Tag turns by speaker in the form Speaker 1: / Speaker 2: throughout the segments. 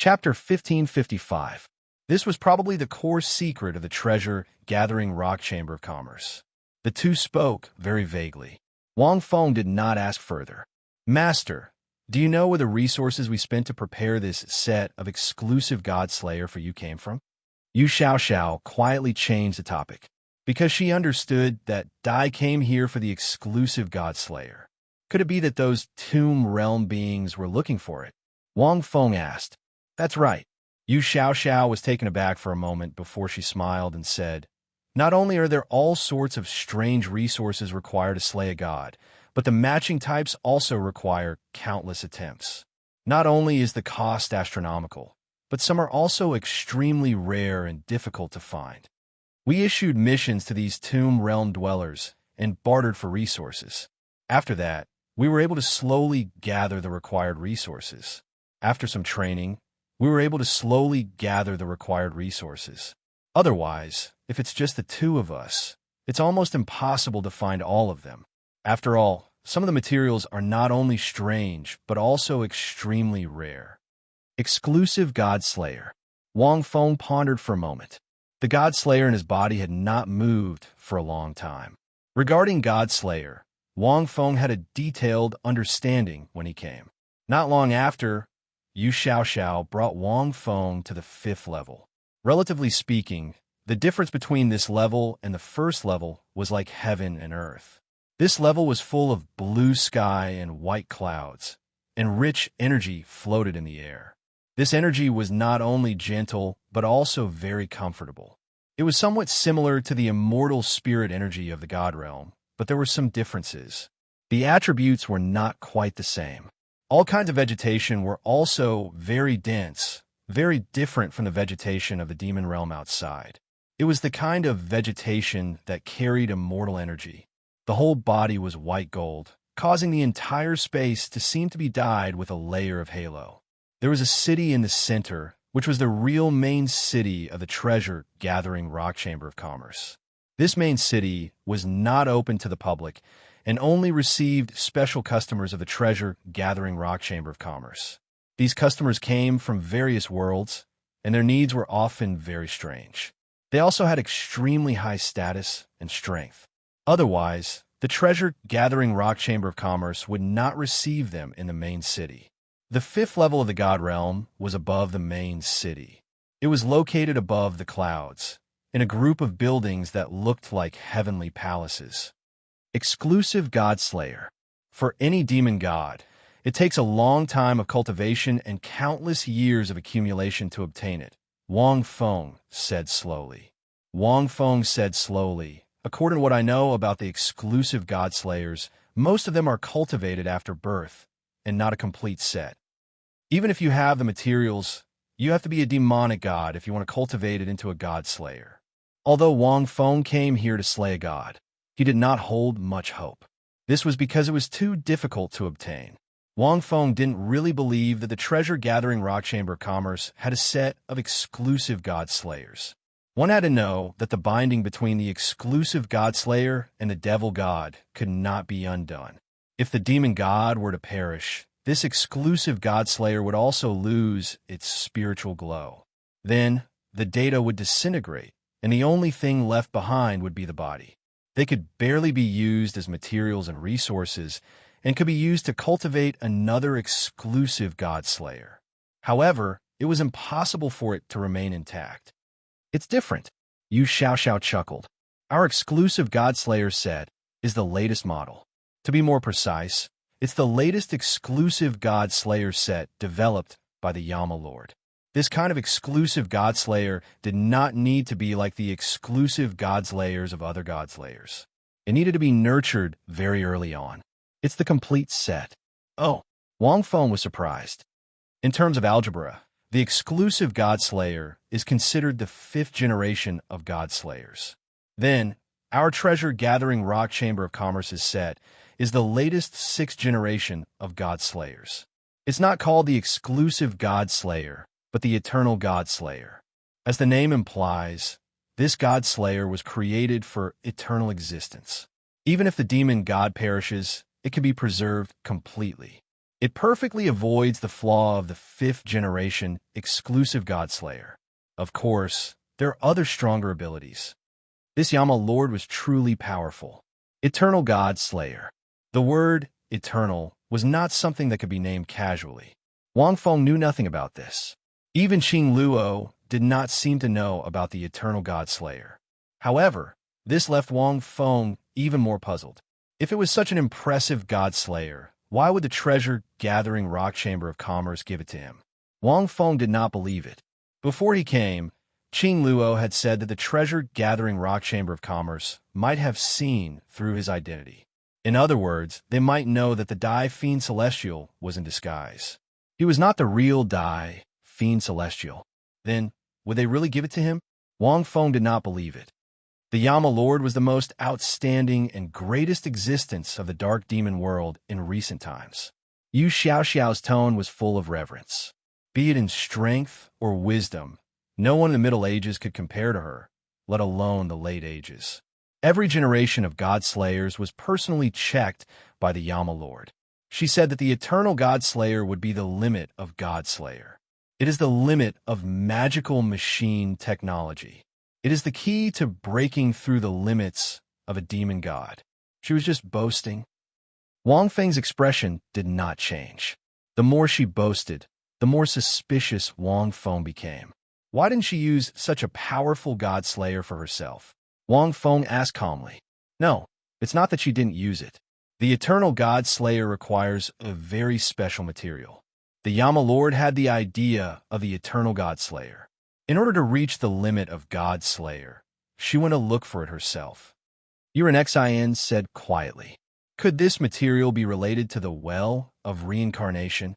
Speaker 1: Chapter 1555. This was probably the core secret of the treasure-gathering rock chamber of commerce. The two spoke very vaguely. Wang Feng did not ask further. Master, do you know where the resources we spent to prepare this set of exclusive God Slayer for you came from? Yu Xiaoxiao quietly changed the topic, because she understood that Dai came here for the exclusive God Slayer. Could it be that those tomb realm beings were looking for it? Wang Feng asked. That's right. Yu Xiaoxiao was taken aback for a moment before she smiled and said, not only are there all sorts of strange resources required to slay a god, but the matching types also require countless attempts. Not only is the cost astronomical, but some are also extremely rare and difficult to find. We issued missions to these tomb realm dwellers and bartered for resources. After that, we were able to slowly gather the required resources. After some training, we were able to slowly gather the required resources. Otherwise, if it's just the two of us, it's almost impossible to find all of them. After all, some of the materials are not only strange, but also extremely rare. Exclusive God Slayer. Wang Feng pondered for a moment. The God Slayer in his body had not moved for a long time. Regarding God Slayer, Wang Feng had a detailed understanding when he came. Not long after, Yu Xiaoxiao brought Wang Feng to the 5th level. Relatively speaking, the difference between this level and the first level was like heaven and earth. This level was full of blue sky and white clouds, and rich energy floated in the air. This energy was not only gentle, but also very comfortable. It was somewhat similar to the immortal spirit energy of the God realm, but there were some differences. The attributes were not quite the same. All kinds of vegetation were also very dense, very different from the vegetation of the demon realm outside. It was the kind of vegetation that carried immortal energy. The whole body was white gold, causing the entire space to seem to be dyed with a layer of halo. There was a city in the center, which was the real main city of the treasure-gathering rock chamber of commerce. This main city was not open to the public and only received special customers of the treasure-gathering rock chamber of commerce. These customers came from various worlds, and their needs were often very strange. They also had extremely high status and strength. Otherwise, the treasure-gathering rock chamber of commerce would not receive them in the main city. The 5th level of the God realm was above the main city. It was located above the clouds, in a group of buildings that looked like heavenly palaces. Exclusive God Slayer. For any demon god, it takes a long time of cultivation and countless years of accumulation to obtain it, Wang Feng said slowly. Wang Feng said slowly, according to what I know about the exclusive God Slayers, most of them are cultivated after birth, and not a complete set. Even if you have the materials, you have to be a demonic god if you want to cultivate it into a God Slayer. Although Wang Feng came here to slay a god, he did not hold much hope. This was because it was too difficult to obtain. Wang Feng didn't really believe that the treasure-gathering rock chamber of commerce had a set of exclusive God Slayers. One had to know that the binding between the exclusive God Slayer and the devil god could not be undone. If the demon god were to perish, this exclusive God Slayer would also lose its spiritual glow. Then, the data would disintegrate, and the only thing left behind would be the body. They could barely be used as materials and resources, and could be used to cultivate another exclusive God Slayer. However, it was impossible for it to remain intact. It's different, Yu Xiaoxiao chuckled. Our exclusive God Slayer set is the latest model. To be more precise, it's the latest exclusive God Slayer set developed by the Yama Lord. This kind of exclusive God Slayer did not need to be like the exclusive God Slayers of other God Slayers. It needed to be nurtured very early on. It's the complete set. Oh, Wang Feng was surprised. In terms of algebra, the exclusive God Slayer is considered the 5th generation of God Slayers. Then, our treasure-gathering rock chamber of commerce's set is the latest 6th generation of God Slayers. It's not called the exclusive God Slayer, but the eternal God Slayer. As the name implies, this God Slayer was created for eternal existence. Even if the demon god perishes, it can be preserved completely. It perfectly avoids the flaw of the 5th-generation exclusive Godslayer. Of course, there are other stronger abilities. This Yama Lord was truly powerful. Eternal God Slayer. The word eternal was not something that could be named casually. Wang Feng knew nothing about this. Even Luo did not seem to know about the Eternal God Slayer. However, this left Wang Feng even more puzzled. If it was such an impressive God Slayer, why would the treasure-gathering Rock Chamber of Commerce give it to him? Wang Feng did not believe it. Before he came, Luo had said that the treasure-gathering Rock Chamber of Commerce might have seen through his identity. In other words, they might know that the Dai Fiend Celestial was in disguise. He was not the real Dai Fiend Celestial. Then, would they really give it to him? Wang Feng did not believe it. The Yama Lord was the most outstanding and greatest existence of the dark demon world in recent times. Yu Xiaoxiao's tone was full of reverence. Be it in strength or wisdom, no one in the Middle Ages could compare to her, let alone the late ages. Every generation of God Slayers was personally checked by the Yama Lord. She said that the eternal God Slayer would be the limit of God Slayer. It is the limit of magical machine technology. It is the key to breaking through the limits of a demon god. She was just boasting. Wang Feng's expression did not change. The more she boasted, the more suspicious Wang Feng became. Why didn't she use such a powerful God Slayer for herself? Wang Feng asked calmly. No, it's not that she didn't use it. The Eternal God Slayer requires a very special material. The Yama Lord had the idea of the Eternal God Slayer. In order to reach the limit of God Slayer, she went to look for it herself. Yuren Xin said quietly. Could this material be related to the Well of Reincarnation?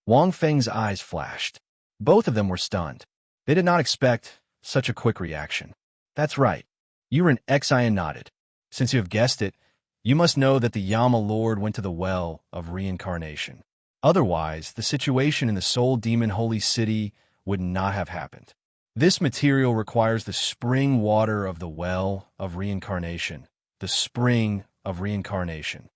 Speaker 1: Wang Feng's eyes flashed. Both of them were stunned. They did not expect such a quick reaction. That's right. Yuren Xin nodded. Since you have guessed it, you must know that the Yama Lord went to the Well of Reincarnation. Otherwise, the situation in the Soul Demon Holy City would not have happened. This material requires the spring water of the Well of Reincarnation, the Spring of Reincarnation.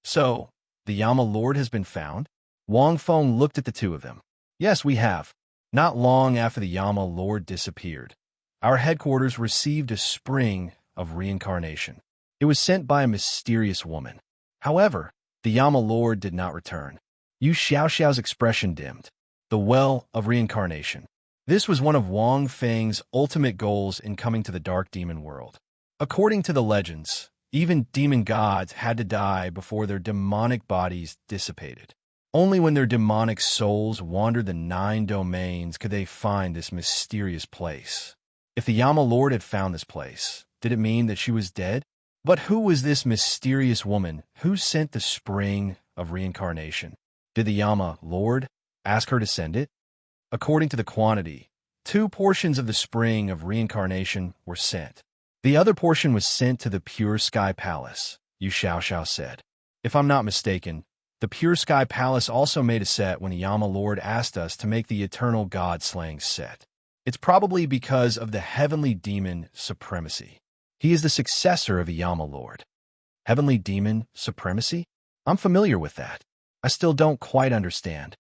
Speaker 1: So, the Yama Lord has been found? Wang Feng looked at the two of them. Yes, we have. Not long after the Yama Lord disappeared, our headquarters received a Spring of Reincarnation. It was sent by a mysterious woman. However, the Yama Lord did not return. Yu Xiaoxiao's expression dimmed. The Well of Reincarnation. This was one of Wang Feng's ultimate goals in coming to the dark demon world. According to the legends, even demon gods had to die before their demonic bodies dissipated. Only when their demonic souls wandered the 9 domains could they find this mysterious place. If the Yama Lord had found this place, did it mean that she was dead? But who was this mysterious woman who sent the Spring of Reincarnation? Did the Yama Lord ask her to send it? According to the quantity, 2 portions of the Spring of Reincarnation were sent. The other portion was sent to the Pure Sky Palace, Yu Xiaoxiao said. If I'm not mistaken, the Pure Sky Palace also made a set when the Yama Lord asked us to make the Eternal God Slaying set. It's probably because of the Heavenly Demon Supremacy. He is the successor of the Yama Lord. Heavenly Demon Supremacy? I'm familiar with that. I still don't quite understand.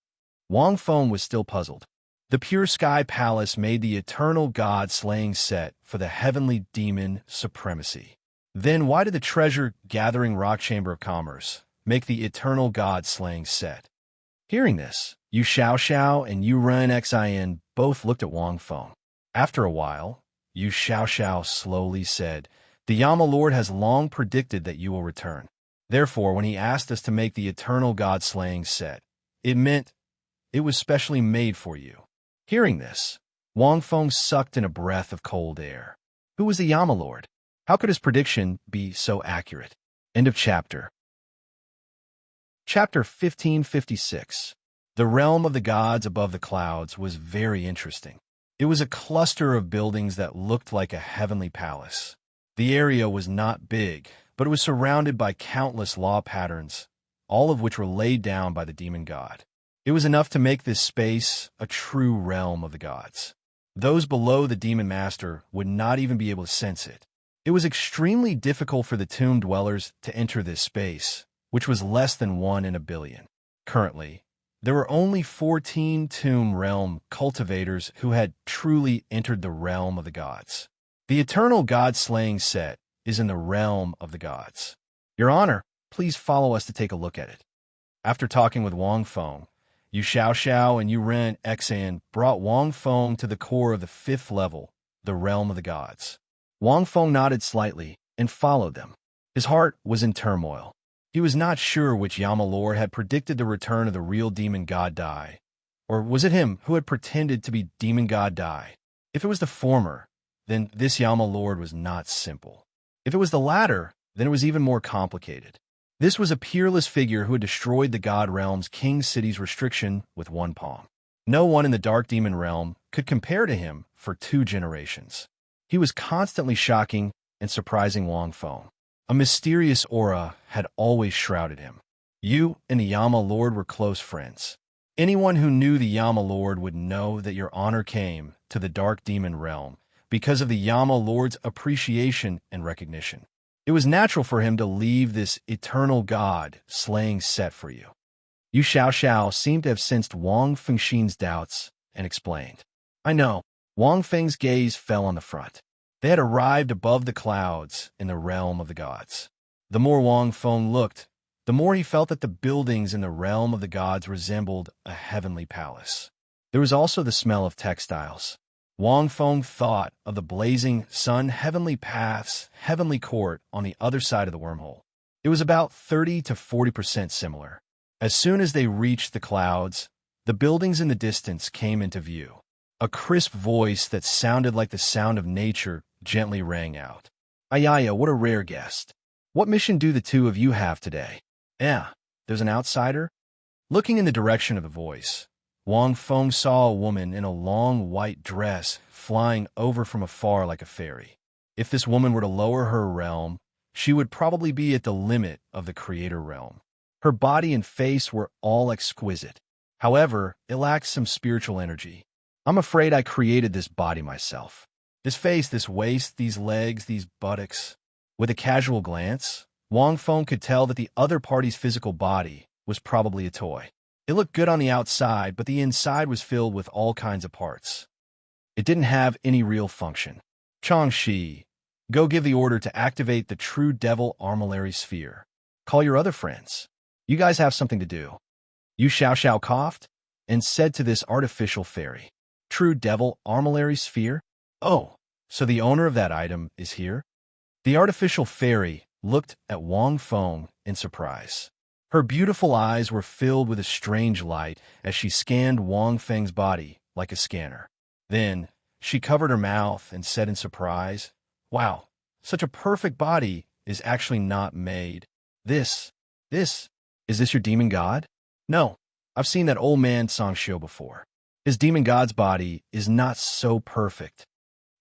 Speaker 1: Wang Feng was still puzzled. The Pure Sky Palace made the Eternal God Slaying set for the Heavenly Demon Supremacy. Then why did the Treasure-Gathering Rock Chamber of Commerce make the Eternal God Slaying set? Hearing this, Yu Xiaoxiao and Yuren Xin both looked at Wang Feng. After a while, Yu Xiaoxiao slowly said, "The Yama Lord has long predicted that you will return. Therefore, when he asked us to make the Eternal God Slaying set, it meant it was specially made for you." Hearing this, Wang Feng sucked in a breath of cold air. Who was the Yama Lord? How could his prediction be so accurate? End of chapter. Chapter 1556. The realm of the gods above the clouds was very interesting. It was a cluster of buildings that looked like a heavenly palace. The area was not big, but it was surrounded by countless law patterns, all of which were laid down by the demon god. It was enough to make this space a true realm of the gods. Those below the demon master would not even be able to sense it. It was extremely difficult for the tomb dwellers to enter this space, which was less than 1 in a billion. Currently, there were only 14 Tomb Realm cultivators who had truly entered the realm of the gods. The eternal god-slaying set is in the realm of the gods. Your Honor, please follow us to take a look at it. After talking with Wang Feng, Yu Xiaoxiao and Yu Ren Xan brought Wang Feng to the core of the 5th level, the realm of the gods. Wang Feng nodded slightly and followed them. His heart was in turmoil. He was not sure which Yama Lord had predicted the return of the real demon god Dai, or was it him who had pretended to be demon god Dai? If it was the former, then this Yama Lord was not simple. If it was the latter, then it was even more complicated. This was a peerless figure who had destroyed the god realm's king city's restriction with one palm. No one in the dark demon realm could compare to him for 2 generations. He was constantly shocking and surprising Wang Feng. A mysterious aura had always shrouded him. You and the Yama Lord were close friends. Anyone who knew the Yama Lord would know that your honor came to the dark demon realm because of the Yama Lord's appreciation and recognition. It was natural for him to leave this eternal god-slaying set for you. Yu Xiaoxiao seemed to have sensed Wang Fengxin's doubts and explained. I know. Wang Feng's gaze fell on the front. They had arrived above the clouds in the realm of the gods. The more Wang Feng looked, the more he felt that the buildings in the realm of the gods resembled a heavenly palace. There was also the smell of textiles. Wang Feng thought of the blazing sun heavenly paths, heavenly court on the other side of the wormhole. It was about 30 to 40% similar. As soon as they reached the clouds, the buildings in the distance came into view. A crisp voice that sounded like the sound of nature gently rang out. Ayaya, what a rare guest. What mission do the two of you have today? There's an outsider? Looking in the direction of the voice, Wang Feng saw a woman in a long white dress flying over from afar like a fairy. If this woman were to lower her realm, she would probably be at the limit of the creator realm. Her body and face were all exquisite. However, it lacked some spiritual energy. I'm afraid I created this body myself. This face, this waist, these legs, these buttocks. With a casual glance, Wang Feng could tell that the other party's physical body was probably a toy. It looked good on the outside, but the inside was filled with all kinds of parts. It didn't have any real function. Changxi, go give the order to activate the true devil armillary sphere. Call your other friends. You guys have something to do. Yu Xiaoxiao coughed and said to this artificial fairy, True devil armillary sphere? Oh, so the owner of that item is here? The artificial fairy looked at Wang Feng in surprise. Her beautiful eyes were filled with a strange light as she scanned Wang Feng's body like a scanner. Then, she covered her mouth and said in surprise, Wow, such a perfect body is actually not made. Is this your demon god? No, I've seen that old man Sangxiu before. His demon god's body is not so perfect.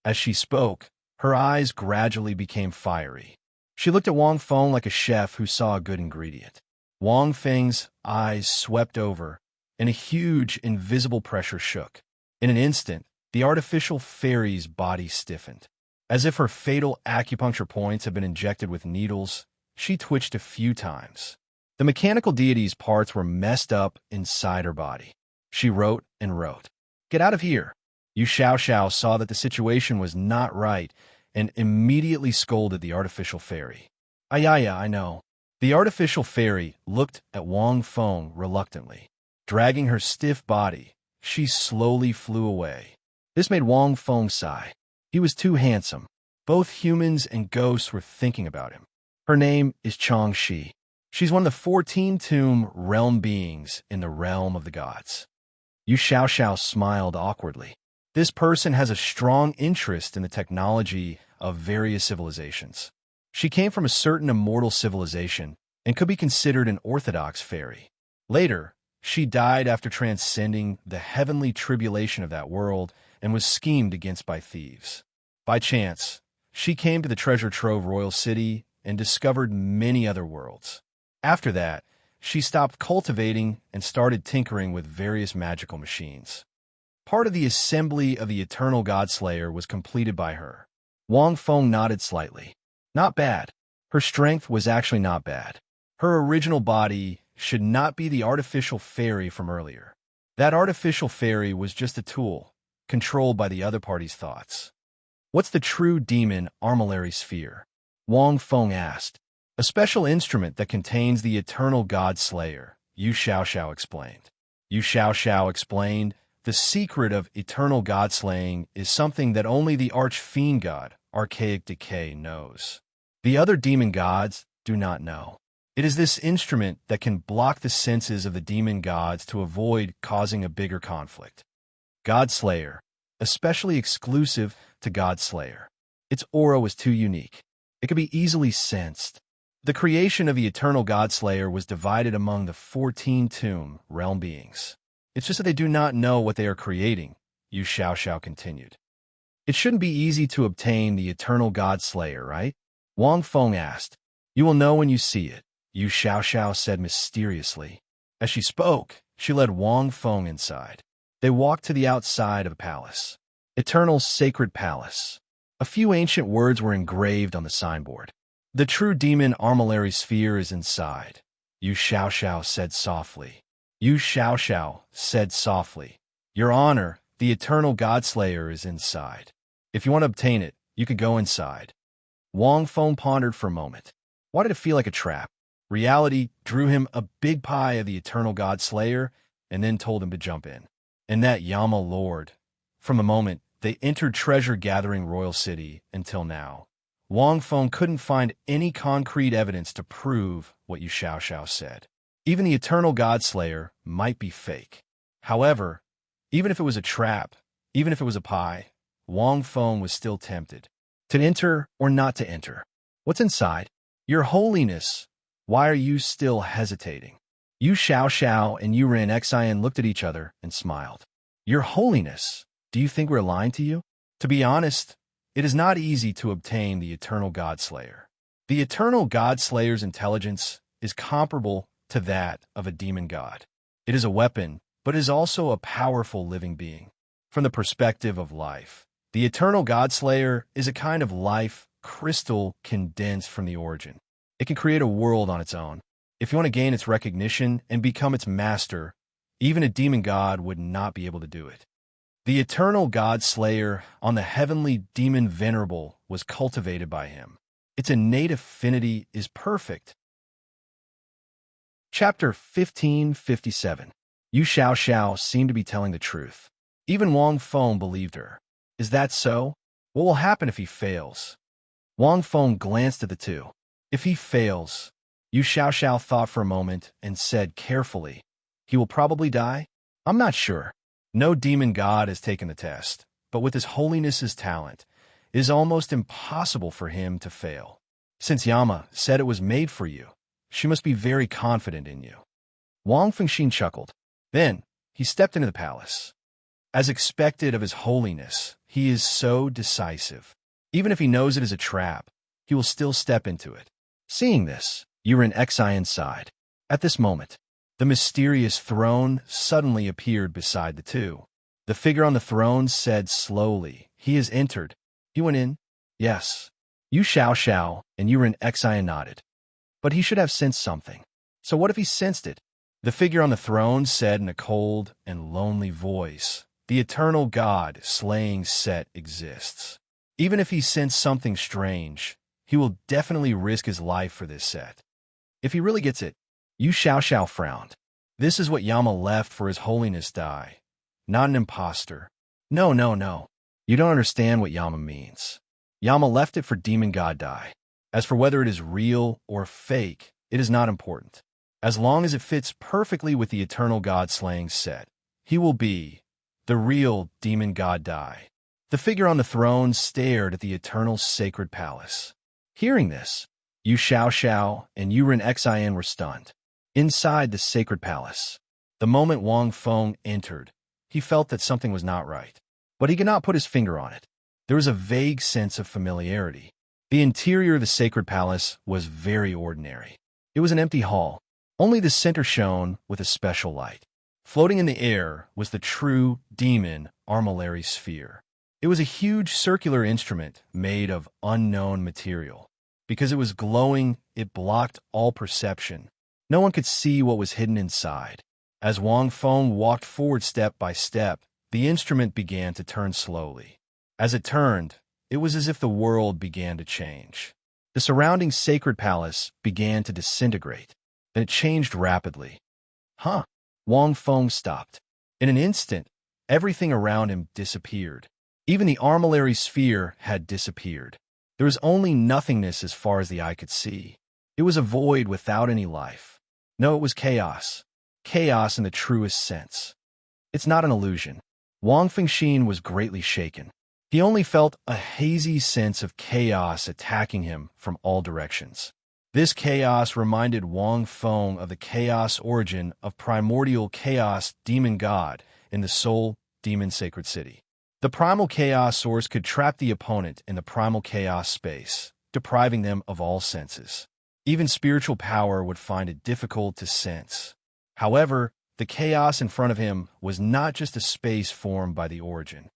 Speaker 1: As she spoke, her eyes gradually became fiery. She looked at Wang Feng like a chef who saw a good ingredient. Wang Feng's eyes swept over, and a huge, invisible pressure shook. In an instant, the artificial fairy's body stiffened. As if her fatal acupuncture points had been injected with needles, she twitched a few times. The mechanical deity's parts were messed up inside her body. She wrote and wrote. Get out of here. Yu Xiaoxiao saw that the situation was not right and immediately scolded the artificial fairy. Ayaya, I know. The artificial fairy looked at Wang Feng reluctantly. Dragging her stiff body, she slowly flew away. This made Wang Feng sigh. He was too handsome. Both humans and ghosts were thinking about him. Her name is Changxi. She's one of the 14 tomb realm beings in the realm of the gods. Yu Xiaoxiao smiled awkwardly. This person has a strong interest in the technology of various civilizations. She came from a certain immortal civilization and could be considered an orthodox fairy. Later, she died after transcending the heavenly tribulation of that world and was schemed against by thieves. By chance, she came to the treasure trove royal city and discovered many other worlds. After that, she stopped cultivating and started tinkering with various magical machines. Part of the assembly of the eternal Godslayer was completed by her. Wang Feng nodded slightly. Not bad. Her strength was actually not bad. Her original body should not be the artificial fairy from earlier. That artificial fairy was just a tool, controlled by the other party's thoughts. What's the true demon armillary sphere? Wang Feng asked. A special instrument that contains the eternal God Slayer, Yu Xiaoxiao explained. Yu Xiaoxiao explained, the secret of eternal God slaying is something that only the arch-fiend god, archaic decay, knows. The other demon gods do not know. It is this instrument that can block the senses of the demon gods to avoid causing a bigger conflict. God Slayer, especially exclusive to God Slayer. Its aura was too unique. It could be easily sensed. The creation of the eternal God Slayer was divided among the 14 tomb realm beings. It's just that they do not know what they are creating, Yu Xiaoxiao continued. It shouldn't be easy to obtain the eternal God Slayer, right? Wang Feng asked. You will know when you see it, Yu Xiaoxiao said mysteriously. As she spoke, she led Wang Feng inside. They walked to the outside of the palace. Eternal Sacred Palace. A few ancient words were engraved on the signboard. The true demon armillary sphere is inside, Yu Xiaoxiao said softly. Yu Xiaoxiao said softly. Your Honor, the eternal God Slayer is inside. If you want to obtain it, you could go inside. Wang Feng pondered for a moment. Why did it feel like a trap? Reality drew him a big pie of the eternal God Slayer and then told him to jump in. And that Yama Lord. From the moment they entered treasure-gathering Royal City until now, Wang Feng couldn't find any concrete evidence to prove what Yu Xiaoxiao said. Even the eternal God Slayer might be fake. However, even if it was a trap, even if it was a pie, Wang Feng was still tempted. To enter or not to enter? What's inside? Your Holiness, why are you still hesitating? Yu Xiaoxiao and Yu Xian looked at each other and smiled. Your Holiness, do you think we're lying to you? To be honest, it is not easy to obtain the eternal God Slayer. The eternal God Slayer's intelligence is comparable to that of a demon god. It is a weapon, but is also a powerful living being. From the perspective of life, the eternal God Slayer is a kind of life crystal condensed from the origin. It can create a world on its own. If you want to gain its recognition and become its master, even a demon god would not be able to do it. The eternal God Slayer on the heavenly demon venerable was cultivated by him. Its innate affinity is perfect. Chapter 1557. Yu Xiaoxiao seemed to be telling the truth. Even Wang Feng believed her. Is that so? What will happen if he fails? Wang Feng glanced at the two. If he fails, Yu Xiaoxiao thought for a moment and said carefully, he will probably die? I'm not sure. No demon god has taken the test, but with His Holiness's talent, it is almost impossible for him to fail. Since Yama said it was made for you, she must be very confident in you. Wang Fengxin chuckled. Then, he stepped into the palace. As expected of His Holiness, he is so decisive. Even if he knows it is a trap, he will still step into it. Seeing this, Yu Xian sighed. At this moment, the mysterious throne suddenly appeared beside the two. The figure on the throne said slowly, he has entered. He went in? Yes. Yu Xiaoxiao and Yu Xian nodded. But he should have sensed something. So what if he sensed it? The figure on the throne said in a cold and lonely voice, the eternal God slaying set exists. Even if he sensed something strange, he will definitely risk his life for this set. If he really gets it, Yu Xiaoxiao frowned. This is what Yama left for His Holiness Dai. Not an imposter. No. You don't understand what Yama means. Yama left it for Demon God Dai. As for whether it is real or fake, it is not important. As long as it fits perfectly with the eternal God slaying set, he will be the real Demon God Dai. The figure on the throne stared at the eternal sacred palace. Hearing this, Yu Xiaoxiao and Yu Xian were stunned. Inside the sacred palace, the moment Wang Feng entered, he felt that something was not right. But he could not put his finger on it. There was a vague sense of familiarity. The interior of the sacred palace was very ordinary. It was an empty hall. Only the center shone with a special light. Floating in the air was the true demon armillary sphere. It was a huge circular instrument made of unknown material. Because it was glowing, it blocked all perception. No one could see what was hidden inside. As Wang Feng walked forward step by step, the instrument began to turn slowly. As it turned, it was as if the world began to change. The surrounding sacred palace began to disintegrate, and it changed rapidly. Huh? Wang Feng stopped. In an instant, everything around him disappeared. Even the armillary sphere had disappeared. There was only nothingness as far as the eye could see. It was a void without any life. No, it was chaos. Chaos in the truest sense. It's not an illusion. Wang Fengxian was greatly shaken. He only felt a hazy sense of chaos attacking him from all directions. This chaos reminded Wang Feng of the chaos origin of primordial chaos demon god in the Soul Demon Sacred City. The primal chaos source could trap the opponent in the primal chaos space, depriving them of all senses. Even spiritual power would find it difficult to sense. However, the chaos in front of him was not just a space formed by the origin.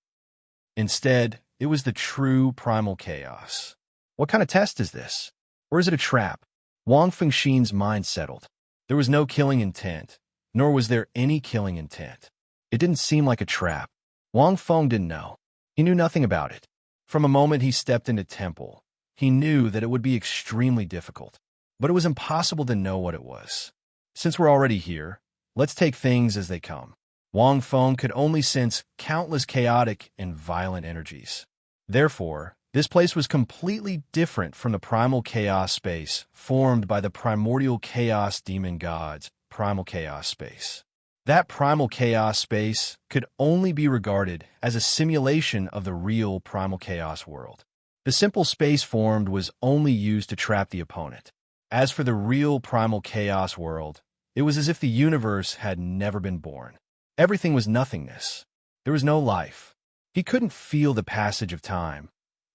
Speaker 1: Instead, it was the true primal chaos. What kind of test is this? Or is it a trap? Wang Fengxian's mind settled. There was no killing intent, nor was there any killing intent. It didn't seem like a trap. Wang Feng didn't know. He knew nothing about it. From a moment he stepped into temple, he knew that it would be extremely difficult. But it was impossible to know what it was. Since we're already here, let's take things as they come. Wang Feng could only sense countless chaotic and violent energies. Therefore, this place was completely different from the primal chaos space formed by the primordial chaos demon gods, primal chaos space. That primal chaos space could only be regarded as a simulation of the real primal chaos world. The simple space formed was only used to trap the opponent. As for the real primal chaos world, it was as if the universe had never been born. Everything was nothingness. There was no life. He couldn't feel the passage of time,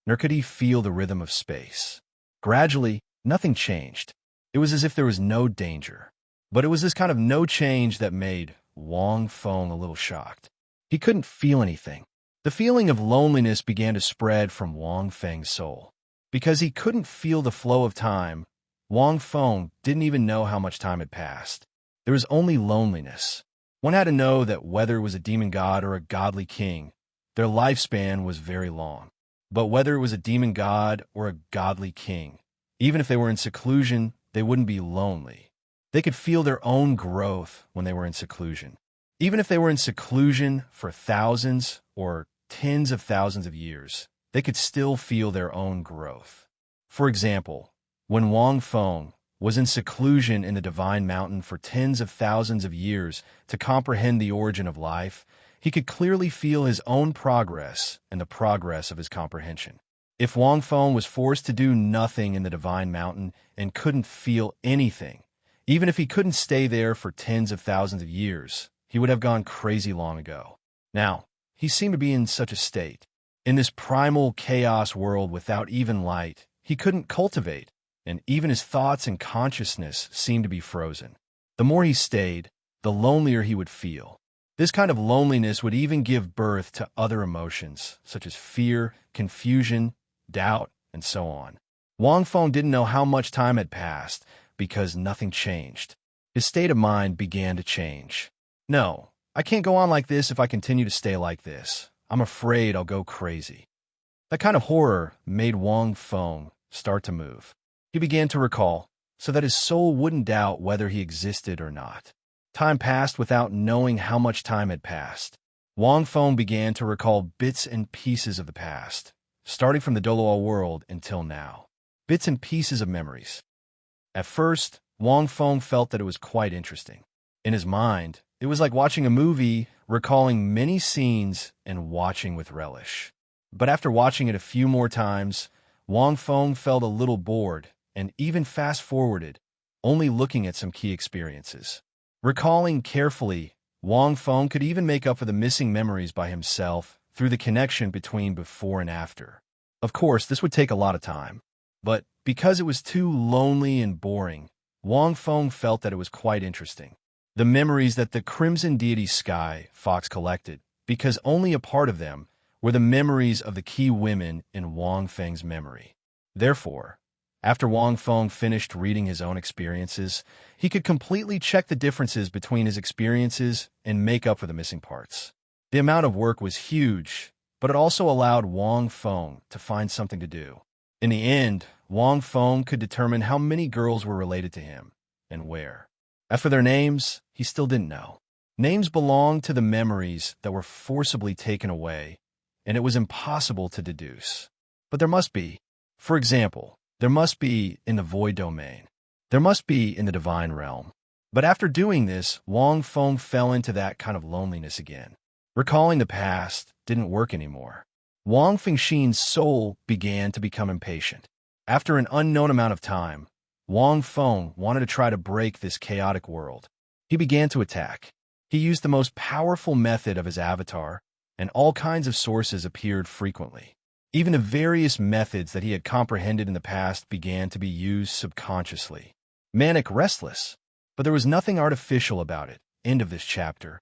Speaker 1: nor could he feel the rhythm of space. Gradually, nothing changed. It was as if there was no danger. But it was this kind of no change that made Wang Feng a little shocked. He couldn't feel anything. The feeling of loneliness began to spread from Wang Feng's soul. Because he couldn't feel the flow of time, Wang Feng didn't even know how much time had passed. There was only loneliness. One had to know that whether it was a demon god or a godly king, their lifespan was very long. But whether it was a demon god or a godly king, even if they were in seclusion, they wouldn't be lonely. They could feel their own growth when they were in seclusion. Even if they were in seclusion for thousands or tens of thousands of years, they could still feel their own growth. For example, when Wang Feng was in seclusion in the Divine Mountain for tens of thousands of years to comprehend the origin of life, he could clearly feel his own progress and the progress of his comprehension. If Wang Feng was forced to do nothing in the Divine Mountain and couldn't feel anything, even if he couldn't stay there for tens of thousands of years, he would have gone crazy long ago. Now, he seemed to be in such a state. In this primal chaos world without even light, he couldn't cultivate, and even his thoughts and consciousness seemed to be frozen. The more he stayed, the lonelier he would feel. This kind of loneliness would even give birth to other emotions, such as fear, confusion, doubt, and so on. Wang Feng didn't know how much time had passed because nothing changed. His state of mind began to change. No, I can't go on like this if I continue to stay like this. I'm afraid I'll go crazy. That kind of horror made Wang Feng start to move. He began to recall, so that his soul wouldn't doubt whether he existed or not. Time passed without knowing how much time had passed. Wang Feng began to recall bits and pieces of the past, starting from the Douluo world until now. Bits and pieces of memories. At first, Wang Feng felt that it was quite interesting. In his mind, it was like watching a movie, recalling many scenes and watching with relish. But after watching it a few more times, Wang Feng felt a little bored and even fast-forwarded, only looking at some key experiences. Recalling carefully, Wang Feng could even make up for the missing memories by himself through the connection between before and after. Of course, this would take a lot of time. But because it was too lonely and boring, Wang Feng felt that it was quite interesting. The memories that the Crimson Deity Sky Fox collected, because only a part of them were the memories of the key women in Wang Feng's memory. Therefore, After Wang Feng finished reading his own experiences, he could completely check the differences between his experiences and make up for the missing parts. The amount of work was huge, but it also allowed Wang Feng to find something to do. In the end, Wang Feng could determine how many girls were related to him and where. As for their names, he still didn't know. Names belonged to the memories that were forcibly taken away, and it was impossible to deduce. But there must be. For example, there must be in the void domain. There must be in the divine realm. But after doing this, Wang Feng fell into that kind of loneliness again. Recalling the past didn't work anymore. Wang Fengxin's soul began to become impatient. After an unknown amount of time, Wang Feng wanted to try to break this chaotic world. He began to attack. He used the most powerful method of his avatar, and all kinds of sources appeared frequently. Even the various methods that he had comprehended in the past began to be used subconsciously. Manic restless, but there was nothing artificial about it. End of this chapter.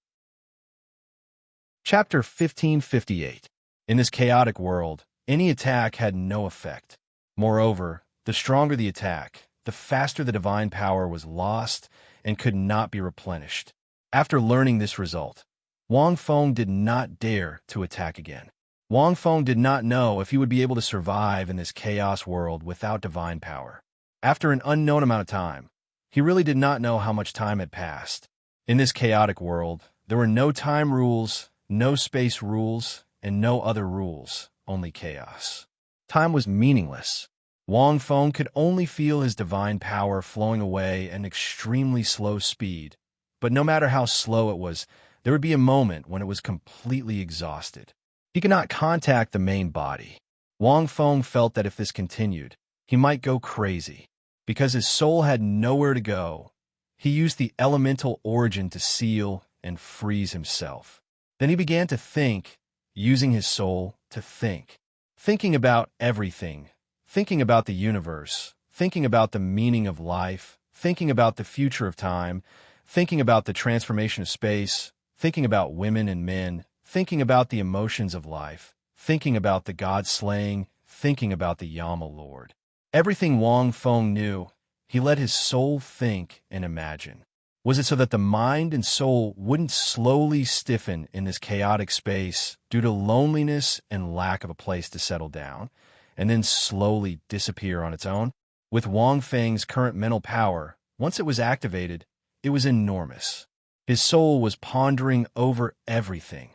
Speaker 1: Chapter 1558. In this chaotic world, any attack had no effect. Moreover, the stronger the attack, the faster the divine power was lost and could not be replenished. After learning this result, Wang Feng did not dare to attack again. Wang Feng did not know if he would be able to survive in this chaos world without divine power. After an unknown amount of time, he really did not know how much time had passed. In this chaotic world, there were no time rules, no space rules, and no other rules, only chaos. Time was meaningless. Wang Feng could only feel his divine power flowing away at an extremely slow speed, but no matter how slow it was, there would be a moment when it was completely exhausted. He could not contact the main body. Wang Feng felt that if this continued, he might go crazy. Because his soul had nowhere to go, he used the elemental origin to seal and freeze himself. Then he began to think, using his soul to think. Thinking about everything, thinking about the universe, thinking about the meaning of life, thinking about the future of time, thinking about the transformation of space, thinking about women and men, thinking about the emotions of life, thinking about the god-slaying, thinking about the Yama Lord. Everything Wang Feng knew, he let his soul think and imagine. Was it so that the mind and soul wouldn't slowly stiffen in this chaotic space due to loneliness and lack of a place to settle down, and then slowly disappear on its own? With Wang Feng's current mental power, once it was activated, it was enormous. His soul was pondering over everything,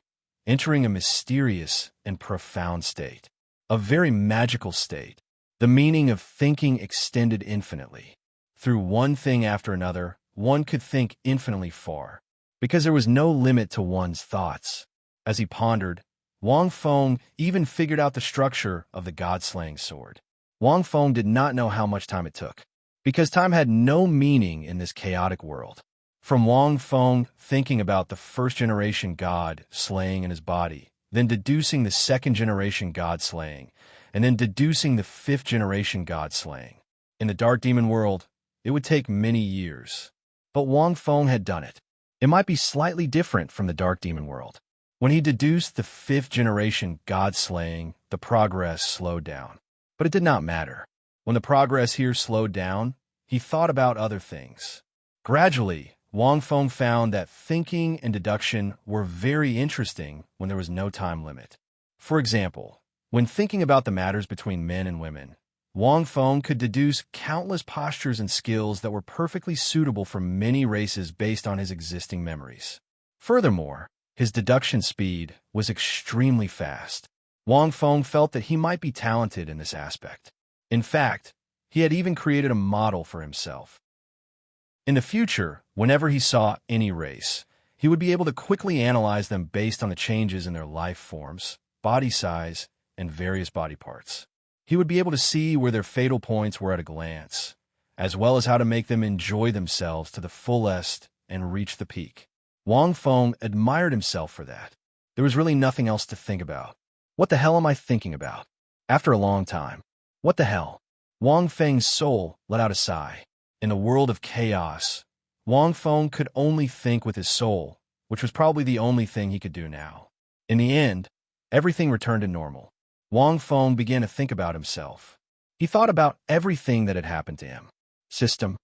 Speaker 1: entering a mysterious and profound state, a very magical state. The meaning of thinking extended infinitely. Through one thing after another, one could think infinitely far, because there was no limit to one's thoughts. As he pondered, Wang Feng even figured out the structure of the god-slaying sword. Wang Feng did not know how much time it took, because time had no meaning in this chaotic world. From Wang Feng thinking about the first-generation god slaying in his body, then deducing the second-generation god slaying, and then deducing the fifth-generation god slaying. In the dark demon world, it would take many years. But Wang Feng had done it. It might be slightly different from the dark demon world. When he deduced the fifth-generation god slaying, the progress slowed down. But it did not matter. When the progress here slowed down, he thought about other things. Gradually, Wang Feng found that thinking and deduction were very interesting when there was no time limit. For example, when thinking about the matters between men and women, Wang Feng could deduce countless postures and skills that were perfectly suitable for many races based on his existing memories. Furthermore, his deduction speed was extremely fast. Wang Feng felt that he might be talented in this aspect. In fact, he had even created a model for himself. In the future, whenever he saw any race, he would be able to quickly analyze them based on the changes in their life forms, body size, and various body parts. He would be able to see where their fatal points were at a glance, as well as how to make them enjoy themselves to the fullest and reach the peak. Wang Feng admired himself for that. There was really nothing else to think about. What the hell am I thinking about? After a long time. What the hell? Wang Feng's soul let out a sigh. In the world of chaos, Wang Feng could only think with his soul, which was probably the only thing he could do now. In the end, everything returned to normal. Wang Feng began to think about himself. He thought about everything that had happened to him. System.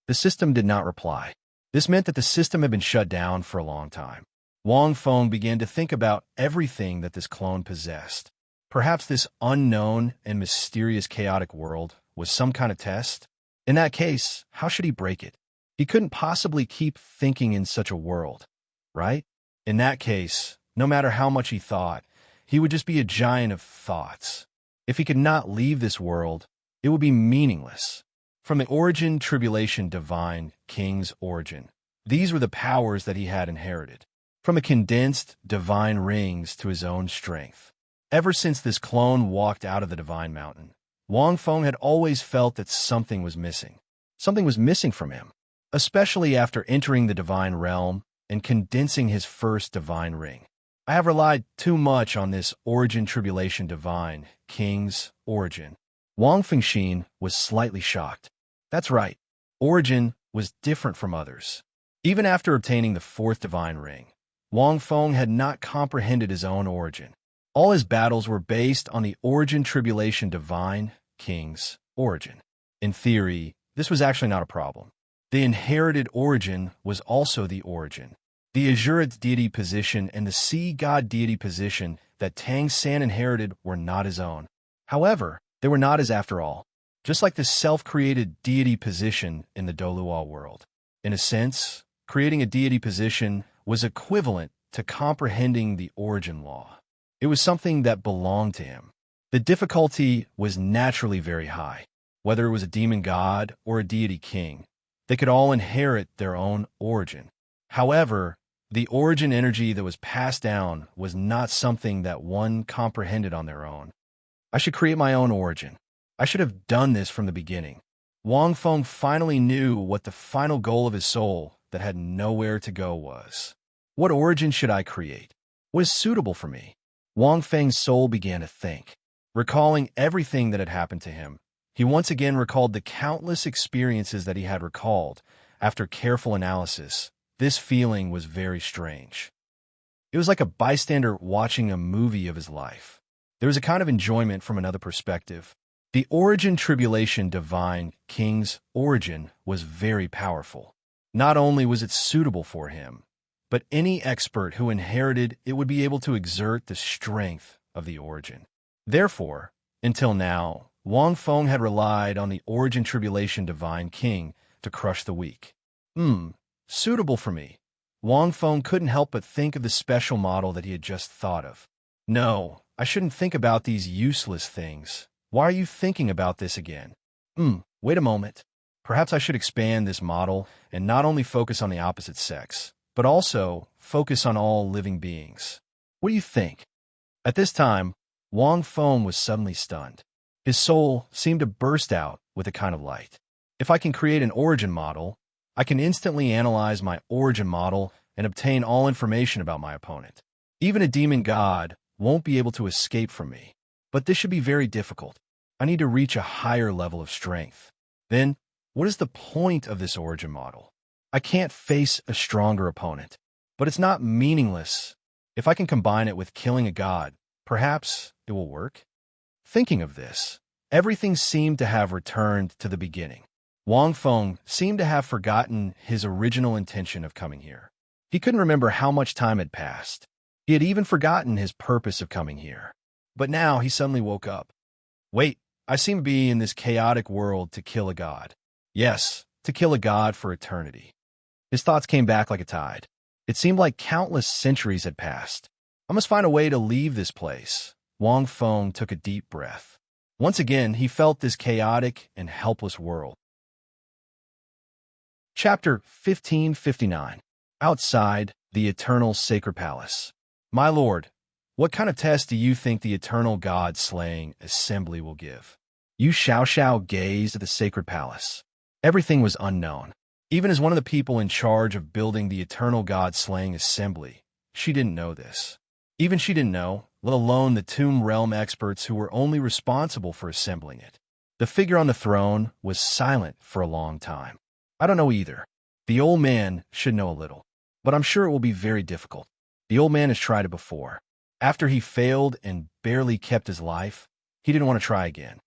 Speaker 1: The system did not reply. This meant that the system had been shut down for a long time. Wang Feng began to think about everything that this clone possessed. Perhaps this unknown and mysterious chaotic world was some kind of test? In that case, how should he break it? He couldn't possibly keep thinking in such a world, right? In that case, no matter how much he thought, he would just be a giant of thoughts. If he could not leave this world, it would be meaningless. From the origin, tribulation, divine, king's origin. These were the powers that he had inherited. From a condensed, divine rings to his own strength. Ever since this clone walked out of the divine mountain, Wang Feng had always felt that something was missing. Something was missing from him, especially after entering the divine realm and condensing his first divine ring. I have relied too much on this origin, tribulation, divine, king's origin. Wang Fengxin was slightly shocked. That's right, origin was different from others. Even after obtaining the fourth divine ring, Wang Feng had not comprehended his own origin. All his battles were based on the origin, tribulation, divine, king's origin. In theory, this was actually not a problem. The inherited origin was also the origin. The Azure deity position and the sea god deity position that Tang San inherited were not his own. However, they were not his after all, just like the self-created deity position in the Douluo world. In a sense, creating a deity position was equivalent to comprehending the origin law. It was something that belonged to him. The difficulty was naturally very high. Whether it was a demon god or a deity king, they could all inherit their own origin. However, the origin energy that was passed down was not something that one comprehended on their own. I should create my own origin. I should have done this from the beginning. Wang Feng finally knew what the final goal of his soul that had nowhere to go was. What origin should I create? What is suitable for me? Wang Feng's soul began to think. Recalling everything that had happened to him, he once again recalled the countless experiences that he had recalled. After careful analysis, this feeling was very strange. It was like a bystander watching a movie of his life. There was a kind of enjoyment from another perspective. The origin, tribulation, divine, king's origin was very powerful. Not only was it suitable for him, but any expert who inherited it would be able to exert the strength of the origin. Therefore, until now, Wang Feng had relied on the origin, tribulation, divine, king to crush the weak. Suitable for me. Wang Feng couldn't help but think of the special model that he had just thought of. No, I shouldn't think about these useless things. Why are you thinking about this again? Wait a moment. Perhaps I should expand this model and not only focus on the opposite sex, but also focus on all living beings. What do you think? At this time, Wang Feng was suddenly stunned. His soul seemed to burst out with a kind of light. If I can create an origin model, I can instantly analyze my origin model and obtain all information about my opponent. Even a demon god won't be able to escape from me. But this should be very difficult. I need to reach a higher level of strength. Then, what is the point of this origin model? I can't face a stronger opponent. But it's not meaningless. If I can combine it with killing a god, perhaps it will work? Thinking of this, everything seemed to have returned to the beginning. Wang Feng seemed to have forgotten his original intention of coming here. He couldn't remember how much time had passed. He had even forgotten his purpose of coming here. But now he suddenly woke up. Wait, I seem to be in this chaotic world to kill a god. Yes, to kill a god for eternity. His thoughts came back like a tide. It seemed like countless centuries had passed. I must find a way to leave this place. Wang Feng took a deep breath. Once again, he felt this chaotic and helpless world. Chapter 1559. Outside the Eternal Sacred Palace. My lord, what kind of test do you think the eternal god-slaying assembly will give? Yu Xiao gazed at the sacred palace. Everything was unknown. Even as one of the people in charge of building the eternal god-slaying assembly, she didn't know this. Even she didn't know, let alone the Tomb Realm experts who were only responsible for assembling it. The figure on the throne was silent for a long time. I don't know either. The old man should know a little, but I'm sure it will be very difficult. The old man has tried it before. After he failed and barely kept his life, he didn't want to try again.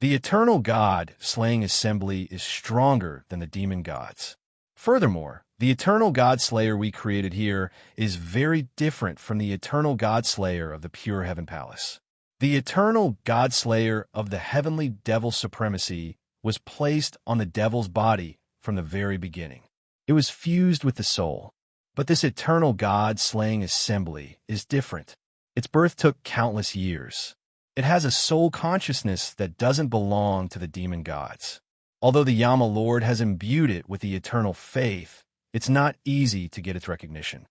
Speaker 1: The eternal God slaying assembly is stronger than the demon gods. Furthermore, the eternal God Slayer we created here is very different from the eternal God Slayer of the pure heaven palace. The eternal God Slayer of the heavenly devil supremacy was placed on the devil's body from the very beginning. It was fused with the soul. But this eternal God slaying assembly is different. Its birth took countless years. It has a soul consciousness that doesn't belong to the demon gods. Although the Yama Lord has imbued it with the eternal faith, it's not easy to get its recognition.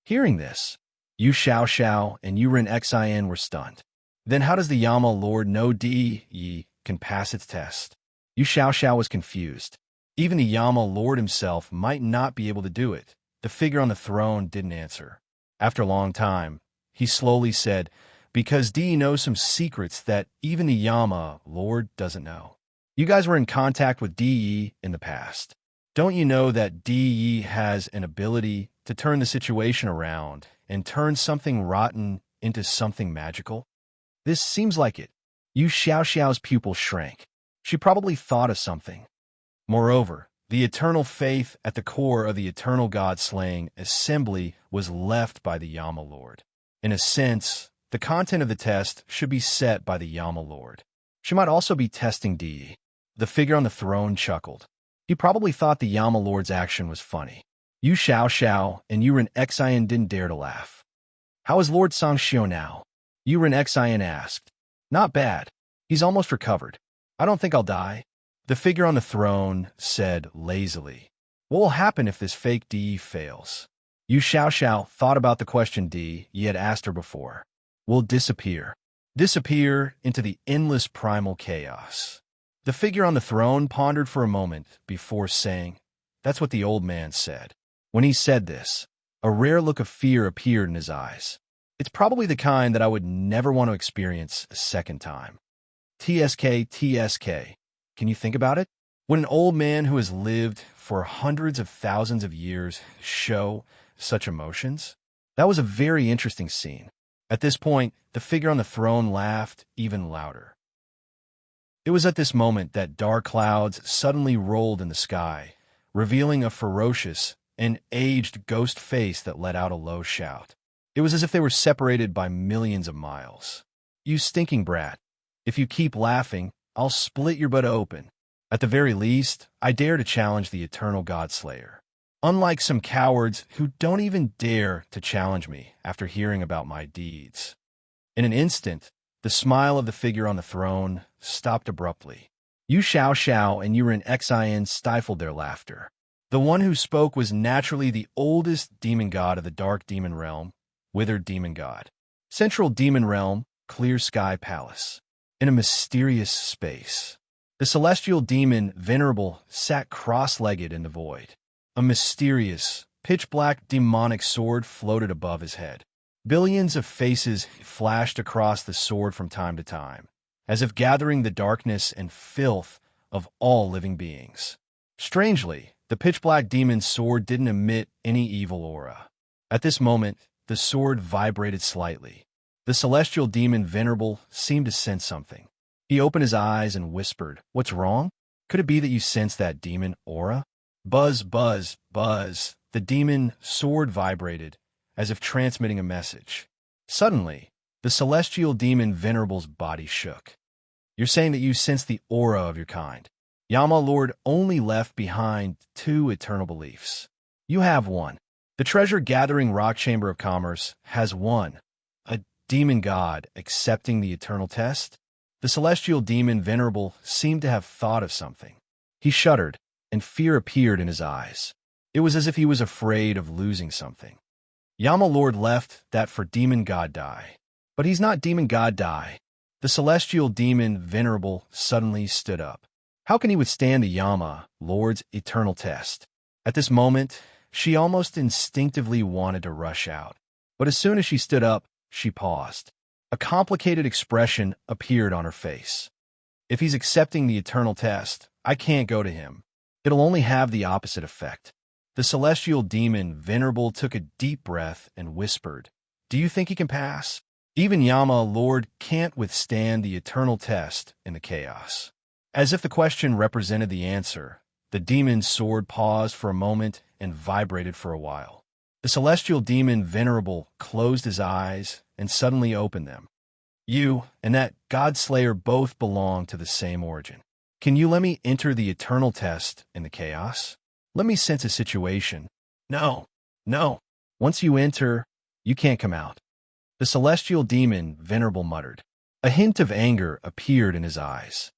Speaker 1: Hearing this, Yu Xiao and Yurin Xin were stunned. Then how does the Yama Lord know Yi can pass its test? Yu Xiao was confused. Even the Yama Lord himself might not be able to do it. The figure on the throne didn't answer. After a long time, he slowly said, because Di knows some secrets that even the Yama Lord doesn't know. You guys were in contact with Di in the past. Don't you know that Di has an ability to turn the situation around and turn something rotten into something magical? This seems like it. Yu Xiao's pupil shrank. She probably thought of something. Moreover, the eternal faith at the core of the eternal God-slaying assembly was left by the Yama Lord. In a sense, the content of the test should be set by the Yama Lord. She might also be testing Di. The figure on the throne chuckled. He probably thought the Yama Lord's action was funny. Yu Xiao and Yurin Xin didn't dare to laugh. How is Lord Sangxiu now? Yurin Xin asked. Not bad. He's almost recovered. I don't think I'll die. The figure on the throne said lazily. What will happen if this fake Di fails? Yu Xiao thought about the question Di had asked her before. Will disappear. Disappear into the endless primal chaos. The figure on the throne pondered for a moment before saying, that's what the old man said. When he said this, a rare look of fear appeared in his eyes. It's probably the kind that I would never want to experience a second time. TSK. Can you think about it? Would an old man who has lived for hundreds of thousands of years show such emotions? That was a very interesting scene. At this point, the figure on the throne laughed even louder. It was at this moment that dark clouds suddenly rolled in the sky, revealing a ferocious and aged ghost face that let out a low shout. It was as if they were separated by millions of miles. You stinking brat. If you keep laughing, I'll split your butt open. At the very least, I dare to challenge the eternal God Slayer. Unlike some cowards who don't even dare to challenge me after hearing about my deeds. In an instant, the smile of the figure on the throne stopped abruptly. Yu Xiao and Yurin Xin stifled their laughter. The one who spoke was naturally the oldest demon god of the dark demon realm, Withered Demon God. Central Demon Realm, Clear Sky Palace. In a mysterious space, the celestial demon Venerable sat cross-legged in the void. A mysterious, pitch-black demonic sword floated above his head. Billions of faces flashed across the sword from time to time, as if gathering the darkness and filth of all living beings. Strangely, the pitch-black demon's sword didn't emit any evil aura. At this moment, the sword vibrated slightly. The celestial demon Venerable seemed to sense something. He opened his eyes and whispered, "What's wrong? Could it be that you sense that demon aura?" Buzz, buzz, buzz. The demon sword vibrated, as if transmitting a message. Suddenly, the celestial demon Venerable's body shook. You're saying that you sense the aura of your kind. Yama Lord only left behind 2 eternal beliefs. You have one. The treasure-gathering rock chamber of commerce has one. A demon god accepting the eternal test? The celestial demon Venerable seemed to have thought of something. He shuddered, and fear appeared in his eyes. It was as if he was afraid of losing something. Yama Lord left that for demon god Dai. But he's not demon god Dai. The celestial demon Venerable suddenly stood up. How can he withstand the Yama Lord's eternal test? At this moment, she almost instinctively wanted to rush out. But as soon as she stood up, she paused. A complicated expression appeared on her face. If he's accepting the eternal test, I can't go to him. It'll only have the opposite effect. The celestial demon Venerable took a deep breath and whispered, "Do you think he can pass?" Even Yama, Lord, can't withstand the eternal test in the chaos. As if the question represented the answer, the demon's sword paused for a moment and vibrated for a while. The celestial demon Venerable closed his eyes and suddenly opened them. You and that God-slayer both belong to the same origin. Can you let me enter the eternal test in the chaos? Let me sense a situation. No, no. Once you enter, you can't come out. The celestial demon Venerable muttered. A hint of anger appeared in his eyes.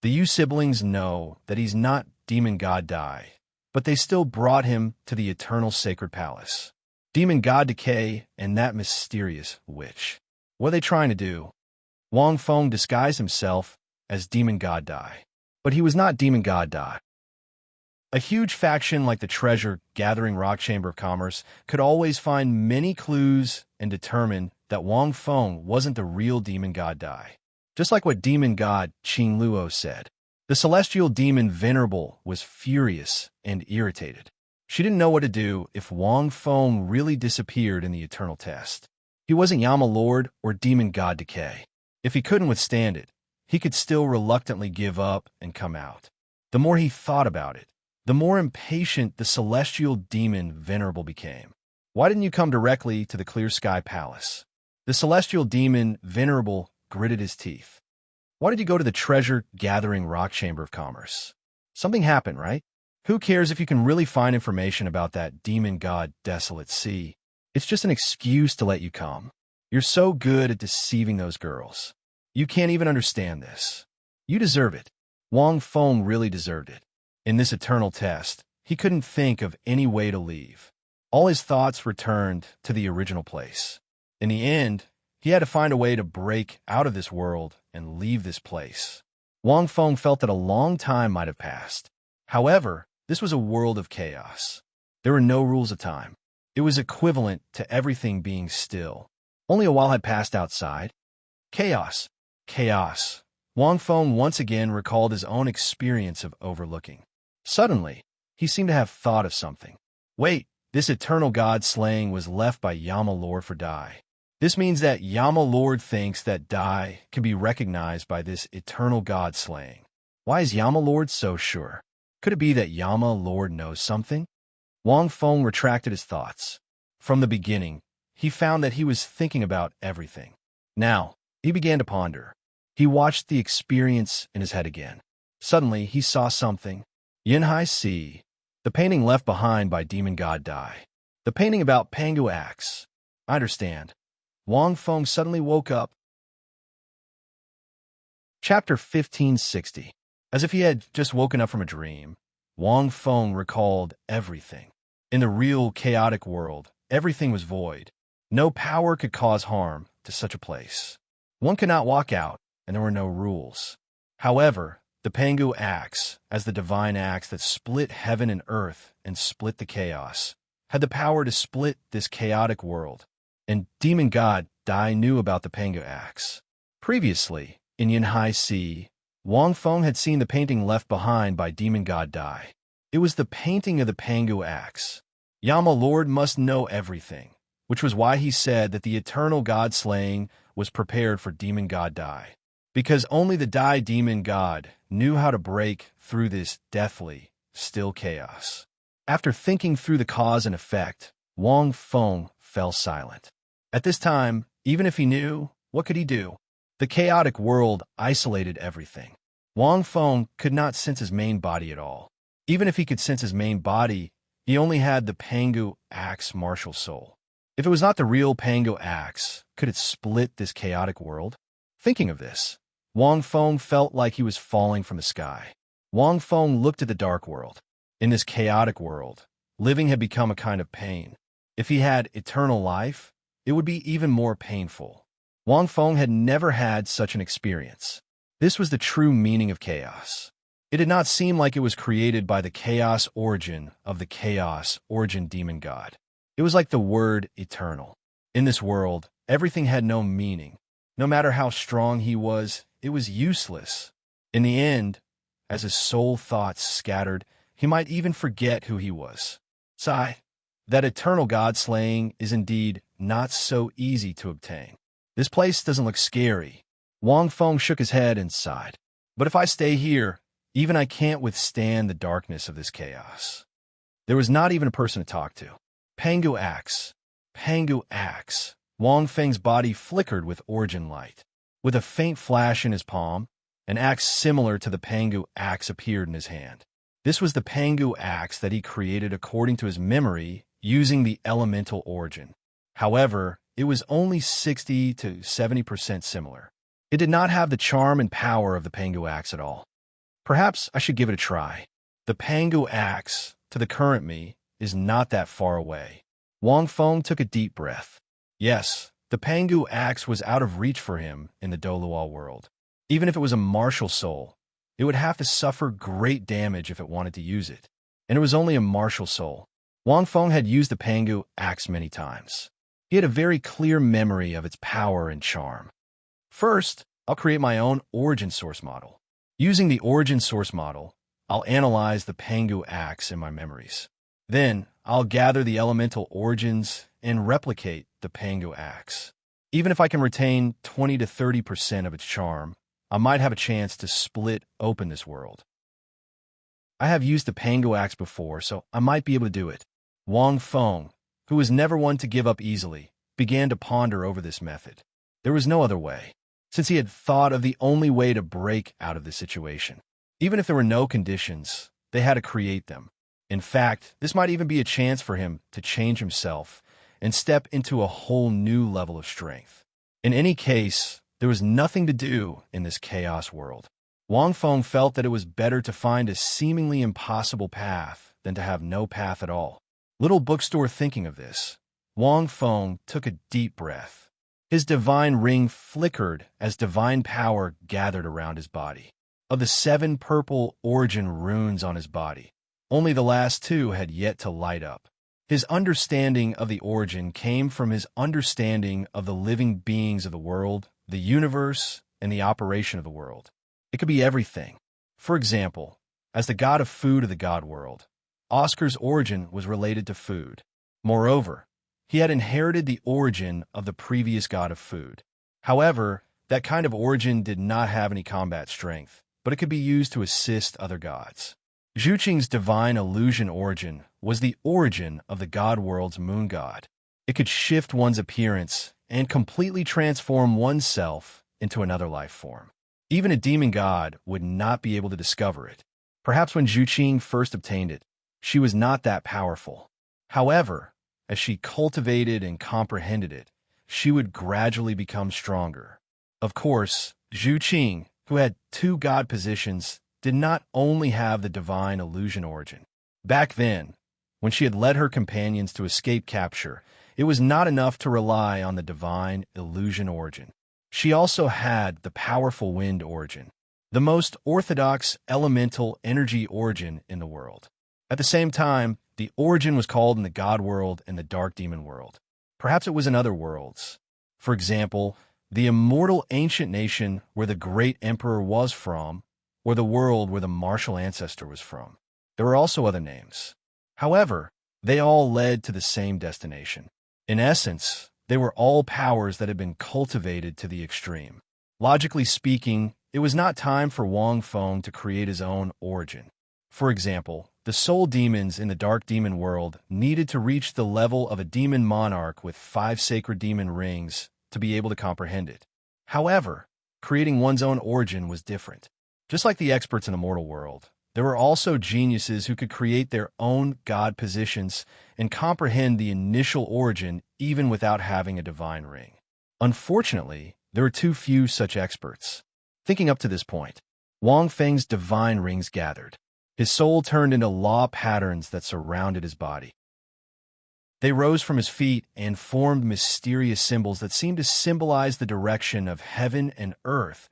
Speaker 1: The Yu siblings know that he's not Demon God Dai, but they still brought him to the eternal sacred palace. Demon God Decay and that mysterious witch. What are they trying to do? Wang Feng disguised himself as Demon God Dai, but he was not Demon God Dai. A huge faction like the treasure-gathering Rock Chamber of Commerce could always find many clues and determine that Wang Feng wasn't the real Demon God Dai. Just like what Demon God Qin Luo said. The celestial demon Venerable was furious and irritated. She didn't know what to do if Wang Feng really disappeared in the eternal test. He wasn't Yama Lord or Demon God Decay. If he couldn't withstand it, he could still reluctantly give up and come out. The more he thought about it, the more impatient the celestial demon Venerable became. Why didn't you come directly to the Clear Sky Palace? The celestial demon Venerable gritted his teeth. Why did you go to the treasure-gathering Rock Chamber of Commerce? Something happened, right? Who cares if you can really find information about that demon god Desolate Sea? It's just an excuse to let you come. You're so good at deceiving those girls. You can't even understand this. You deserve it. Wang Feng really deserved it. In this eternal test, he couldn't think of any way to leave. All his thoughts returned to the original place. In the end, he had to find a way to break out of this world and leave this place. Wang Feng felt that a long time might have passed. However, this was a world of chaos. There were no rules of time. It was equivalent to everything being still. Only a while had passed outside. Chaos. Chaos. Wang Feng once again recalled his own experience of overlooking. Suddenly, he seemed to have thought of something. Wait, this eternal god slaying was left by Yama Lord for Dai. This means that Yama Lord thinks that Dai can be recognized by this eternal god slaying. Why is Yama Lord so sure? Could it be that Yama Lord knows something? Wang Feng retracted his thoughts. From the beginning, he found that he was thinking about everything. Now, he began to ponder. He watched the experience in his head again. Suddenly, he saw something. Yinhai Si, the painting left behind by Demon God Dai. The painting about Pangu Axe. I understand. Wang Feng suddenly woke up. Chapter 1560. As if he had just woken up from a dream, Wang Feng recalled everything. In the real chaotic world, everything was void. No power could cause harm to such a place. One could not walk out, and there were no rules. However, the Pangu Axe, as the divine axe that split heaven and earth and split the chaos, had the power to split this chaotic world. And Demon God Dai knew about the Pangu Axe. Previously, in Yinhai Si, Wang Feng had seen the painting left behind by Demon God Dai. It was the painting of the Pangu Axe. Yama Lord must know everything, which was why he said that the eternal god slaying was prepared for Demon God Dai. Because only the Dai Demon God knew how to break through this deathly, still chaos. After thinking through the cause and effect, Wang Feng fell silent. At this time, even if he knew, what could he do? The chaotic world isolated everything. Wang Feng could not sense his main body at all. Even if he could sense his main body, he only had the Pangu Axe martial soul. If it was not the real Pangu Axe, could it split this chaotic world? Thinking of this, Wang Feng felt like he was falling from the sky. Wang Feng looked at the dark world. In this chaotic world, living had become a kind of pain. If he had eternal life, it would be even more painful. Wang Feng had never had such an experience. This was the true meaning of chaos. It did not seem like it was created by the chaos origin of the chaos origin demon god. It was like the word eternal. In this world, everything had no meaning. No matter how strong he was, it was useless. In the end, as his soul thoughts scattered, he might even forget who he was. Sigh. That eternal god slaying is indeed not so easy to obtain. This place doesn't look scary. Wang Feng shook his head and sighed. But if I stay here, even I can't withstand the darkness of this chaos. There was not even a person to talk to. Pangu axe. Pangu axe. Wang Feng's body flickered with origin light. With a faint flash in his palm, an axe similar to the Pangu axe appeared in his hand. This was the Pangu axe that he created according to his memory using the elemental origin. However, it was only 60 to 70% similar. It did not have the charm and power of the Pangu axe at all. Perhaps I should give it a try. The Pangu axe, to the current me, is not that far away. Wang Feng took a deep breath. Yes, the Pangu axe was out of reach for him in the Douluo world. Even if it was a martial soul, it would have to suffer great damage if it wanted to use it. And it was only a martial soul. Wang Feng had used the Pangu axe many times. He had a very clear memory of its power and charm. First, I'll create my own origin source model. Using the origin source model, I'll analyze the Pangu axe in my memories. Then, I'll gather the elemental origins and replicate the Pangu axe. Even if I can retain 20 to 30% of its charm, I might have a chance to split open this world. I have used the Pangu axe before, so I might be able to do it. Wang Feng, who was never one to give up easily, began to ponder over this method. There was no other way, since he had thought of the only way to break out of the situation. Even if there were no conditions, they had to create them. In fact, this might even be a chance for him to change himself and step into a whole new level of strength. In any case, there was nothing to do in this chaos world. Wang Feng felt that it was better to find a seemingly impossible path than to have no path at all. Little bookstore thinking of this, Wang Feng took a deep breath. His divine ring flickered as divine power gathered around his body. Of the 7 purple origin runes on his body, only the last 2 had yet to light up. His understanding of the origin came from his understanding of the living beings of the world, the universe, and the operation of the world. It could be everything. For example, as the god of food of the god world, Oscar's origin was related to food. Moreover, he had inherited the origin of the previous god of food. However, that kind of origin did not have any combat strength, but it could be used to assist other gods. Zhuqing's divine illusion origin was the origin of the god world's moon god. It could shift one's appearance and completely transform oneself into another life form. Even a demon god would not be able to discover it. Perhaps when Zhuqing first obtained it, she was not that powerful. However, as she cultivated and comprehended it, she would gradually become stronger. Of course, Zhuqing, who had 2 god positions, did not only have the divine illusion origin. Back then, when she had led her companions to escape capture, it was not enough to rely on the divine illusion origin. She also had the powerful wind origin, the most orthodox elemental energy origin in the world. At the same time, the origin was called in the god world and the dark demon world. Perhaps it was in other worlds. For example, the immortal ancient nation where the great emperor was from, or the world where the martial ancestor was from. There were also other names. However, they all led to the same destination. In essence, they were all powers that had been cultivated to the extreme. Logically speaking, it was not time for Wang Feng to create his own origin. For example, the soul demons in the dark demon world needed to reach the level of a demon monarch with 5 sacred demon rings to be able to comprehend it. However, creating one's own origin was different. Just like the experts in the mortal world, there were also geniuses who could create their own god positions and comprehend the initial origin even without having a divine ring. Unfortunately, there are too few such experts. Thinking up to this point, Wang Feng's divine rings gathered. His soul turned into law patterns that surrounded his body. They rose from his feet and formed mysterious symbols that seemed to symbolize the direction of heaven and earth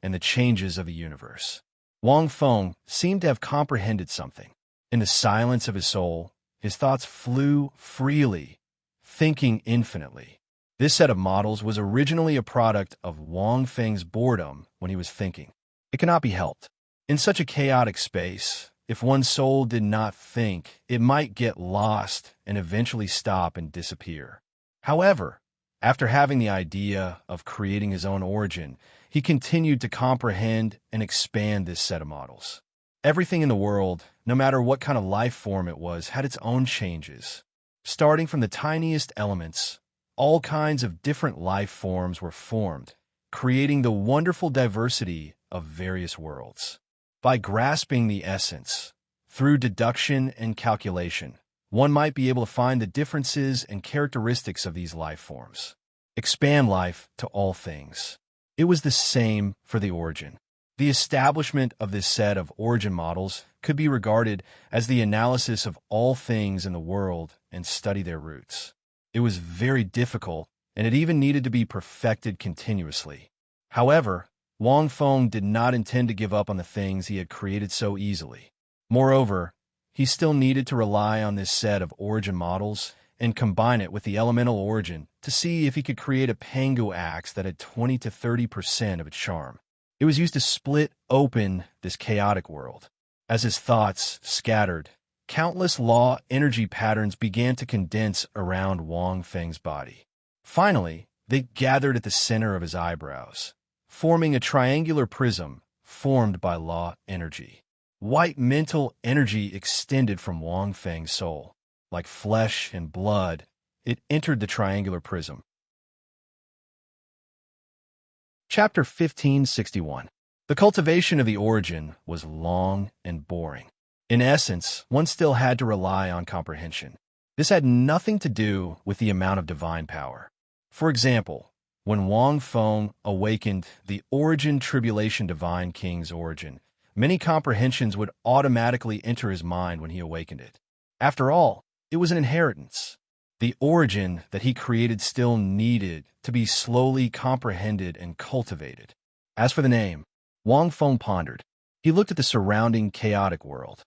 Speaker 1: and the changes of the universe. Wang Feng seemed to have comprehended something. In the silence of his soul, his thoughts flew freely, thinking infinitely. This set of models was originally a product of Wang Feng's boredom when he was thinking. It cannot be helped. In such a chaotic space, if one's soul did not think, it might get lost and eventually stop and disappear. However, After having the idea of creating his own origin, he continued to comprehend and expand this set of models. Everything in the world, no matter what kind of life form it was, had its own changes. Starting from the tiniest elements, all kinds of different life forms were formed, creating the wonderful diversity of various worlds. By grasping the essence, through deduction and calculation, one might be able to find the differences and characteristics of these life forms. Expand life to all things. It was the same for the origin. The establishment of this set of origin models could be regarded as the analysis of all things in the world and study their roots. It was very difficult, and it even needed to be perfected continuously. However, Wang Feng did not intend to give up on the things he had created so easily. Moreover, he still needed to rely on this set of origin models and combine it with the elemental origin to see if he could create a Pangu axe that had 20 to 30% of its charm. It was used to split open this chaotic world. As his thoughts scattered, countless law energy patterns began to condense around Wang Feng's body. Finally, they gathered at the center of his eyebrows, forming a triangular prism formed by law energy. White mental energy extended from Wang Feng's soul. Like flesh and blood, it entered the triangular prism. Chapter 1561. The cultivation of the origin was long and boring. In essence, one still had to rely on comprehension. This had nothing to do with the amount of divine power. For example, when Wang Feng awakened the origin tribulation divine king's origin, many comprehensions would automatically enter his mind when he awakened it. After all, it was an inheritance. The origin that he created still needed to be slowly comprehended and cultivated. As for the name, Wang Feng pondered. He looked at the surrounding chaotic world.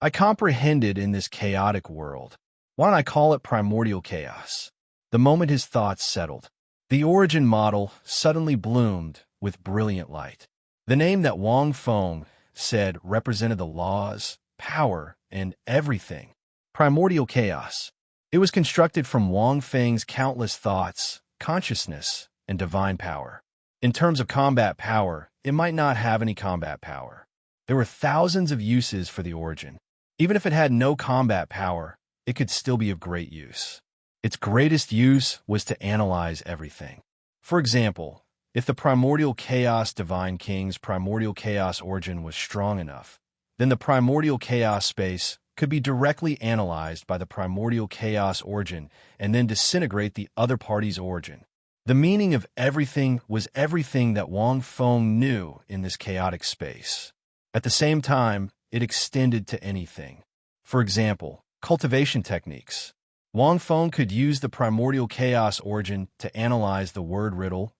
Speaker 1: I comprehended in this chaotic world. Why don't I call it primordial chaos? The moment his thoughts settled, the origin model suddenly bloomed with brilliant light. The name that Wang Feng said represented the laws, power, and everything. Primordial chaos. It was constructed from Wang Feng's countless thoughts, consciousness, and divine power. In terms of combat power, it might not have any combat power. There were thousands of uses for the origin. Even if it had no combat power, it could still be of great use. Its greatest use was to analyze everything. For example, if the primordial chaos divine king's primordial chaos origin was strong enough, then the primordial chaos space could be directly analyzed by the primordial chaos origin and then disintegrate the other party's origin. The meaning of everything was everything that Wang Feng knew in this chaotic space. At the same time, it extended to anything. For example, cultivation techniques. Wang Feng could use the primordial chaos origin to analyze the word riddle,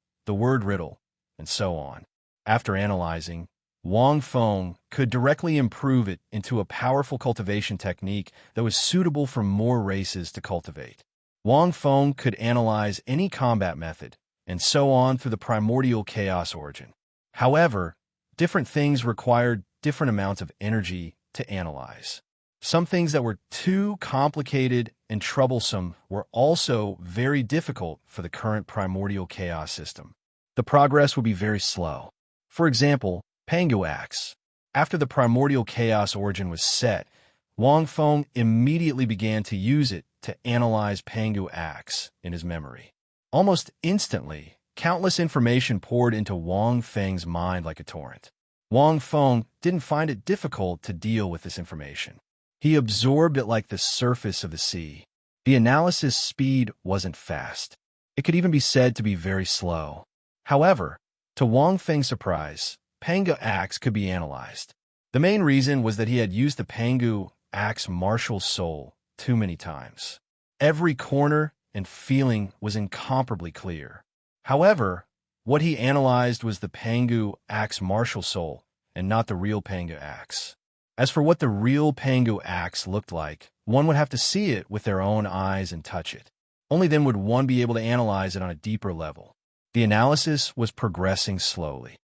Speaker 1: and so on. After analyzing, Wang Feng could directly improve it into a powerful cultivation technique that was suitable for more races to cultivate. Wang Feng could analyze any combat method, and so on through the primordial chaos origin. However, different things required different amounts of energy to analyze. Some things that were too complicated and troublesome were also very difficult for the current primordial chaos system. The progress would be very slow. For example, Pangu axe. After the primordial chaos origin was set, Wang Feng immediately began to use it to analyze Pangu axe in his memory. Almost instantly, countless information poured into Wang Feng's mind like a torrent. Wang Feng didn't find it difficult to deal with this information. He absorbed it like the surface of the sea. The analysis speed wasn't fast. It could even be said to be very slow. However, to Wang Feng's surprise, Pangu axe could be analyzed. The main reason was that he had used the Pangu axe martial soul too many times. Every corner and feeling was incomparably clear. However, what he analyzed was the Pangu axe martial soul and not the real Pangu axe. As for what the real Pangu axe looked like, one would have to see it with their own eyes and touch it. Only then would one be able to analyze it on a deeper level. The analysis was progressing slowly.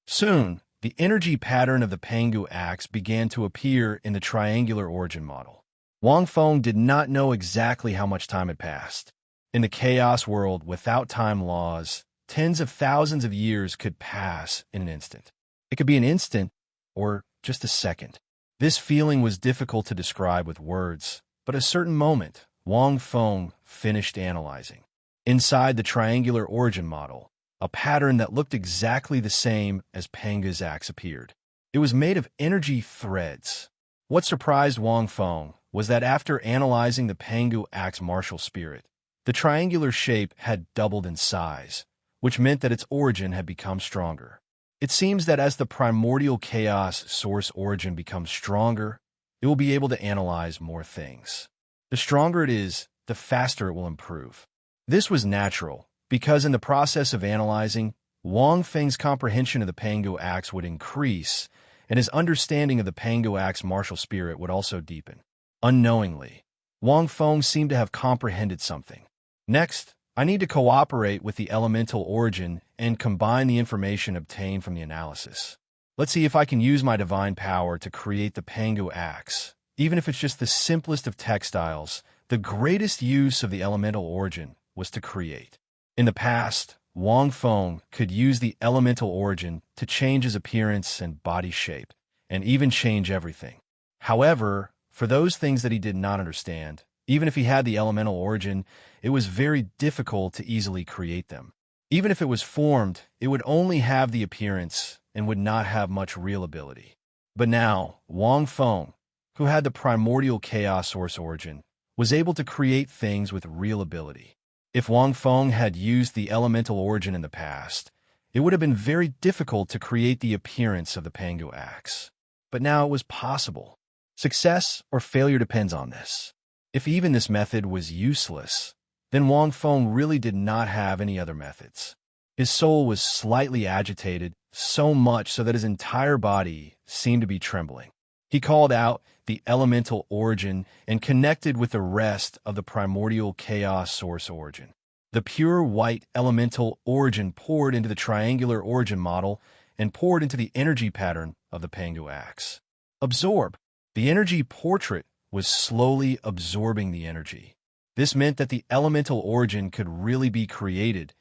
Speaker 1: Soon, the energy pattern of the Pangu axe began to appear in the triangular origin model. Wang Feng did not know exactly how much time had passed. In the chaos world without time laws, tens of thousands of years could pass in an instant. It could be an instant or just a second. This feeling was difficult to describe with words, but at a certain moment, Wang Feng finished analyzing. Inside the triangular origin model, a pattern that looked exactly the same as Panga's axe appeared. It was made of energy threads. What surprised Wang Feng was that after analyzing the Pangu axe martial spirit, the triangular shape had doubled in size, which meant that its origin had become stronger. It seems that as the primordial chaos source origin becomes stronger, it will be able to analyze more things. The stronger it is, the faster it will improve. This was natural, because in the process of analyzing, Wang Feng's comprehension of the Pangu axe would increase, and his understanding of the Pangu axe martial spirit would also deepen. Unknowingly, Wang Feng seemed to have comprehended something. Next, I need to cooperate with the elemental origin and combine the information obtained from the analysis. Let's see if I can use my divine power to create the Pangu axe. Even if it's just the simplest of textiles, the greatest use of the elemental origin was to create. In the past, Wang Feng could use the elemental origin to change his appearance and body shape, and even change everything. However, for those things that he did not understand, even if he had the elemental origin, it was very difficult to easily create them. Even if it was formed, it would only have the appearance and would not have much real ability. But now, Wang Feng, who had the primordial chaos source origin, was able to create things with real ability. If Wang Feng had used the elemental origin in the past, it would have been very difficult to create the appearance of the Pangu axe. But now it was possible. Success or failure depends on this. If even this method was useless, then Wang Feng really did not have any other methods. His soul was slightly agitated, so much so that his entire body seemed to be trembling. He called out the elemental origin and connected with the rest of the primordial chaos source origin. The pure white elemental origin poured into the triangular origin model and poured into the energy pattern of the Pangu axe. Absorb. The energy portrait was slowly absorbing the energy. This meant that the elemental origin could really be created.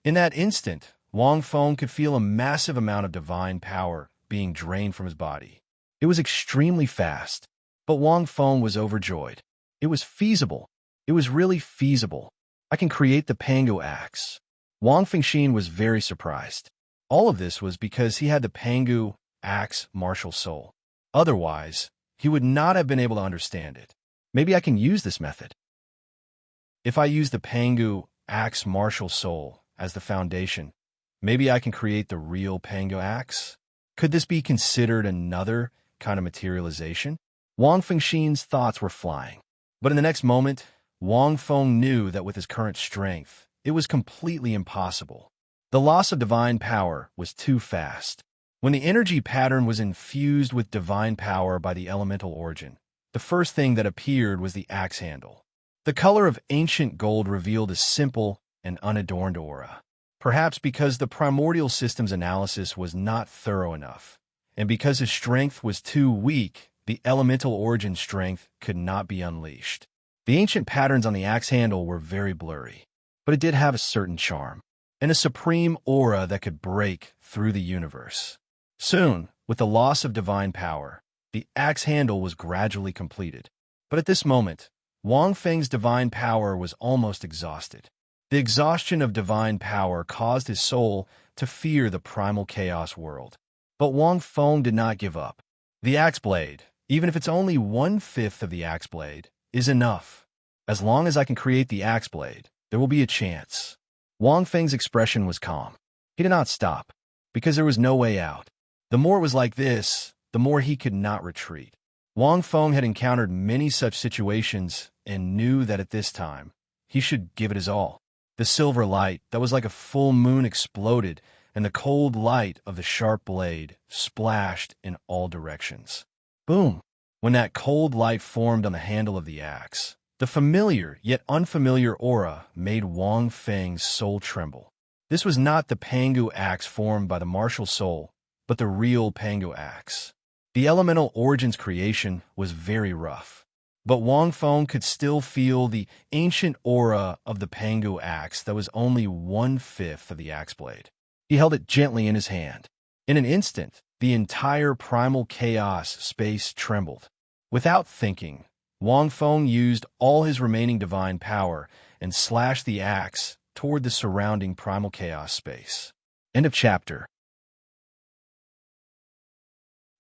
Speaker 1: In that instant, Wang Feng could feel a massive amount of divine power being drained from his body. It was extremely fast, but Wang Feng was overjoyed. It was feasible. It was really feasible. I can create the Pangu axe. Wang Fengxian was very surprised. All of this was because he had the Pangu axe martial soul. Otherwise, he would not have been able to understand it. Maybe I can use this method. If I use the Pangu axe martial soul as the foundation, maybe I can create the real Pangu axe? Could this be considered another kind of materialization? Wang Fengxian's thoughts were flying. But in the next moment, Wang Feng knew that with his current strength, it was completely impossible. The loss of divine power was too fast. When the energy pattern was infused with divine power by the elemental origin, the first thing that appeared was the axe handle. The color of ancient gold revealed a simple and unadorned aura. Perhaps because the primordial system's analysis was not thorough enough, and because his strength was too weak, the elemental origin strength could not be unleashed. The ancient patterns on the axe handle were very blurry, but it did have a certain charm, and a supreme aura that could break through the universe. Soon, with the loss of divine power, the axe handle was gradually completed. But at this moment, Wang Feng's divine power was almost exhausted. The exhaustion of divine power caused his soul to fear the primal chaos world. But Wang Feng did not give up. The axe blade, even if it's only 1/5 of the axe blade, is enough. As long as I can create the axe blade, there will be a chance. Wang Feng's expression was calm. He did not stop, because there was no way out. The more it was like this, the more he could not retreat. Wang Feng had encountered many such situations and knew that at this time, he should give it his all. The silver light that was like a full moon exploded, and the cold light of the sharp blade splashed in all directions. Boom! When that cold light formed on the handle of the axe, the familiar yet unfamiliar aura made Wang Feng's soul tremble. This was not the Pangu axe formed by the martial soul, but the real Pangu axe. The elemental origin's creation was very rough. But Wang Feng could still feel the ancient aura of the Pangu axe that was only 1/5 of the axe blade. He held it gently in his hand. In an instant, the entire primal chaos space trembled. Without thinking, Wang Feng used all his remaining divine power and slashed the axe toward the surrounding primal chaos space. End of chapter.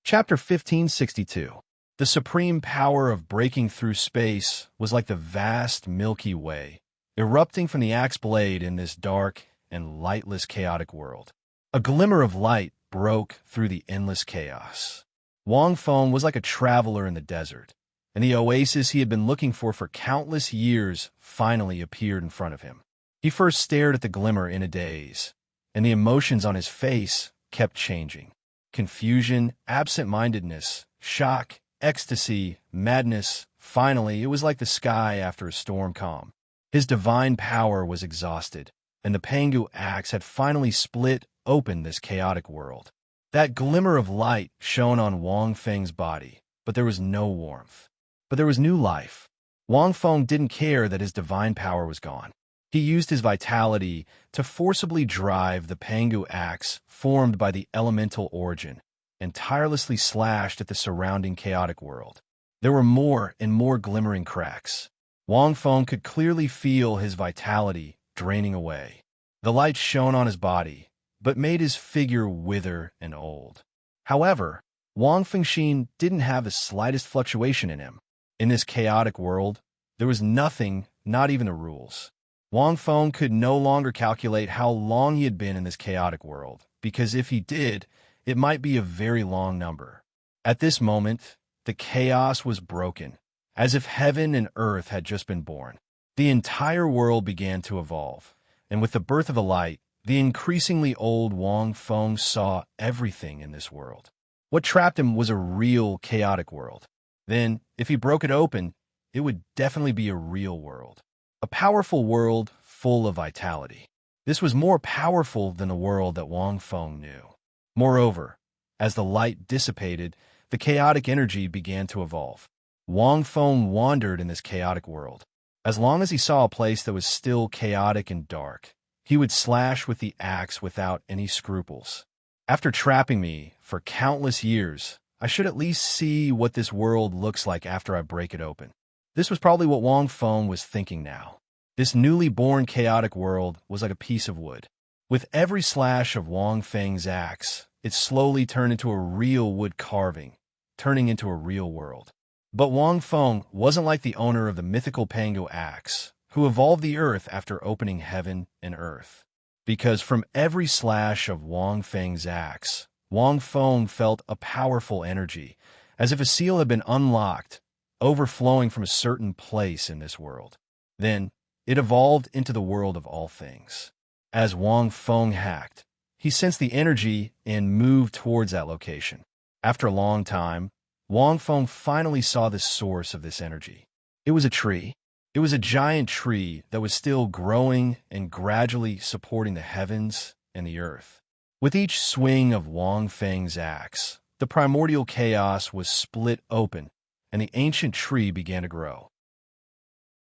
Speaker 1: Chapter 1562. The supreme power of breaking through space was like the vast Milky Way, erupting from the axe blade in this dark and lightless chaotic world. A glimmer of light broke through the endless chaos. Wang Feng was like a traveler in the desert, and the oasis he had been looking for countless years finally appeared in front of him. He first stared at the glimmer in a daze, and the emotions on his face kept changing. Confusion, absent-mindedness, shock, ecstasy, madness. Finally, it was like the sky after a storm calm. His divine power was exhausted, and the Pangu axe had finally split open this chaotic world. That glimmer of light shone on Wang Feng's body, but there was no warmth. But there was new life. Wang Feng didn't care that his divine power was gone. He used his vitality to forcibly drive the Pangu axe formed by the elemental origin and tirelessly slashed at the surrounding chaotic world. There were more and more glimmering cracks. Wang Feng could clearly feel his vitality draining away. The light shone on his body, but made his figure wither and old. However, Wang Fengxian didn't have the slightest fluctuation in him. In this chaotic world, there was nothing, not even the rules. Wang Feng could no longer calculate how long he had been in this chaotic world, because if he did, it might be a very long number. At this moment, the chaos was broken, as if heaven and earth had just been born. The entire world began to evolve, and with the birth of the light, the increasingly old Wang Feng saw everything in this world. What trapped him was a real chaotic world. Then, if he broke it open, it would definitely be a real world. A powerful world full of vitality. This was more powerful than the world that Wang Feng knew. Moreover, as the light dissipated, the chaotic energy began to evolve. Wang Feng wandered in this chaotic world. As long as he saw a place that was still chaotic and dark, he would slash with the axe without any scruples. After trapping me for countless years, I should at least see what this world looks like after I break it open. This was probably what Wang Feng was thinking now. This newly born chaotic world was like a piece of wood. With every slash of Wang Feng's axe, it slowly turned into a real wood carving, turning into a real world. But Wang Feng wasn't like the owner of the mythical Pangu axe, who evolved the earth after opening heaven and earth. Because from every slash of Wang Feng's axe, Wang Feng felt a powerful energy, as if a seal had been unlocked, overflowing from a certain place in this world. Then, it evolved into the world of all things. As Wang Feng hacked, he sensed the energy and moved towards that location. After a long time, Wang Feng finally saw the source of this energy. It was a tree. It was a giant tree that was still growing and gradually supporting the heavens and the earth. With each swing of Wang Feng's axe, the primordial chaos was split open, and the ancient tree began to grow.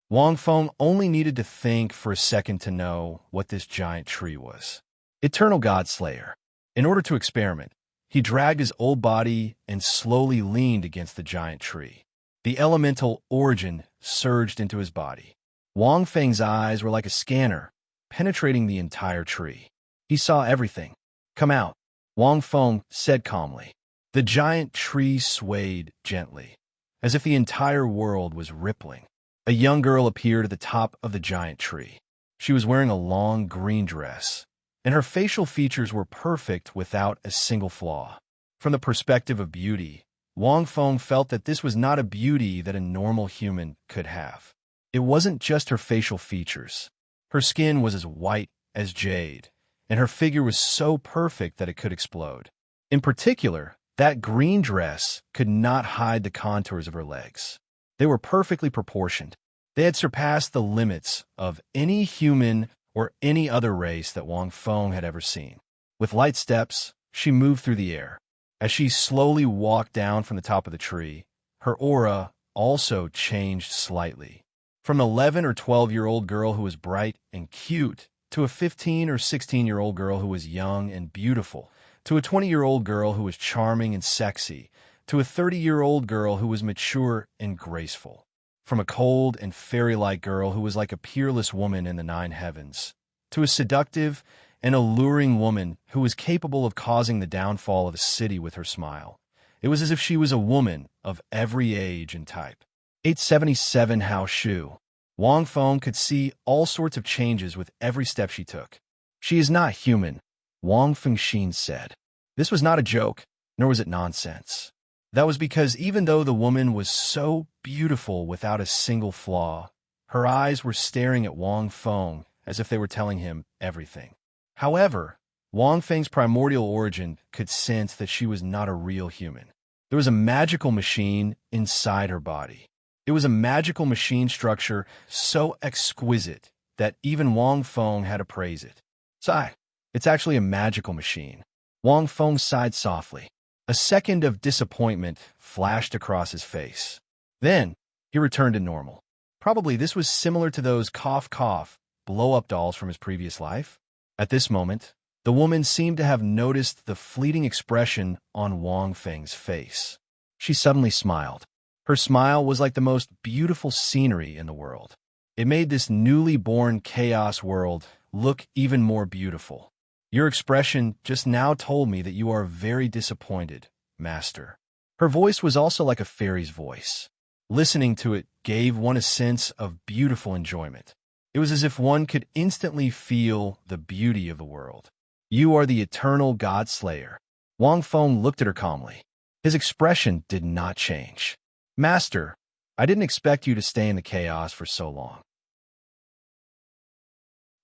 Speaker 1: Wang Feng only needed to think for a second to know what this giant tree was. Eternal God Slayer. In order to experiment, he dragged his old body and slowly leaned against the giant tree. The elemental origin surged into his body. Wang Feng's eyes were like a scanner, penetrating the entire tree. He saw everything. "Come out," Wang Feng said calmly. The giant tree swayed gently, as if the entire world was rippling. A young girl appeared at the top of the giant tree. She was wearing a long green dress, and her facial features were perfect without a single flaw. From the perspective of beauty, Wang Feng felt that this was not a beauty that a normal human could have. It wasn't just her facial features. Her skin was as white as jade, and her figure was so perfect that it could explode. In particular, that green dress could not hide the contours of her legs. They were perfectly proportioned. They had surpassed the limits of any human or any other race that Wang Feng had ever seen. With light steps, she moved through the air. As she slowly walked down from the top of the tree, her aura also changed slightly. From an 11 or 12-year-old girl who was bright and cute, to a 15 or 16-year-old girl who was young and beautiful, to a 20-year-old girl who was charming and sexy, to a 30-year-old girl who was mature and graceful. From a cold and fairy-like girl who was like a peerless woman in the nine heavens, to a seductive and alluring woman who was capable of causing the downfall of a city with her smile. It was as if she was a woman of every age and type. 877 Hao Shu. Wang Feng could see all sorts of changes with every step she took. She is not human, Wang Fengxin said. This was not a joke, nor was it nonsense. That was because even though the woman was so beautiful without a single flaw, her eyes were staring at Wang Feng as if they were telling him everything. However, Wang Feng's primordial origin could sense that she was not a real human. There was a magical machine inside her body. It was a magical machine structure so exquisite that even Wang Feng had to praise it. Sigh, it's actually a magical machine. Wang Feng sighed softly. A second of disappointment flashed across his face. Then, he returned to normal. Probably this was similar to those cough-cough, blow-up dolls from his previous life. At this moment, the woman seemed to have noticed the fleeting expression on Wang Feng's face. She suddenly smiled. Her smile was like the most beautiful scenery in the world. It made this newly born chaos world look even more beautiful. Your expression just now told me that you are very disappointed, Master. Her voice was also like a fairy's voice. Listening to it gave one a sense of beautiful enjoyment. It was as if one could instantly feel the beauty of the world. You are the eternal God Slayer. Wang Feng looked at her calmly. His expression did not change. Master, I didn't expect you to stay in the chaos for so long.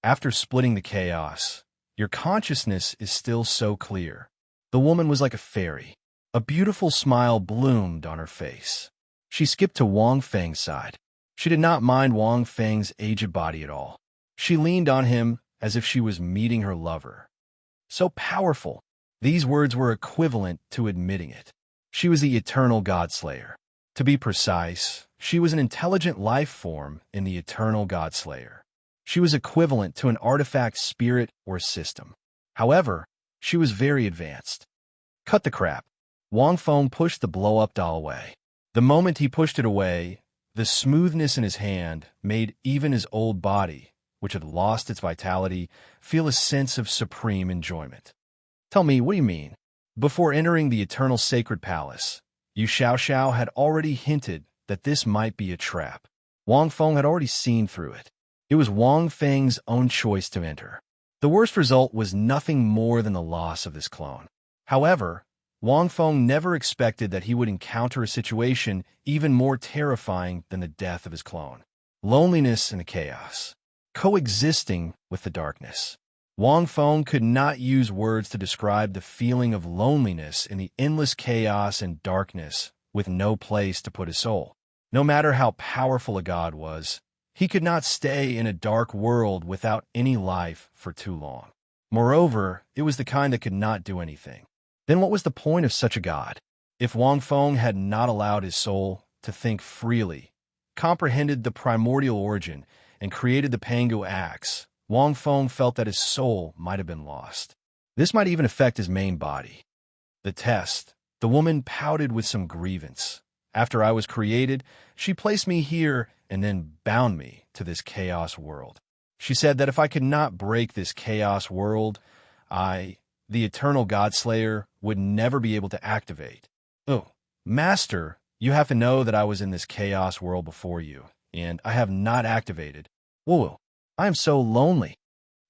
Speaker 1: After splitting the chaos, your consciousness is still so clear. The woman was like a fairy. A beautiful smile bloomed on her face. She skipped to Wang Feng's side. She did not mind Wang Feng's aged body at all. She leaned on him as if she was meeting her lover. So powerful. These words were equivalent to admitting it. She was the eternal God Slayer. To be precise, she was an intelligent life form in the eternal God Slayer. She was equivalent to an artifact spirit or system. However, she was very advanced. Cut the crap. Wang Feng pushed the blow-up doll away. The moment he pushed it away, the smoothness in his hand made even his old body, which had lost its vitality, feel a sense of supreme enjoyment. Tell me, what do you mean? Before entering the eternal sacred palace, Yu Xiaoxiao had already hinted that this might be a trap. Wang Feng had already seen through it. It was Wang Feng's own choice to enter. The worst result was nothing more than the loss of this clone. However, Wang Feng never expected that he would encounter a situation even more terrifying than the death of his clone. Loneliness and the chaos, coexisting with the darkness. Wang Feng could not use words to describe the feeling of loneliness in the endless chaos and darkness with no place to put his soul. No matter how powerful a god was, he could not stay in a dark world without any life for too long. Moreover, it was the kind that could not do anything. Then what was the point of such a god? If Wang Feng had not allowed his soul to think freely, comprehended the primordial origin, and created the Pangu axe, Wang Feng felt that his soul might have been lost. This might even affect his main body. The test. The woman pouted with some grievance. After I was created, she placed me here and then bound me to this chaos world. She said that if I could not break this chaos world, I, the eternal God Slayer, would never be able to activate. Oh, Master, you have to know that I was in this chaos world before you, and I have not activated. Whoa, I am so lonely.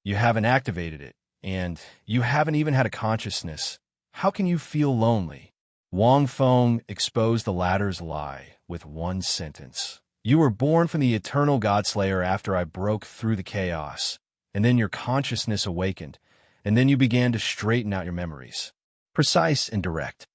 Speaker 1: You haven't activated it, and you haven't even had a consciousness. How can you feel lonely? Wang Feng exposed the latter's lie with one sentence. You were born from the eternal God Slayer after I broke through the chaos, and then your consciousness awakened, and then you began to straighten out your memories. Precise and direct.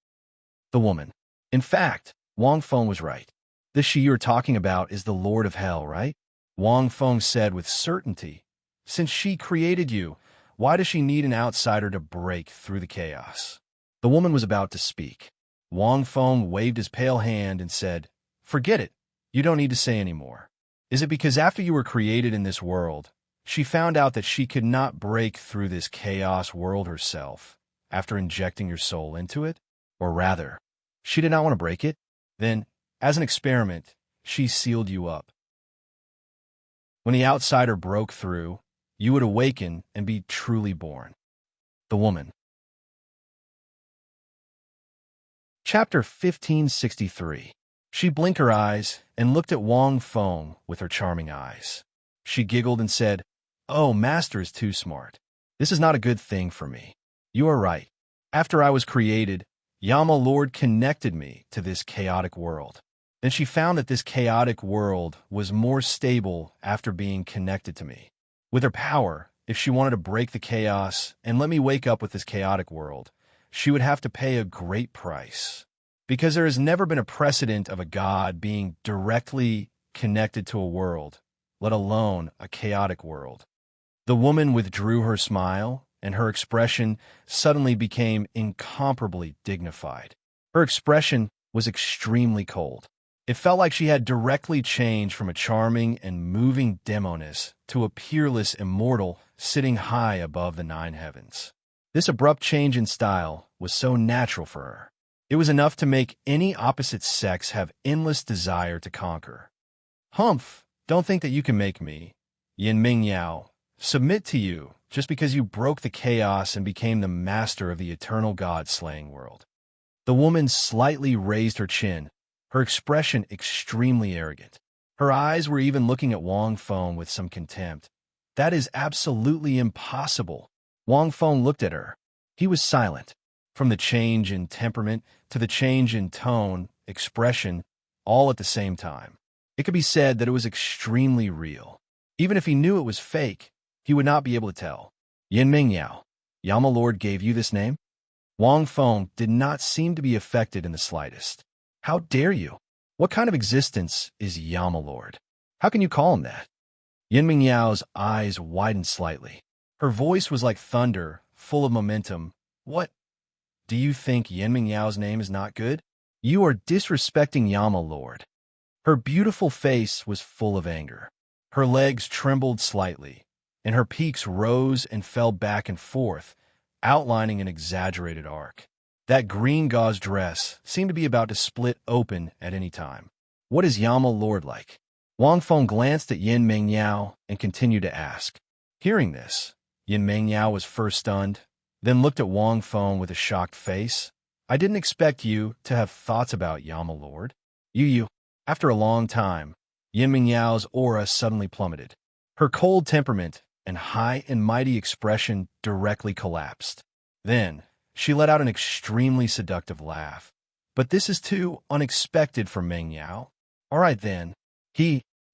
Speaker 1: The woman. In fact, Wang Feng was right. This she you are talking about is the Lord of Hell, right? Wang Feng said with certainty. Since she created you, why does she need an outsider to break through the chaos? The woman was about to speak. Wang Feng waved his pale hand and said, Forget it. You don't need to say any more. Is it because after you were created in this world, she found out that she could not break through this chaos world herself after injecting your soul into it? Or rather, she did not want to break it? Then, as an experiment, she sealed you up. When the outsider broke through, you would awaken and be truly born. The woman. Chapter 1563. She blinked her eyes and looked at Wang Feng with her charming eyes. She giggled and said, "Oh, master is too smart. This is not a good thing for me. You are right. After I was created, Yama Lord connected me to this chaotic world. Then she found that this chaotic world was more stable after being connected to me. With her power, if she wanted to break the chaos and let me wake up with this chaotic world, she would have to pay a great price. Because there has never been a precedent of a god being directly connected to a world, let alone a chaotic world." The woman withdrew her smile, and her expression suddenly became incomparably dignified. Her expression was extremely cold. It felt like she had directly changed from a charming and moving demoness to a peerless immortal sitting high above the 9 heavens. This abrupt change in style was so natural for her. It was enough to make any opposite sex have endless desire to conquer. "Humph, don't think that you can make me, Yin Ming Yao, submit to you just because you broke the chaos and became the master of the eternal god-slaying world." The woman slightly raised her chin, her expression extremely arrogant. Her eyes were even looking at Wang Feng with some contempt. "That is absolutely impossible." Wang Feng looked at her. He was silent. From the change in temperament to the change in tone, expression, all at the same time. It could be said that it was extremely real. Even if he knew it was fake, he would not be able to tell. "Yin Ming Yao, Yama Lord gave you this name?" Wang Feng did not seem to be affected in the slightest. "How dare you? What kind of existence is Yama Lord? How can you call him that?" Yin Ming Yao's eyes widened slightly. Her voice was like thunder, full of momentum. "What? Do you think Yin Ming Yao's name is not good? You are disrespecting Yama Lord." Her beautiful face was full of anger. Her legs trembled slightly, and her peaks rose and fell back and forth, outlining an exaggerated arc. That green gauze dress seemed to be about to split open at any time. "What is Yama Lord like?" Wang Feng glanced at Yin Ming Yao and continued to ask. Hearing this, Yin Ming Yao was first stunned, then looked at Wang Feng with a shocked face. "I didn't expect you to have thoughts about Yama Lord. You. After a long time, Yin Ming Yao's aura suddenly plummeted. Her cold temperament and high and mighty expression directly collapsed. Then, she let out an extremely seductive laugh. "But this is too unexpected for Meng Yao. All right then."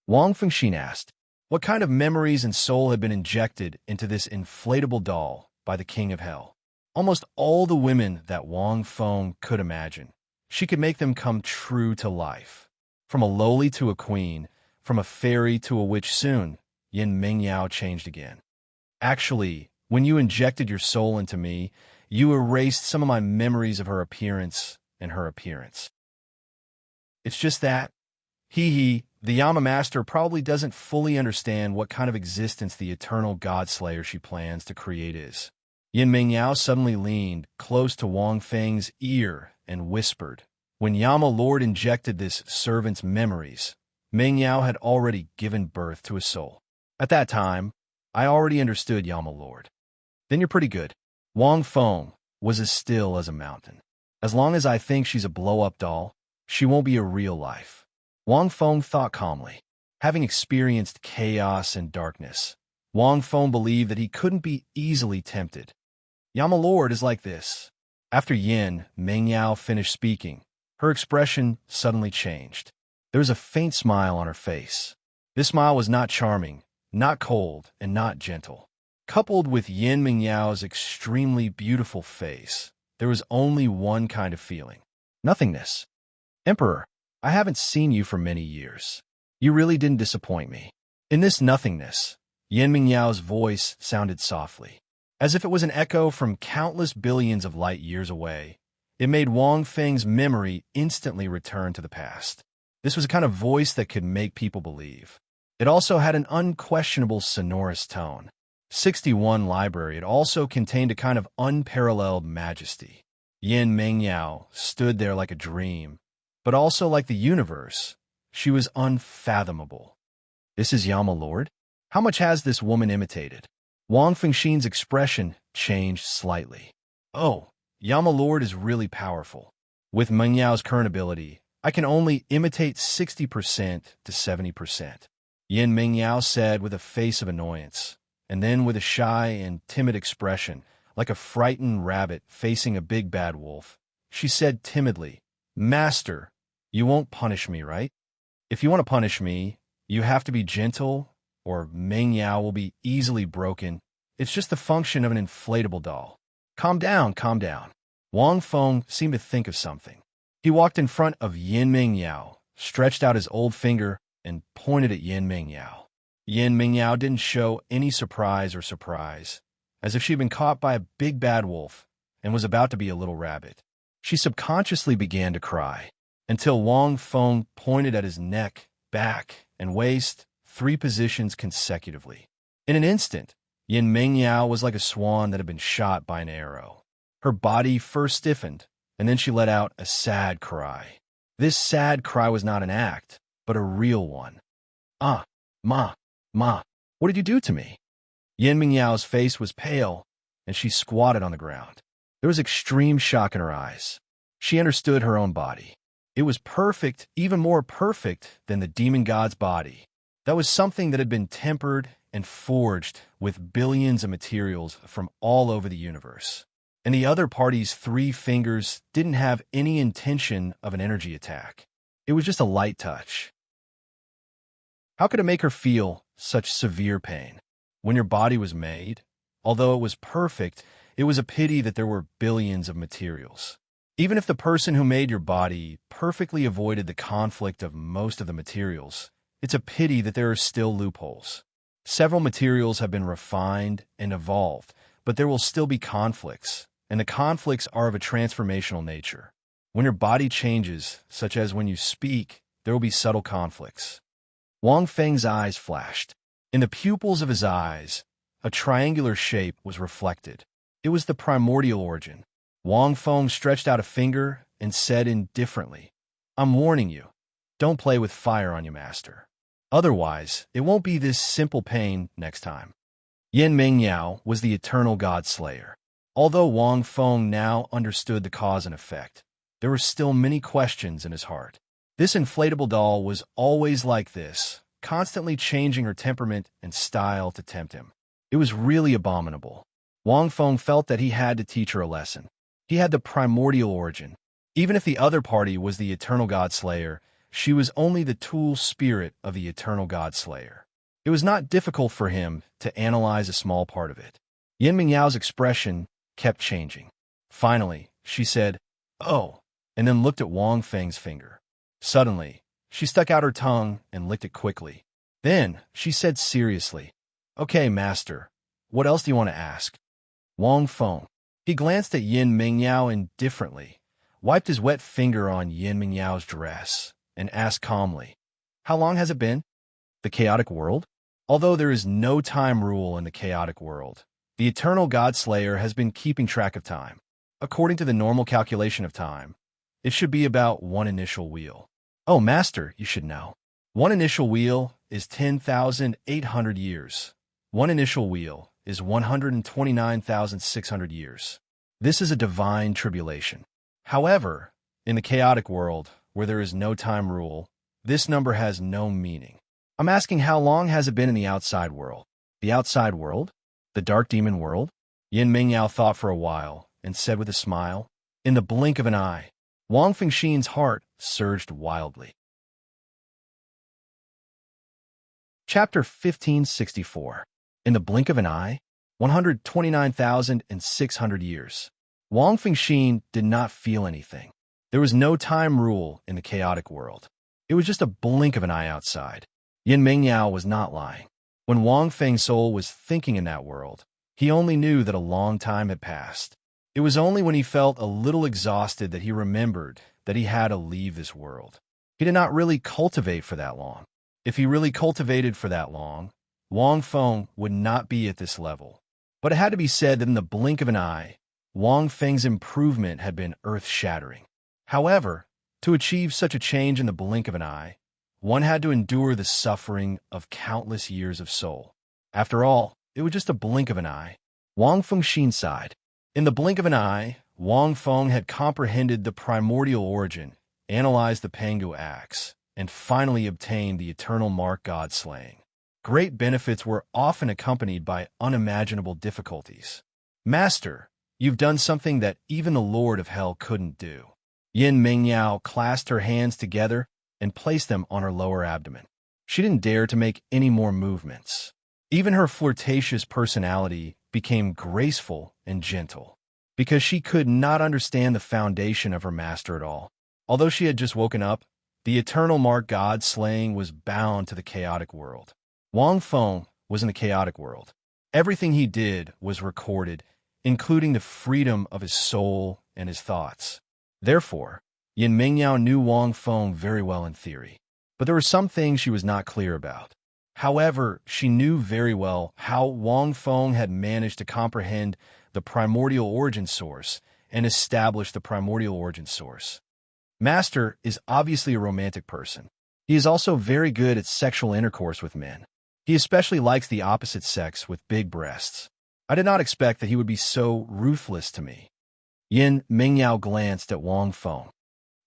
Speaker 1: Wang Fengxin asked, what kind of memories and soul had been injected into this inflatable doll by the King of Hell? Almost all the women that Wang Feng could imagine. She could make them come true to life. From a lowly to a queen, from a fairy to a witch soon, Yin Ming Yao changed again. "Actually, when you injected your soul into me, you erased some of my memories of her appearance and her appearance. It's just that, the Yama Master probably doesn't fully understand what kind of existence the eternal God-Slayer she plans to create is." Yin Ming Yao suddenly leaned close to Wang Feng's ear and whispered, "When Yama Lord injected this servant's memories, Ming Yao had already given birth to a soul. At that time, I already understood Yama Lord." "Then you're pretty good." Wang Feng was as still as a mountain. "As long as I think she's a blow-up doll, she won't be a real life." Wang Feng thought calmly. Having experienced chaos and darkness, Wang Feng believed that he couldn't be easily tempted. Yama Lord is like this. After Yin Ming Yao finished speaking, her expression suddenly changed. There was a faint smile on her face. This smile was not charming, not cold, and not gentle. Coupled with Yin Ming Yao's extremely beautiful face, there was only one kind of feeling. Nothingness. "Emperor, I haven't seen you for many years. You really didn't disappoint me." In this nothingness, Yin Ming Yao's voice sounded softly. As if it was an echo from countless billions of light years away, it made Wang Feng's memory instantly return to the past. This was a kind of voice that could make people believe. It also had an unquestionable sonorous tone. 61 Library, it also contained a kind of unparalleled majesty. Yin Mingyao stood there like a dream, but also like the universe. She was unfathomable. This is Yama Lord? How much has this woman imitated? Wang Fengxin's expression changed slightly. Oh, Yama Lord is really powerful. With Mengyao's current ability, I can only imitate 60% to 70%. Yin Mingyao said with a face of annoyance, and then with a shy and timid expression, like a frightened rabbit facing a big bad wolf, she said timidly, Master, you won't punish me, right? If you want to punish me, you have to be gentle, or Mingyao will be easily broken. It's just the function of an inflatable doll. Calm down, calm down. Wang Feng seemed to think of something. He walked in front of Yin Mingyao, stretched out his old finger, and pointed at Yin Mingyao. Yin Mingyao didn't show any surprise, as if she'd been caught by a big bad wolf and was about to be a little rabbit. She subconsciously began to cry, until Wang Feng pointed at his neck, back, and waist, 3 positions consecutively. In an instant, Yin Mingyao was like a swan that had been shot by an arrow. Her body first stiffened, and then she let out a sad cry. This sad cry was not an act, but a real one. Ah, Ma, what did you do to me? Yin Mingyao's face was pale, and she squatted on the ground. There was extreme shock in her eyes. She understood her own body. It was perfect, even more perfect than the demon god's body. That was something that had been tempered and forged with billions of materials from all over the universe. And the other party's 3 fingers didn't have any intention of an energy attack. It was just a light touch. How could it make her feel such severe pain? When your body was made, although it was perfect, it was a pity that there were billions of materials. Even if the person who made your body perfectly avoided the conflict of most of the materials, it's a pity that there are still loopholes. Several materials have been refined and evolved, but there will still be conflicts, and the conflicts are of a transformational nature. When your body changes, such as when you speak, there will be subtle conflicts. Wang Feng's eyes flashed. In the pupils of his eyes, a triangular shape was reflected. It was the primordial origin. Wang Feng stretched out a finger and said indifferently, I'm warning you, don't play with fire on you, master. Otherwise, it won't be this simple pain next time. Yin Mingyao was the eternal god slayer. Although Wang Feng now understood the cause and effect, there were still many questions in his heart. This inflatable doll was always like this, constantly changing her temperament and style to tempt him. It was really abominable. Wang Feng felt that he had to teach her a lesson. He had the primordial origin. Even if the other party was the eternal god slayer, she was only the tool spirit of the eternal god slayer. It was not difficult for him to analyze a small part of it. Yin Mingyao's expression kept changing. Finally, she said, Oh, and then looked at Wang Feng's finger. Suddenly, she stuck out her tongue and licked it quickly. Then, she said seriously, Okay, master, what else do you want to ask? Wang Feng. He glanced at Yin Mingyao indifferently, wiped his wet finger on Yin Mingyao's dress, and asked calmly, How long has it been? The chaotic world? Although there is no time rule in the chaotic world, the eternal god slayer has been keeping track of time. According to the normal calculation of time, it should be about 1 initial wheel. Oh, master, you should know. 1 initial wheel is 10,800 years. 1 initial wheel is 129,600 years. This is a divine tribulation. However, in the chaotic world, where there is no time rule, this number has no meaning. I'm asking how long has it been in the outside world? The outside world? The dark demon world? Yin Mingyao thought for a while and said with a smile, In the blink of an eye. Wang Fengxin's heart surged wildly. Chapter 1564. In the blink of an eye? 129,600 years. Wang Fengxin did not feel anything. There was no time rule in the chaotic world. It was just a blink of an eye outside. Yin Mingyao was not lying. When Wang Feng's soul was thinking in that world, he only knew that a long time had passed. It was only when he felt a little exhausted that he remembered that he had to leave this world. He did not really cultivate for that long. If he really cultivated for that long, Wang Feng would not be at this level. But it had to be said that in the blink of an eye, Wang Feng's improvement had been earth-shattering. However, to achieve such a change in the blink of an eye, one had to endure the suffering of countless years of soul. After all, it was just a blink of an eye. Wang Fengxin sighed. In the blink of an eye, Wang Feng had comprehended the primordial origin, analyzed the Pangu axe, and finally obtained the eternal mark God slaying. Great benefits were often accompanied by unimaginable difficulties. Master, you've done something that even the Lord of Hell couldn't do. Yin Mingyao clasped her hands together and placed them on her lower abdomen. She didn't dare to make any more movements. Even her flirtatious personality became graceful and gentle, because she could not understand the foundation of her master at all. Although she had just woken up, the eternal mark God slaying was bound to the chaotic world. Wang Feng was in the chaotic world. Everything he did was recorded, including the freedom of his soul and his thoughts. Therefore, Yin Mingyao knew Wang Feng very well in theory, but there were some things she was not clear about. However, she knew very well how Wang Feng had managed to comprehend the primordial origin source and establish the primordial origin source. Master is obviously a romantic person. He is also very good at sexual intercourse with men. He especially likes the opposite sex with big breasts. I did not expect that he would be so ruthless to me. Yin Mingyao glanced at Wang Feng.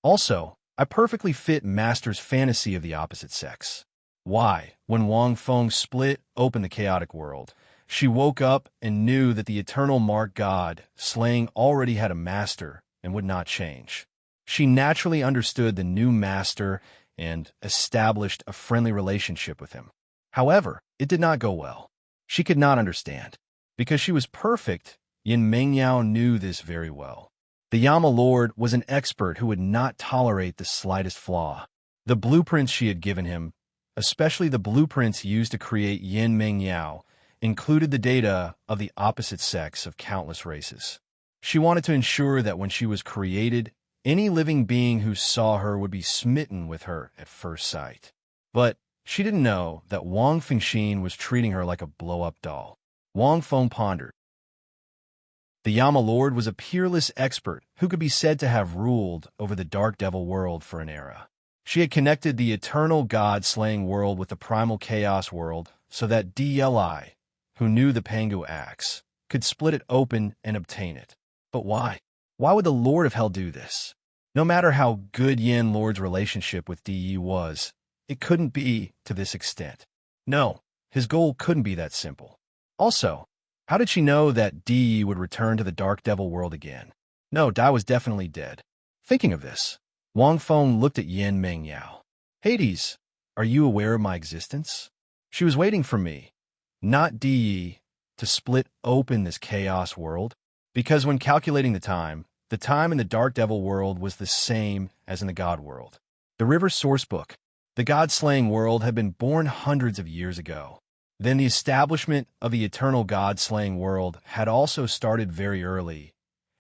Speaker 1: Also, I perfectly fit Master's fantasy of the opposite sex. Why, when Wang Feng split open the chaotic world, she woke up and knew that the eternal mark God slaying already had a master and would not change. She naturally understood the new master and established a friendly relationship with him. However, it did not go well. She could not understand. Because she was perfect, Yin Mingyao knew this very well. The Yama Lord was an expert who would not tolerate the slightest flaw. The blueprints she had given him, especially the blueprints used to create Yin Mingyao, included the data of the opposite sex of countless races. She wanted to ensure that when she was created, any living being who saw her would be smitten with her at first sight. But she didn't know that Wang Fengxin was treating her like a blow-up doll. Wang Feng pondered. The Yama Lord was a peerless expert who could be said to have ruled over the Dark Devil world for an era. She had connected the eternal God-slaying world with the primal chaos world so that Dli, who knew the Pangu axe, could split it open and obtain it. But why? Why would the Lord of Hell do this? No matter how good Yin Lord's relationship with Di was, it couldn't be to this extent. No, his goal couldn't be that simple. Also, how did she know that Di would return to the Dark Devil world again? No, Dai was definitely dead. Thinking of this, Wang Feng looked at Yin Mingyao. Hades, are you aware of my existence? She was waiting for me, not Di, to split open this chaos world, because when calculating the time in the Dark Devil world was the same as in the God world. The River Source Book. The God-slaying world had been born hundreds of years ago. Then the establishment of the eternal God-slaying world had also started very early.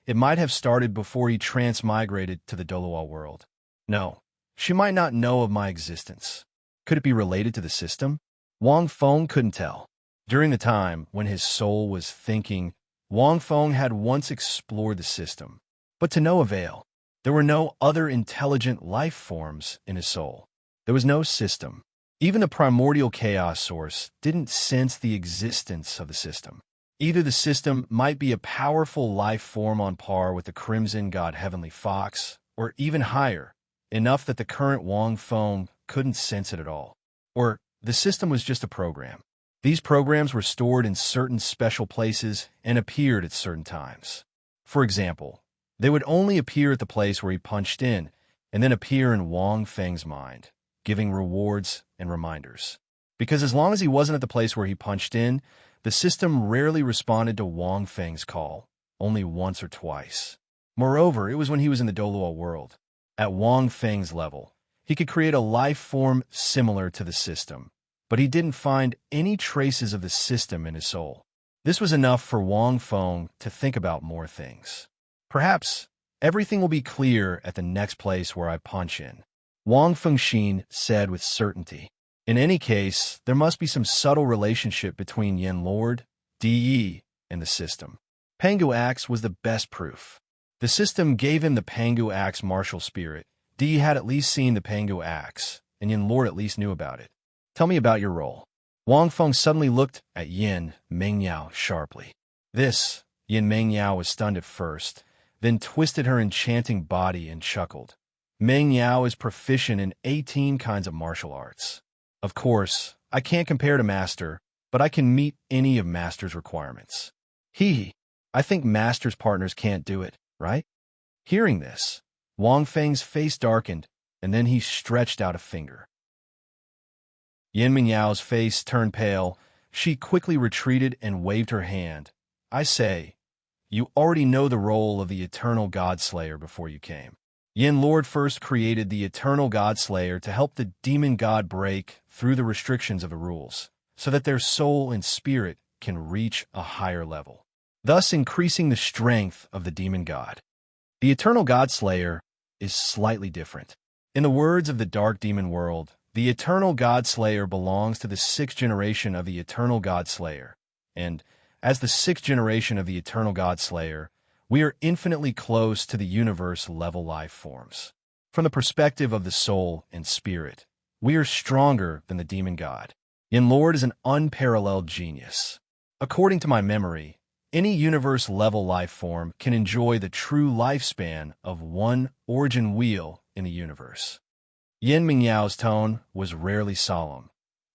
Speaker 1: It might have started before he transmigrated to the Douluo world. No, she might not know of my existence. Could it be related to the system? Wang Feng couldn't tell. During the time when his soul was thinking, Wang Feng had once explored the system, but to no avail. There were no other intelligent life forms in his soul. There was no system. Even the primordial chaos source didn't sense the existence of the system. Either the system might be a powerful life form on par with the Crimson God Heavenly Fox, or even higher, enough that the current Wang Feng couldn't sense it at all. Or the system was just a program. These programs were stored in certain special places and appeared at certain times. For example, they would only appear at the place where he punched in, and then appear in Wang Feng's mind, giving rewards and reminders. Because as long as he wasn't at the place where he punched in, the system rarely responded to Wang Feng's call, only once or twice. Moreover, it was when he was in the Douluo world. At Wang Feng's level, he could create a life form similar to the system, but he didn't find any traces of the system in his soul. This was enough for Wang Feng to think about more things. Perhaps everything will be clear at the next place where I punch in. Wang Fengxin said with certainty. In any case, there must be some subtle relationship between Yin Lord, Di, and the system. Pangu Axe was the best proof. The system gave him the Pangu Axe martial spirit. Di had at least seen the Pangu Axe, and Yin Lord at least knew about it. Tell me about your role. Wang Feng suddenly looked at Yin Mengyao sharply. This, Yin Mengyao was stunned at first, then twisted her enchanting body and chuckled. Mengyao is proficient in 18 kinds of martial arts. Of course, I can't compare to Master, but I can meet any of Master's requirements. I think Master's partners can't do it, right? Hearing this, Wang Feng's face darkened, and then he stretched out a finger. Yin Mingyao's face turned pale. She quickly retreated and waved her hand. I say, you already know the role of the Eternal God-Slayer before you came. Yin Lord first created the Eternal God-Slayer to help the demon god break through the restrictions of the rules, so that their soul and spirit can reach a higher level, thus increasing the strength of the demon god. The Eternal God-Slayer is slightly different. In the words of the Dark Demon World, the Eternal God-Slayer belongs to the 6th generation of the Eternal God-Slayer, and, as the 6th generation of the Eternal God-Slayer, we are infinitely close to the universe-level life forms. From the perspective of the soul and spirit, we are stronger than the demon god. Yin Lord is an unparalleled genius. According to my memory, any universe-level life form can enjoy the true lifespan of one origin wheel in the universe. Yin Mingyao's tone was rarely solemn.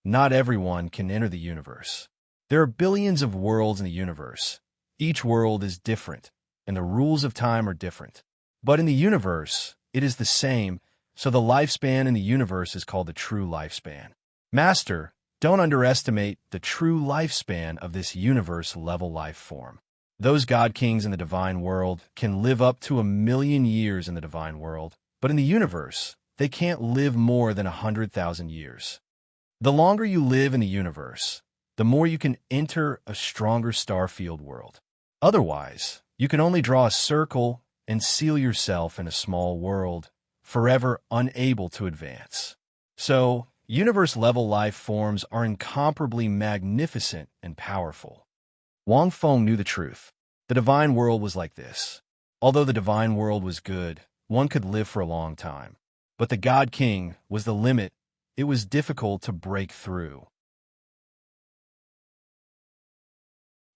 Speaker 1: Not everyone can enter the universe. There are billions of worlds in the universe. Each world is different, and the rules of time are different. But in the universe, it is the same, so the lifespan in the universe is called the true lifespan. Master, don't underestimate the true lifespan of this universe-level life form. Those god kings in the divine world can live up to 1,000,000 years in the divine world, but in the universe, they can't live more than 100,000 years. The longer you live in the universe, the more you can enter a stronger starfield world. Otherwise, you can only draw a circle and seal yourself in a small world, forever unable to advance. So, universe-level life forms are incomparably magnificent and powerful. Wang Feng knew the truth. The divine world was like this. Although the divine world was good, one could live for a long time. But the God King was the limit. It was difficult to break through.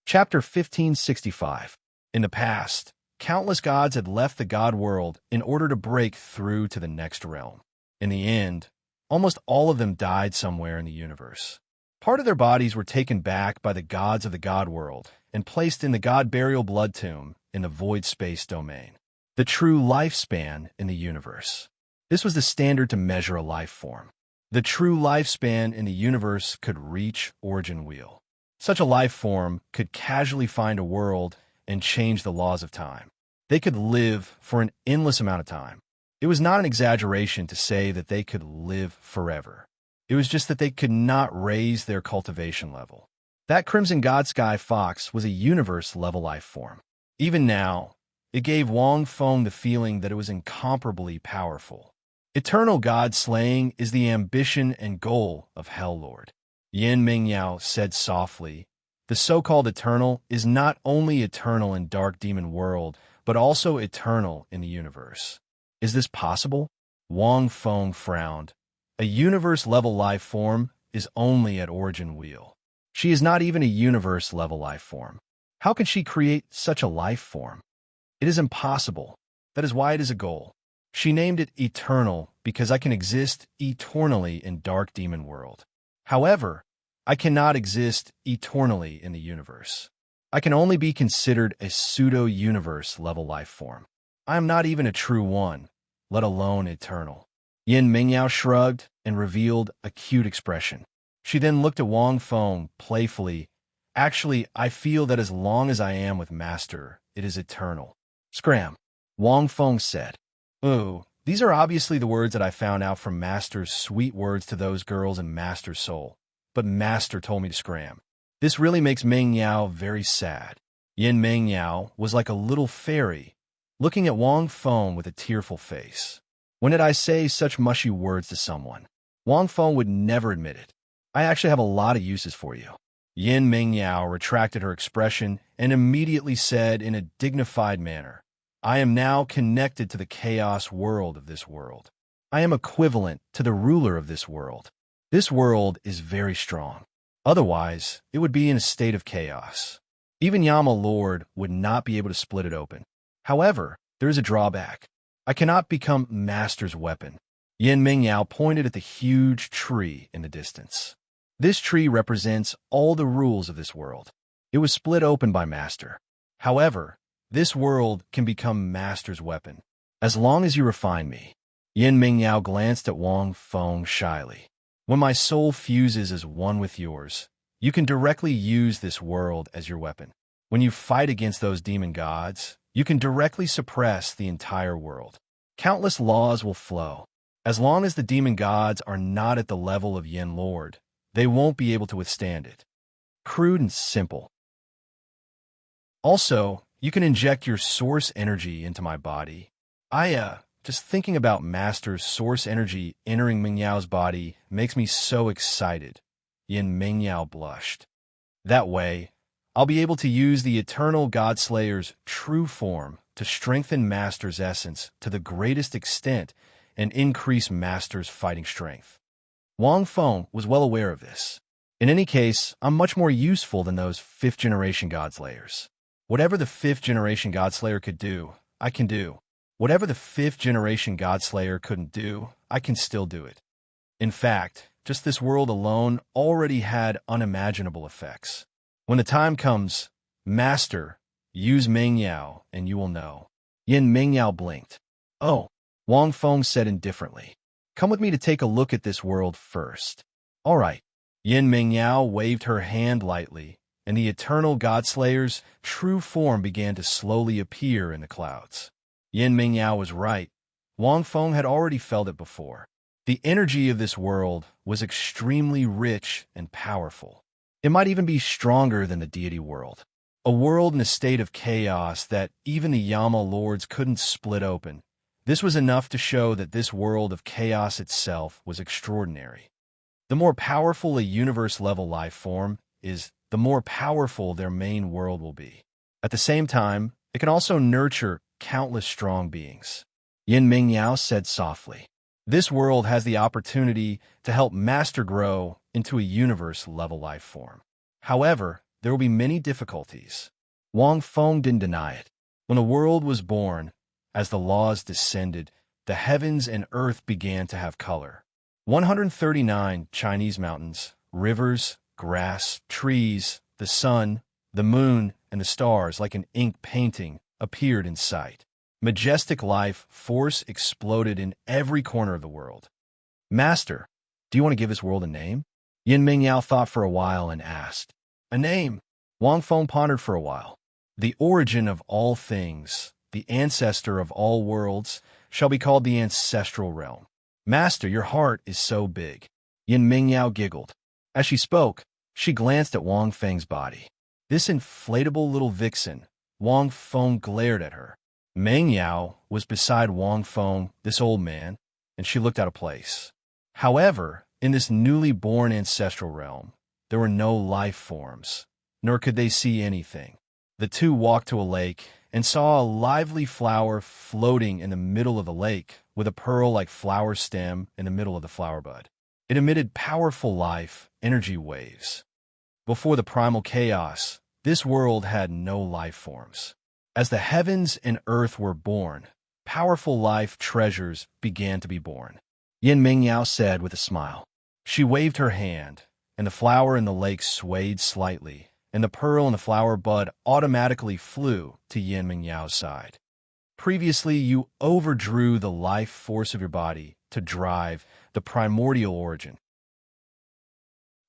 Speaker 1: Chapter 1565. In the past, countless gods had left the god world in order to break through to the next realm. In the end, almost all of them died somewhere in the universe. Part of their bodies were taken back by the gods of the god world and placed in the god burial blood tomb in the void space domain, the true lifespan in the universe. This was the standard to measure a life form. The true lifespan in the universe could reach origin wheel. Such a life form could casually find a world and change the laws of time. They could live for an endless amount of time. It was not an exaggeration to say that they could live forever. It was just that they could not raise their cultivation level. That Crimson God Sky Fox was a universe-level life form. Even now, it gave Wang Feng the feeling that it was incomparably powerful. Eternal God slaying is the ambition and goal of Hell Lord. Yin Mingyao said softly, the so-called eternal is not only eternal in Dark Demon World, but also eternal in the universe. Is this possible? Wang Feng frowned. A universe-level life form is only at origin wheel. She is not even a universe-level life form. How can she create such a life form? It is impossible. That is why it is a goal. She named it eternal because I can exist eternally in Dark Demon World. However, I cannot exist eternally in the universe. I can only be considered a pseudo-universe-level life form. I am not even a true one, let alone eternal. Yin Mingyao shrugged and revealed a cute expression. She then looked at Wang Feng playfully. Actually, I feel that as long as I am with Master, it is eternal. Scram, Wang Feng said. Ooh, these are obviously the words that I found out from Master's sweet words to those girls in Master's soul. But Master told me to scram. This really makes Meng Yao very sad. Yin Meng Yao was like a little fairy, looking at Wang Feng with a tearful face. When did I say such mushy words to someone? Wang Feng would never admit it. I actually have a lot of uses for you. Yin Mingyao retracted her expression and immediately said in a dignified manner, I am now connected to the chaos world of this world. I am equivalent to the ruler of this world. This world is very strong. Otherwise, it would be in a state of chaos. Even Yama Lord would not be able to split it open. However, there is a drawback. I cannot become Master's weapon. Yin Mingyao pointed at the huge tree in the distance. This tree represents all the rules of this world. It was split open by Master. However, this world can become Master's weapon, as long as you refine me. Yin Mingyao glanced at Wang Feng shyly. When my soul fuses as one with yours, you can directly use this world as your weapon. When you fight against those demon gods, you can directly suppress the entire world. Countless laws will flow. As long as the demon gods are not at the level of Yin Lord, they won't be able to withstand it. Crude and simple. Also, you can inject your source energy into my body. Just thinking about Master's source energy entering Mingyao's body makes me so excited. Yin Mingyao blushed. That way, I'll be able to use the eternal Godslayer's true form to strengthen Master's essence to the greatest extent and increase Master's fighting strength. Wang Feng was well aware of this. In any case, I'm much more useful than those 5th-generation Godslayers. Whatever the 5th-generation Godslayer could do, I can do. Whatever the 5th-generation Godslayer couldn't do, I can still do it. In fact, just this world alone already had unimaginable effects. When the time comes, Master, use Mingyao and you will know. Yin Mingyao blinked. Oh, Wang Feng said indifferently. Come with me to take a look at this world first. All right. Yin Mingyao waved her hand lightly, and the eternal Godslayer's true form began to slowly appear in the clouds. Yin Mingyao was right. Wang Feng had already felt it before. The energy of this world was extremely rich and powerful. It might even be stronger than the deity world. A world in a state of chaos that even the Yama Lords couldn't split open. This was enough to show that this world of chaos itself was extraordinary. The more powerful a universe-level life form is, the more powerful their main world will be. At the same time, it can also nurture countless strong beings. Yin Mingyao said softly, this world has the opportunity to help Master grow into a universe-level life form. However, there will be many difficulties. Wang Feng didn't deny it. When a world was born, as the laws descended, the heavens and earth began to have color. 139 Chinese mountains, rivers, grass, trees, the sun, the moon, and the stars, like an ink painting, appeared in sight. Majestic life force exploded in every corner of the world. Master, do you want to give this world a name? Yin Mingyao thought for a while and asked. A name? Wang Feng pondered for a while. The origin of all things, the ancestor of all worlds, shall be called the ancestral realm. Master, your heart is so big. Yin Mingyao giggled. As she spoke, she glanced at Wang Feng's body. This inflatable little vixen. Wang Feng glared at her. Mingyao was beside Wang Feng, this old man, and she looked out of place. However, in this newly born ancestral realm, there were no life forms, nor could they see anything. The two walked to a lake and saw a lively flower floating in the middle of the lake with a pearl-like flower stem in the middle of the flower bud. It emitted powerful life, energy waves. Before the primal chaos, this world had no life forms. As the heavens and earth were born, powerful life treasures began to be born. Yin Mingyao said with a smile. She waved her hand, and the flower in the lake swayed slightly, and the pearl in the flower bud automatically flew to Yin Mingyao's side. Previously, you overdrew the life force of your body to drive the primordial origin.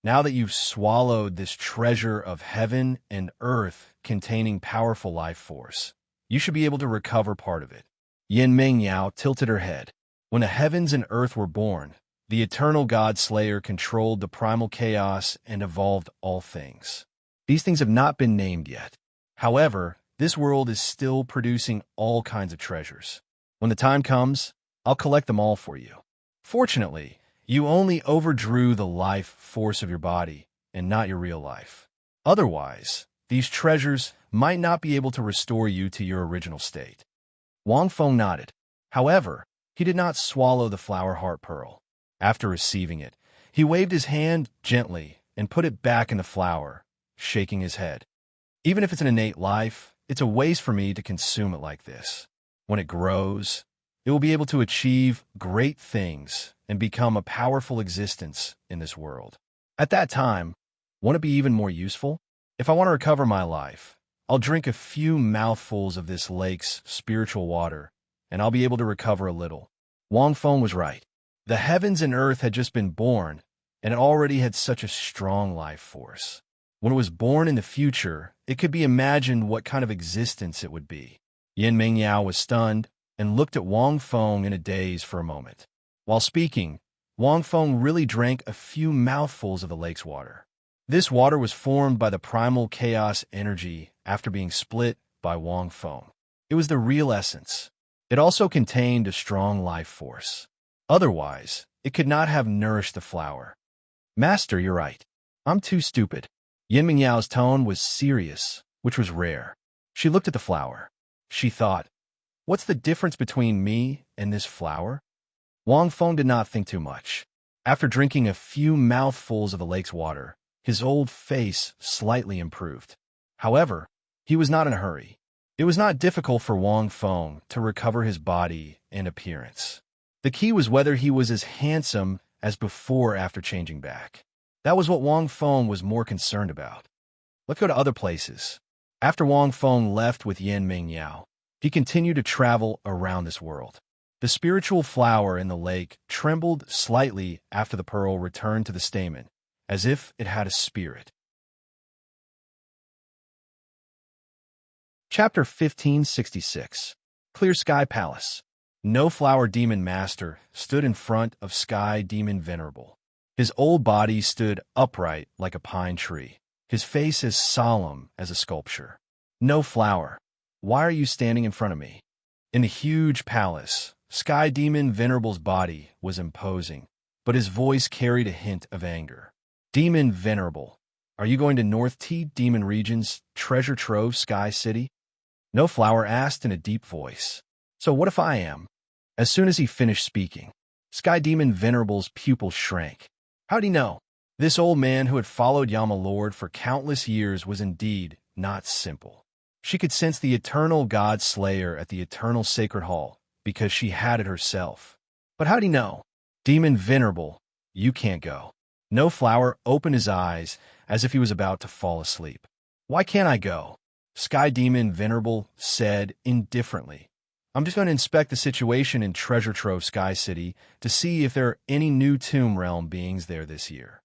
Speaker 1: Now that you've swallowed this treasure of heaven and earth containing powerful life force, you should be able to recover part of it. Yin Mingyao tilted her head. When the heavens and earth were born, the eternal God Slayer controlled the primal chaos and evolved all things. These things have not been named yet. However, this world is still producing all kinds of treasures. When the time comes, I'll collect them all for you. Fortunately, you only overdrew the life force of your body and not your real life. Otherwise, these treasures might not be able to restore you to your original state. Wang Feng nodded. However, he did not swallow the flower heart pearl. After receiving it, he waved his hand gently and put it back in the flower, shaking his head. Even if it's an innate life, it's a waste for me to consume it like this. When it grows, it will be able to achieve great things and become a powerful existence in this world. At that time, won't it be even more useful? If I want to recover my life, I'll drink a few mouthfuls of this lake's spiritual water, and I'll be able to recover a little. Wang Feng was right. The heavens and earth had just been born, and it already had such a strong life force. When it was born in the future, it could be imagined what kind of existence it would be. Yin Mingyao was stunned and looked at Wang Feng in a daze for a moment. While speaking, Wang Feng really drank a few mouthfuls of the lake's water. This water was formed by the primal chaos energy after being split by Wang Feng. It was the real essence. It also contained a strong life force. Otherwise, it could not have nourished the flower. Master, you're right. I'm too stupid. Yin Mingyao's tone was serious, which was rare. She looked at the flower. She thought, what's the difference between me and this flower? Wang Feng did not think too much. After drinking a few mouthfuls of the lake's water, his old face slightly improved. However, he was not in a hurry. It was not difficult for Wang Feng to recover his body and appearance. The key was whether he was as handsome as before after changing back. That was what Wang Feng was more concerned about. Let's go to other places. After Wang Feng left with Yin Mingyao, he continued to travel around this world. The spiritual flower in the lake trembled slightly after the pearl returned to the stamen, as if it had a spirit. Chapter 1566. Clear Sky Palace. No Flower Demon Master stood in front of Sky Demon Venerable. His old body stood upright like a pine tree, his face as solemn as a sculpture. No Flower, why are you standing in front of me? In the huge palace, Sky Demon Venerable's body was imposing, but his voice carried a hint of anger. Demon Venerable, are you going to North T Demon Region's treasure trove Sky City? No Flower asked in a deep voice. So what if I am? As soon as he finished speaking, Sky Demon Venerable's pupils shrank. How'd he know? This old man who had followed Yama Lord for countless years was indeed not simple. She could sense the eternal God Slayer at the eternal sacred hall because she had it herself. But how'd he know? Demon Venerable, you can't go. No Flower opened his eyes as if he was about to fall asleep. Why can't I go? Sky Demon Venerable said indifferently. I'm just going to inspect the situation in Treasure Trove Sky City to see if there are any new Tomb Realm beings there this year.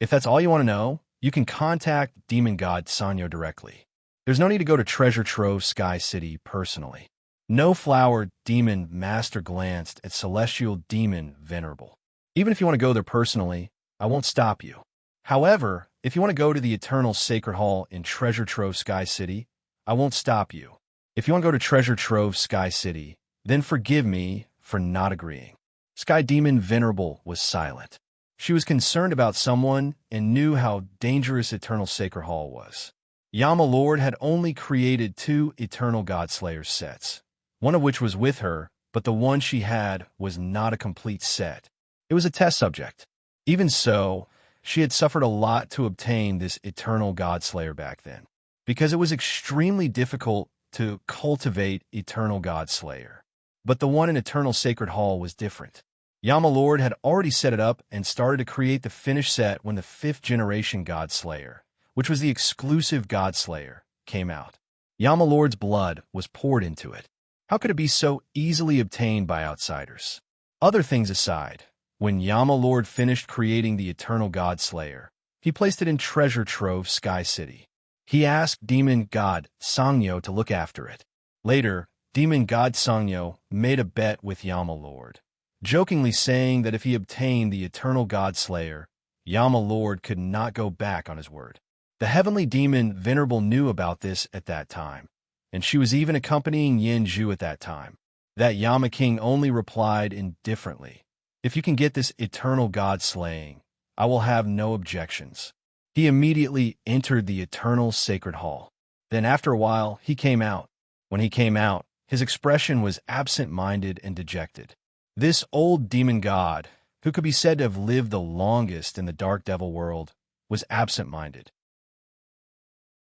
Speaker 1: If that's all you want to know, you can contact Demon God Sanyo directly. There's no need to go to Treasure Trove Sky City personally. No Flower Demon Master glanced at Celestial Demon Venerable. Even if you want to go there personally, I won't stop you. However, if you want to go to the Eternal Sacred Hall in Treasure Trove Sky City, I won't stop you. If you want to go to Treasure Trove Sky City, then forgive me for not agreeing. Sky Demon Venerable was silent. She was concerned about someone and knew how dangerous Eternal Sacred Hall was. Yama Lord had only created 2 Eternal God Slayer sets, one of which was with her, but the one she had was not a complete set. It was a test subject. Even so, she had suffered a lot to obtain this Eternal God Slayer back then, because it was extremely difficult to cultivate Eternal God Slayer. But the one in Eternal Sacred Hall was different. Yama Lord had already set it up and started to create the finished set when the 5th generation God Slayer, which was the exclusive God Slayer, came out. Yama Lord's blood was poured into it. How could it be so easily obtained by outsiders? Other things aside, when Yama Lord finished creating the Eternal God Slayer, he placed it in Treasure Trove Sky City. He asked Demon God Sangyo to look after it. Later, Demon God Sangyo made a bet with Yama Lord, jokingly saying that if he obtained the Eternal God Slayer, Yama Lord could not go back on his word. The Heavenly Demon Venerable knew about this at that time, and she was even accompanying Yin Zhu at that time. That Yama king only replied indifferently, "If you can get this eternal god slaying, I will have no objections." He immediately entered the eternal sacred hall. Then after a while, he came out. When he came out, his expression was absent-minded and dejected. This old demon god, who could be said to have lived the longest in the dark devil world, was absent-minded.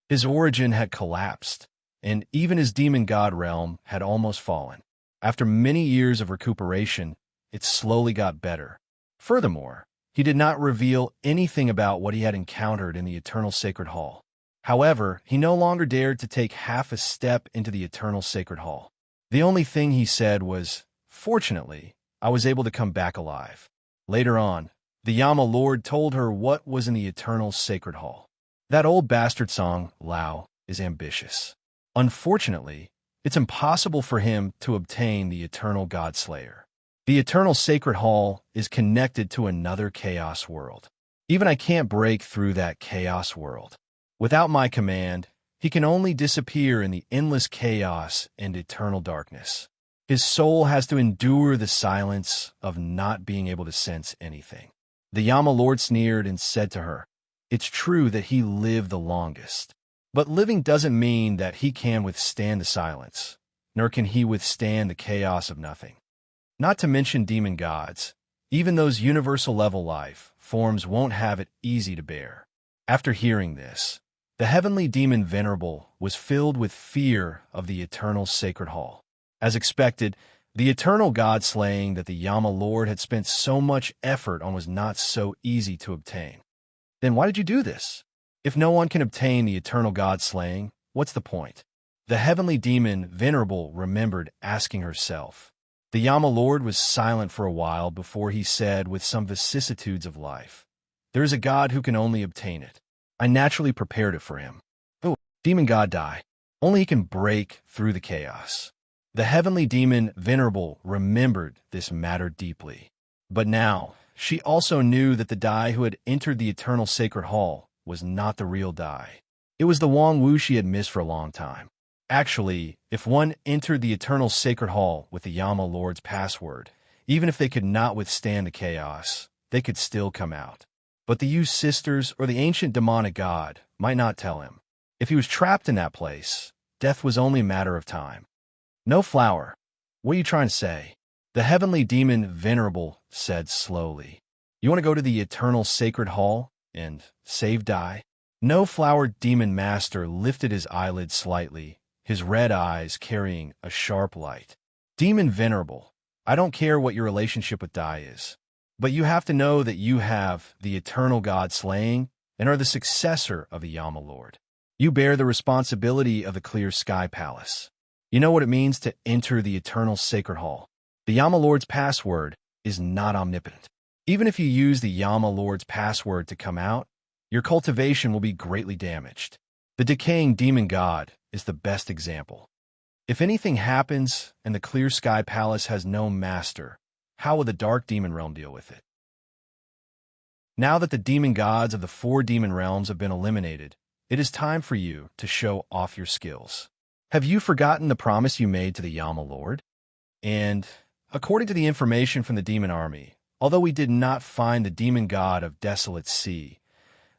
Speaker 1: His origin had collapsed, and even his demon god realm had almost fallen. After many years of recuperation, it slowly got better. Furthermore, he did not reveal anything about what he had encountered in the eternal sacred hall. However, he no longer dared to take half a step into the eternal sacred hall. The only thing he said was, "Fortunately, I was able to come back alive." Later on, the Yama Lord told her what was in the eternal sacred hall. That old bastard song, Lao, is ambitious. Unfortunately, it's impossible for him to obtain the eternal God Slayer. The eternal sacred hall is connected to another chaos world. Even I can't break through that chaos world. Without my command, he can only disappear in the endless chaos and eternal darkness. His soul has to endure the silence of not being able to sense anything. The Yama Lord sneered and said to her, "It's true that he lived the longest, but living doesn't mean that he can withstand the silence, nor can he withstand the chaos of nothing. Not to mention demon gods, even those universal-level life forms won't have it easy to bear." After hearing this, the heavenly demon Venerable was filled with fear of the eternal sacred hall. As expected, the eternal god slaying that the Yama Lord had spent so much effort on was not so easy to obtain. "Then why did you do this? If no one can obtain the eternal god slaying, what's the point?" The heavenly demon Venerable remembered asking herself. The Yama Lord was silent for a while before he said with some vicissitudes of life, "There is a god who can only obtain it. I naturally prepared it for him. Oh, demon god die. Only he can break through the chaos." The heavenly demon Venerable remembered this matter deeply. But now, she also knew that the Dai who had entered the eternal sacred hall was not the real Dai. It was the Wang Wu she had missed for a long time. Actually, if one entered the eternal sacred hall with the Yama Lord's password, even if they could not withstand the chaos, they could still come out. But the Yu sisters or the ancient demonic god might not tell him. If he was trapped in that place, death was only a matter of time. "No flower. What are you trying to say?" The heavenly demon Venerable said slowly. "You want to go to the eternal sacred hall and save Dai?" No flower demon master lifted his eyelids slightly, his red eyes carrying a sharp light. "Demon Venerable, I don't care what your relationship with Dai is, but you have to know that you have the eternal god slaying and are the successor of the Yama Lord. You bear the responsibility of the Clear Sky Palace. You know what it means to enter the eternal sacred hall. The Yama Lord's password is not omnipotent. Even if you use the Yama Lord's password to come out, your cultivation will be greatly damaged. The decaying demon god is the best example. If anything happens and the Clear Sky Palace has no master, how will the dark demon realm deal with it? Now that the demon gods of the 4 demon realms have been eliminated, it is time for you to show off your skills. Have you forgotten the promise you made to the Yama Lord? And, according to the information from the demon army, although we did not find the demon god of Desolate Sea,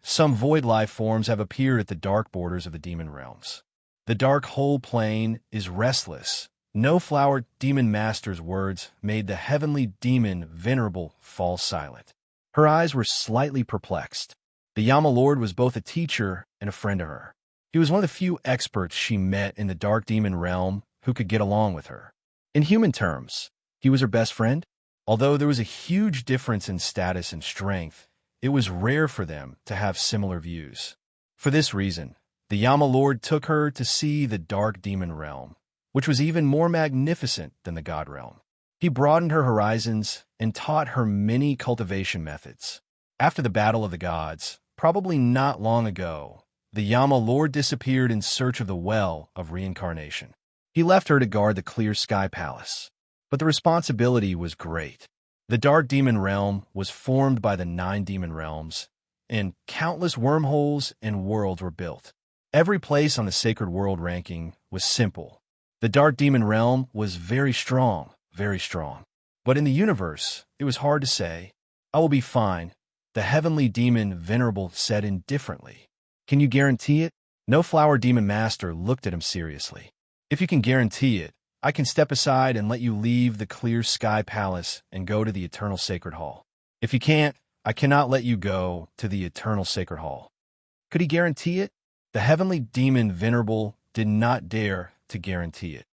Speaker 1: some void life forms have appeared at the dark borders of the demon realms. The dark whole plane is restless. No flower demon master's words made the heavenly demon Venerable fall silent. Her eyes were slightly perplexed. The Yama Lord was both a teacher and a friend to her. He was one of the few experts she met in the dark demon realm who could get along with her. In human terms, he was her best friend. Although there was a huge difference in status and strength, it was rare for them to have similar views. For this reason, the Yama Lord took her to see the dark demon realm, which was even more magnificent than the god realm. He broadened her horizons and taught her many cultivation methods. After the battle of the gods, probably not long ago, the Yama Lord disappeared in search of the Well of Reincarnation. He left her to guard the Clear Sky Palace. But the responsibility was great. The Dark Demon Realm was formed by the 9 demon realms, and countless wormholes and worlds were built. Every place on the Sacred World ranking was simple. The dark demon realm was very strong, very strong. But in the universe, it was hard to say. I will be fine, the heavenly demon Venerable said indifferently. Can you guarantee it? No Flower Demon Master looked at him seriously. If you can guarantee it, I can step aside and let you leave the clear sky palace and go to the eternal sacred hall. If you can't, I cannot let you go to the eternal sacred hall. Could he guarantee it? The heavenly demon Venerable did not dare to guarantee it.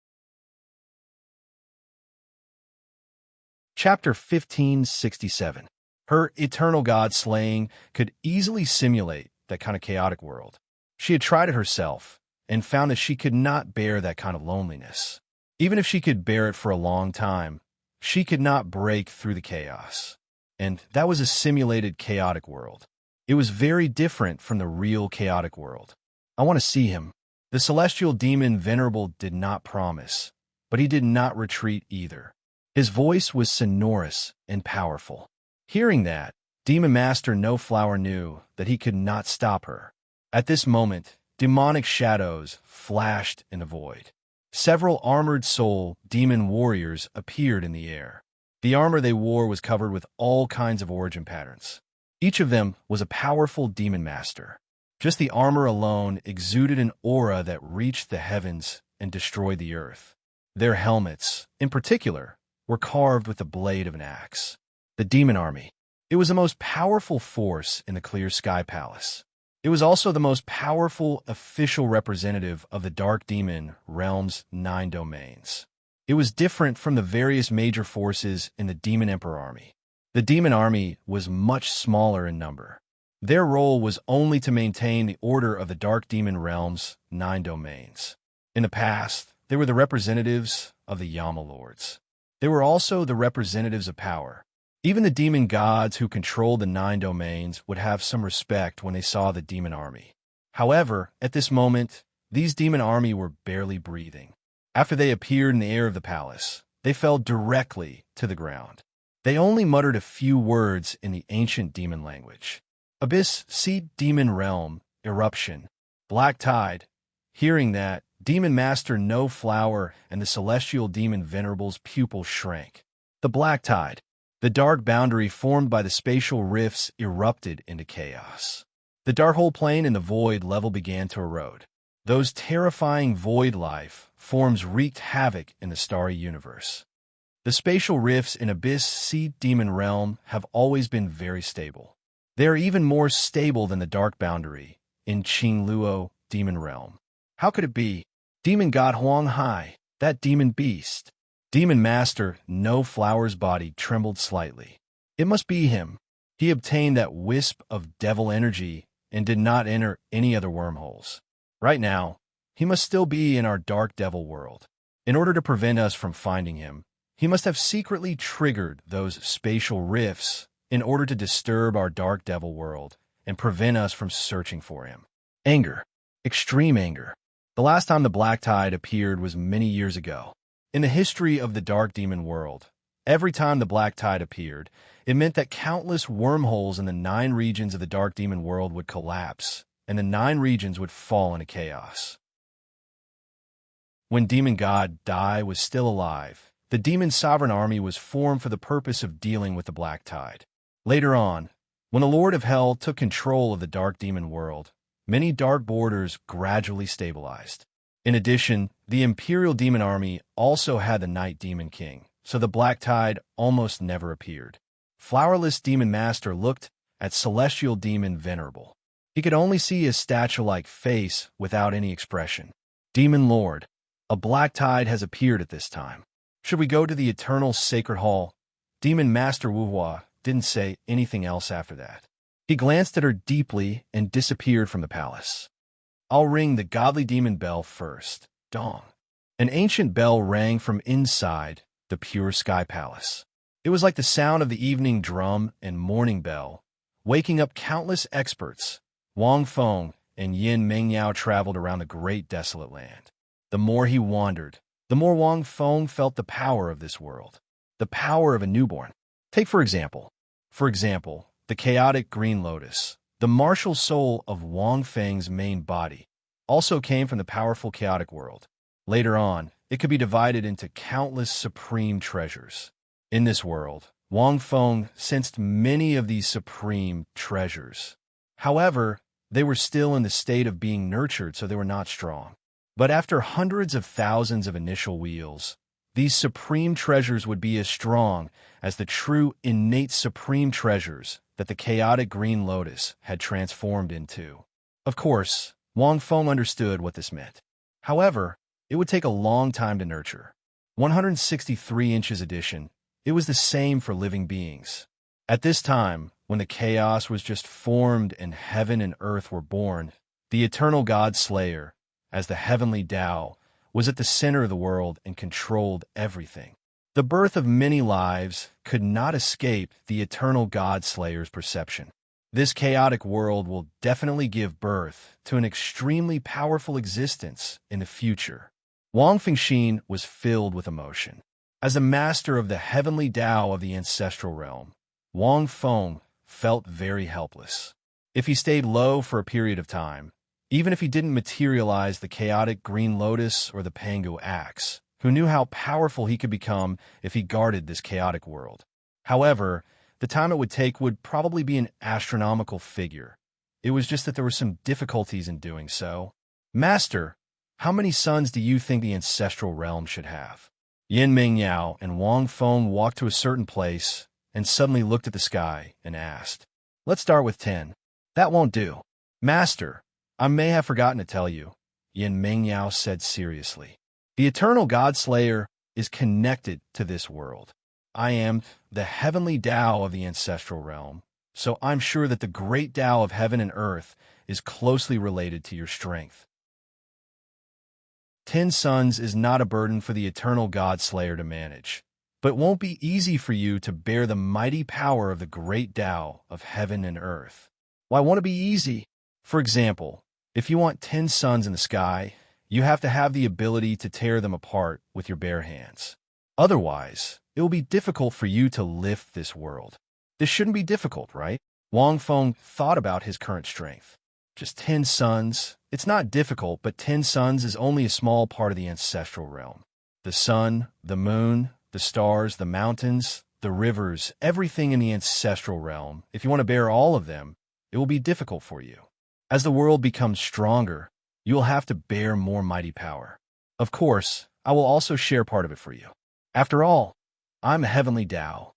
Speaker 1: Chapter 1567. Her eternal god slaying could easily simulate that kind of chaotic world. She had tried it herself and found that she could not bear that kind of loneliness. Even if she could bear it for a long time, she could not break through the chaos. And that was a simulated chaotic world. It was very different from the real chaotic world. I want to see him. The celestial demon Venerable did not promise, but he did not retreat either. His voice was sonorous and powerful. Hearing that, Demon Master No Flower knew that he could not stop her. At this moment, demonic shadows flashed in the void. Several armored soul demon warriors appeared in the air. The armor they wore was covered with all kinds of origin patterns. Each of them was a powerful demon master. Just the armor alone exuded an aura that reached the heavens and destroyed the earth. Their helmets, in particular, were carved with the blade of an axe. The demon army. It was the most powerful force in the Clear Sky Palace. It was also the most powerful official representative of the Dark Demon Realm's 9 domains. It was different from the various major forces in the Demon Emperor army. The demon army was much smaller in number. Their role was only to maintain the order of the Dark Demon Realm's 9 domains. In the past, they were the representatives of the Yama Lords. They were also the representatives of power. Even the demon gods who controlled the 9 domains would have some respect when they saw the demon army. However, at this moment, these demon army were barely breathing. After they appeared in the air of the palace, they fell directly to the ground. They only muttered a few words in the ancient demon language. Abyss, Sea Demon Realm, Eruption, Black Tide. Hearing that, Demon Master No Flower and the Celestial Demon Venerable's pupils shrank. The Black Tide, the dark boundary formed by the spatial rifts, erupted into chaos. The dark hole plane and the void level began to erode. Those terrifying void life forms wreaked havoc in the starry universe. The spatial rifts in Abyss Sea Demon Realm have always been very stable. They are even more stable than the dark boundary in Douluo Demon Realm. How could it be? Demon God Huang Hai, that demon beast. Demon Master No Flower's body trembled slightly. It must be him. He obtained that wisp of devil energy and did not enter any other wormholes. Right now, he must still be in our dark devil world. In order to prevent us from finding him, he must have secretly triggered those spatial rifts in order to disturb our dark devil world and prevent us from searching for him. Anger. Extreme anger. The last time the Black Tide appeared was many years ago. In the history of the Dark Demon world, every time the Black Tide appeared, it meant that countless wormholes in the 9 regions of the Dark Demon world would collapse, and the 9 regions would fall into chaos. When Demon God Dai was still alive, the Demon Sovereign Army was formed for the purpose of dealing with the Black Tide. Later on, when the Lord of Hell took control of the Dark Demon world, many dark borders gradually stabilized. In addition, the Imperial Demon Army also had the Night Demon King, so the Black Tide almost never appeared. Flowerless Demon Master looked at Celestial Demon Venerable. He could only see his statue-like face without any expression. Demon Lord, a Black Tide has appeared at this time. Should we go to the Eternal Sacred Hall? Demon Master Wuhua didn't say anything else after that. He glanced at her deeply and disappeared from the palace. I'll ring the godly demon bell first. Dong. An ancient bell rang from inside the Pure Sky Palace. It was like the sound of the evening drum and morning bell, waking up countless experts. Wang Feng and Yin Mengyao traveled around the great desolate land. The more he wandered, the more Wang Feng felt the power of this world, the power of a newborn. Take for example, the chaotic green lotus. The martial soul of Wang Feng's main body also came from the powerful chaotic world. Later on, it could be divided into countless supreme treasures. In this world, Wang Feng sensed many of these supreme treasures. However, they were still in the state of being nurtured, so they were not strong. But after hundreds of thousands of initial wheels, these supreme treasures would be as strong as the true innate supreme treasures that the chaotic green lotus had transformed into. Of course, Wang Feng understood what this meant. However, it would take a long time to nurture. 163 inches edition, it was the same for living beings. At this time, when the chaos was just formed and heaven and earth were born, the eternal God Slayer, as the heavenly Tao, was at the center of the world and controlled everything. The birth of many lives could not escape the eternal God Slayer's perception. This chaotic world will definitely give birth to an extremely powerful existence in the future. Wang Fengxian was filled with emotion. As a master of the heavenly Tao of the ancestral realm, Wang Feng felt very helpless. If he stayed low for a period of time, even if he didn't materialize the chaotic green lotus or the Pangu axe, who knew how powerful he could become if he guarded this chaotic world. However, the time it would take would probably be an astronomical figure. It was just that there were some difficulties in doing so. Master, how many sons do you think the ancestral realm should have? Yin Mingyao and Wang Feng walked to a certain place and suddenly looked at the sky and asked, "Let's start with 10. That won't do." "Master, I may have forgotten to tell you," Yin Mingyao said seriously. "The eternal God Slayer is connected to this world. I am the heavenly Tao of the ancestral realm, so I'm sure that the great Tao of heaven and earth is closely related to your strength. 10 sons is not a burden for the eternal God Slayer to manage, but won't be easy for you to bear the mighty power of the great Tao of heaven and earth." Why won't it be easy? For example, if you want 10 suns in the sky, you have to have the ability to tear them apart with your bare hands. Otherwise, it will be difficult for you to lift this world. This shouldn't be difficult, right? Wang Feng thought about his current strength. Just 10 suns. It's not difficult, but 10 suns is only a small part of the ancestral realm. The sun, the moon, the stars, the mountains, the rivers, everything in the ancestral realm, if you want to bear all of them, it will be difficult for you. As the world becomes stronger, you will have to bear more mighty power. Of course, I will also share part of it for you. After all, I'm a heavenly Tao.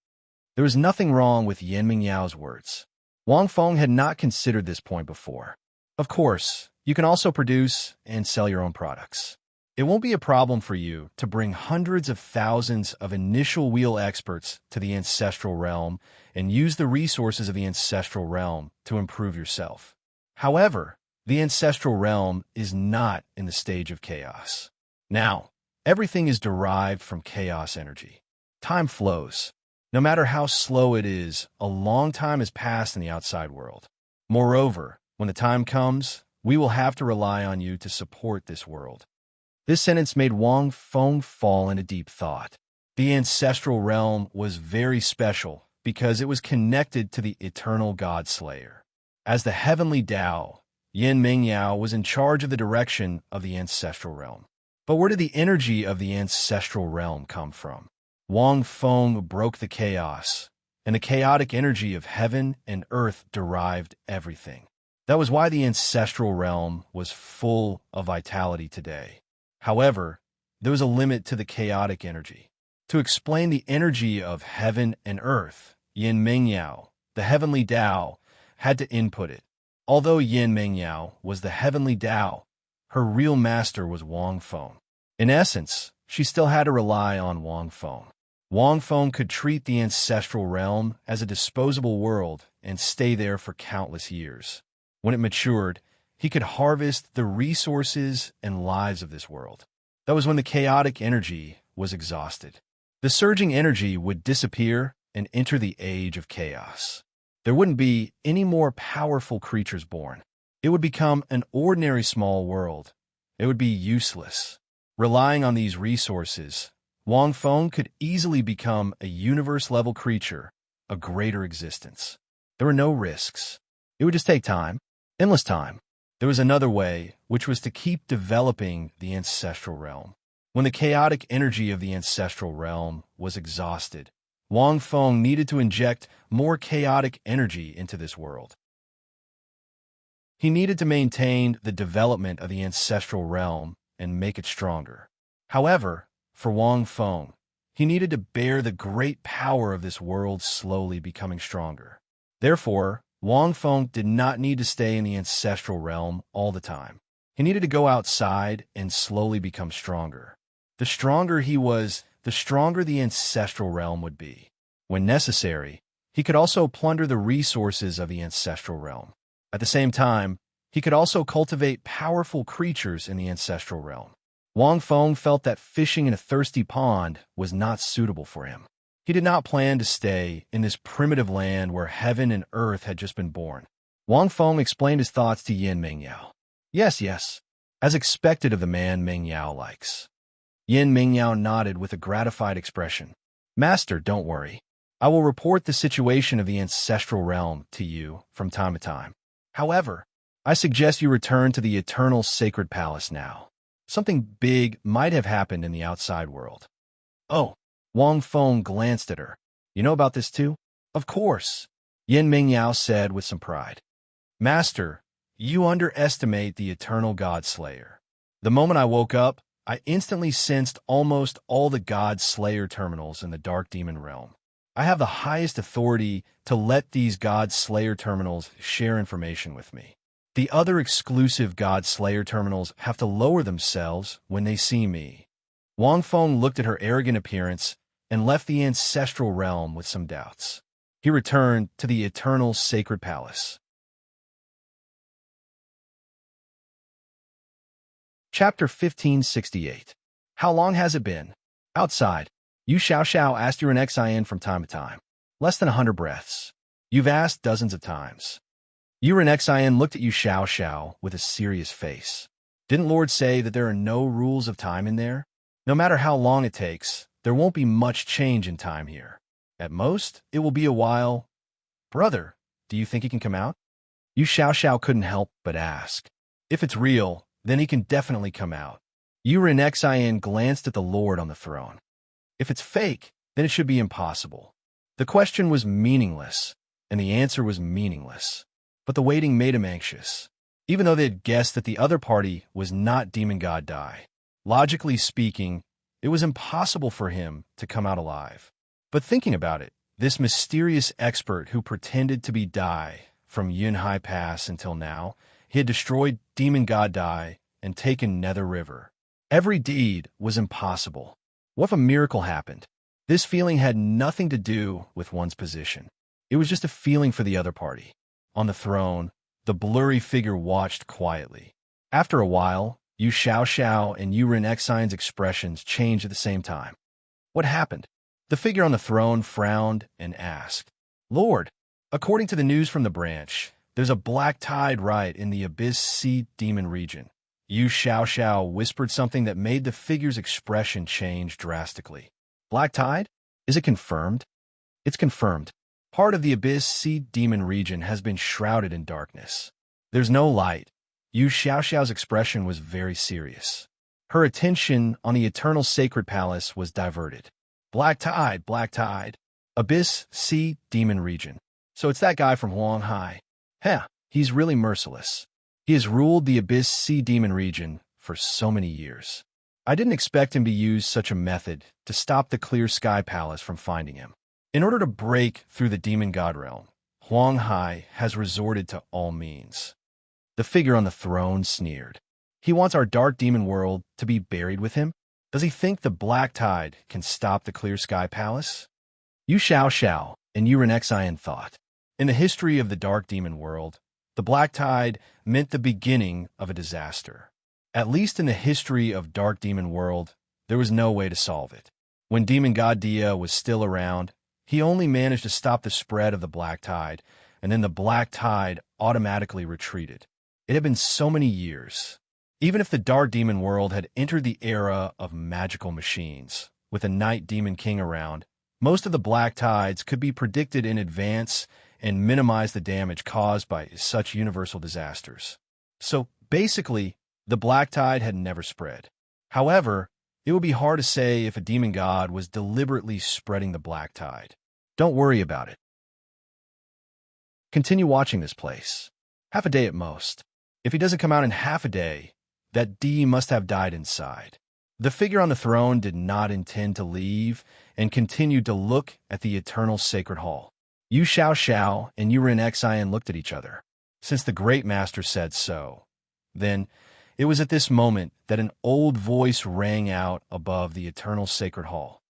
Speaker 1: There was nothing wrong with Yin Mingyao's words. Wang Feng had not considered this point before. Of course, you can also produce and sell your own products. It won't be a problem for you to bring hundreds of thousands of initial wheel experts to the ancestral realm and use the resources of the ancestral realm to improve yourself. However, the ancestral realm is not in the stage of chaos. Now, everything is derived from chaos energy. Time flows. No matter how slow it is, a long time has passed in the outside world. Moreover, when the time comes, we will have to rely on you to support this world. This sentence made Wang Feng fall into deep thought. The ancestral realm was very special because it was connected to the eternal God Slayer. As the heavenly Tao, Yin Mingyao was in charge of the direction of the ancestral realm. But where did the energy of the ancestral realm come from? Wang Feng broke the chaos, and the chaotic energy of heaven and earth derived everything. That was why the ancestral realm was full of vitality today. However, there was a limit to the chaotic energy. To explain the energy of heaven and earth, Yin Mingyao, the heavenly Tao, had to input it. Although Yin Mingyao was the heavenly Tao, her real master was Wang Feng. In essence, she still had to rely on Wang Feng. Wang Feng could treat the ancestral realm as a disposable world and stay there for countless years. When it matured, he could harvest the resources and lives of this world. That was when the chaotic energy was exhausted. The surging energy would disappear and enter the age of chaos. There wouldn't be any more powerful creatures born. It would become an ordinary small world. It would be useless. Relying on these resources, Wang Feng could easily become a universe-level creature, a greater existence. There were no risks. It would just take time, endless time. There was another way, which was to keep developing the ancestral realm. When the chaotic energy of the ancestral realm was exhausted, Wang Feng needed to inject more chaotic energy into this world. He needed to maintain the development of the ancestral realm and make it stronger. However, for Wang Feng, he needed to bear the great power of this world slowly becoming stronger. Therefore, Wang Feng did not need to stay in the ancestral realm all the time. He needed to go outside and slowly become stronger. The stronger he was, the stronger the ancestral realm would be. When necessary, he could also plunder the resources of the ancestral realm. At the same time, he could also cultivate powerful creatures in the ancestral realm. Wang Feng felt that fishing in a thirsty pond was not suitable for him. He did not plan to stay in this primitive land where heaven and earth had just been born. Wang Feng explained his thoughts to Yin Mingyao. Yes, as expected of the man Mingyao likes. Yin Mingyao nodded with a gratified expression. Master, don't worry. I will report the situation of the ancestral realm to you from time to time. However, I suggest you return to the eternal sacred palace now. Something big might have happened in the outside world. Oh, Wang Feng glanced at her. You know about this too? Of course, Yin Mingyao said with some pride. Master, you underestimate the eternal God Slayer. The moment I woke up, I instantly sensed almost all the God Slayer terminals in the Dark Demon realm. I have the highest authority to let these God Slayer terminals share information with me. The other exclusive God Slayer terminals have to lower themselves when they see me. Wang Feng looked at her arrogant appearance and left the ancestral realm with some doubts. He returned to the eternal sacred palace. Chapter 1568. How long has it been? Outside, Yu Xiaoxiao asked Xian from time to time. Less than 100 breaths. You've asked dozens of times. Xian looked at Yu Xiaoxiao with a serious face. Didn't Lord say that there are no rules of time in there? No matter how long it takes, there won't be much change in time here. At most, it will be a while. Brother, do you think he can come out? Yu Xiaoxiao couldn't help but ask. If it's real, then he can definitely come out. Xian glanced at the Lord on the throne. If it's fake, then it should be impossible. The question was meaningless, and the answer was meaningless. But the waiting made him anxious. Even though they had guessed that the other party was not Demon God Dai. Logically speaking, it was impossible for him to come out alive. But thinking about it, this mysterious expert who pretended to be Dai from Yunhai Pass until now, he had destroyed Demon God Dai and taken Nether River. Every deed was impossible. What if a miracle happened? This feeling had nothing to do with one's position. It was just a feeling for the other party. On the throne, the blurry figure watched quietly. After a while, Yu Xiaoxiao and Xian's expressions changed at the same time. What happened? The figure on the throne frowned and asked, Lord, according to the news from the branch, there's a black tide right in the Abyss Sea Demon region. Yu Xiaoxiao whispered something that made the figure's expression change drastically. Black tide? Is it confirmed? It's confirmed. Part of the Abyss Sea Demon region has been shrouded in darkness. There's no light. Yu Xiaoxiao's expression was very serious. Her attention on the eternal sacred palace was diverted. Black tide, black tide. Abyss Sea Demon region. So it's that guy from Huanghai. Heh, he's really merciless. He has ruled the Abyss Sea Demon region for so many years. I didn't expect him to use such a method to stop the Clear Sky Palace from finding him. In order to break through the Demon God realm, Huanghai has resorted to all means. The figure on the throne sneered. He wants our dark demon world to be buried with him? Does he think the black tide can stop the Clear Sky Palace? Yu Xiaoxiao and Xian thought. In the history of the dark demon world, the black tide meant the beginning of a disaster. At least in the history of Dark Demon World, there was no way to solve it. When Demon God Dia was still around, he only managed to stop the spread of the black tide, and then the black tide automatically retreated. It had been so many years. Even if the Dark Demon World had entered the era of magical machines, with a Night Demon King around, most of the black tides could be predicted in advance and minimize the damage caused by such universal disasters. So, basically, the black tide had never spread. However, It would be hard to say if a demon god was deliberately spreading the black tide. Don't worry about it. Continue watching this place. Half a day at most. If he doesn't come out in half a day, that D must have died inside. The figure on the throne did not intend to leave and continued to look at the eternal sacred hall. Yu Xiao and Yu Ren Xian looked at each other. Since the great master said so. Then, it was at this moment that an old voice rang out above the eternal sacred hall.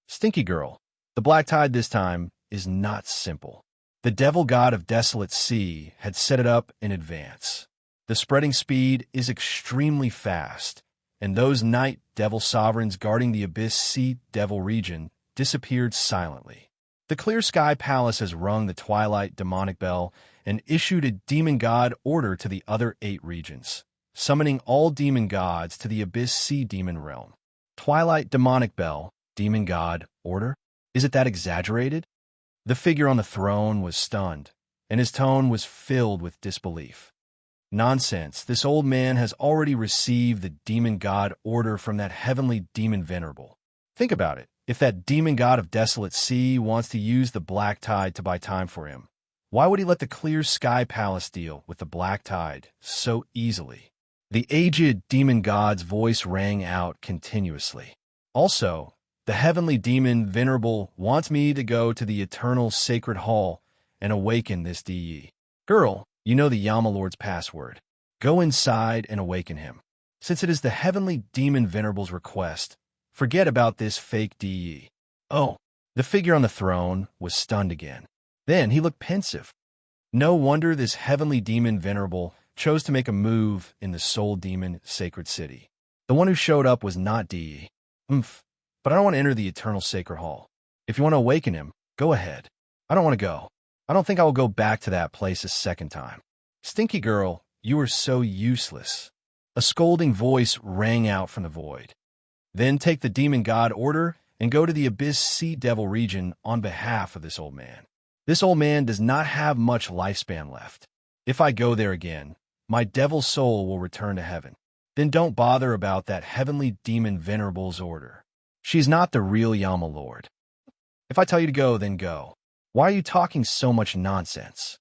Speaker 1: Stinky girl, the black tide this time is not simple. The devil god of desolate sea had set it up in advance. The spreading speed is extremely fast, and those night devil sovereigns guarding the Abyss Sea Devil region disappeared silently. The Clear Sky Palace has rung the Twilight Demonic Bell and issued a demon god order to the other 8 regions, summoning all demon gods to the Abyss Sea Demon Realm. Twilight Demonic Bell, demon god order? Is it that exaggerated? The figure on the throne was stunned, and his tone was filled with disbelief. Nonsense, this old man has already received the demon god order from that heavenly demon venerable. Think about it. If that demon god of desolate sea wants to use the black tide to buy time for him, why would he let the Clear Sky Palace deal with the black tide so easily? The aged demon god's voice rang out continuously. Also, the heavenly demon venerable wants me to go to the eternal sacred hall and awaken this DE. Girl, you know the Yama Lord's password. Go inside and awaken him. Since it is the heavenly demon venerable's request, forget about this fake DE. Oh, the figure on the throne was stunned again. Then he looked pensive. No wonder this heavenly demon venerable chose to make a move in the soul demon sacred city. The one who showed up was not DE. But I don't want to enter the eternal sacred hall. If you want to awaken him, go ahead. I don't want to go. I don't think I will go back to that place a second time. Stinky girl, you are so useless. A scolding voice rang out from the void. Then take the demon god order and go to the Abyss Sea Devil region on behalf of this old man. This old man does not have much lifespan left. If I go there again, my devil soul will return to heaven. Then don't bother about that heavenly demon venerable's order. She's not the real Yama Lord. If I tell you to go, then go. Why are you talking so much nonsense?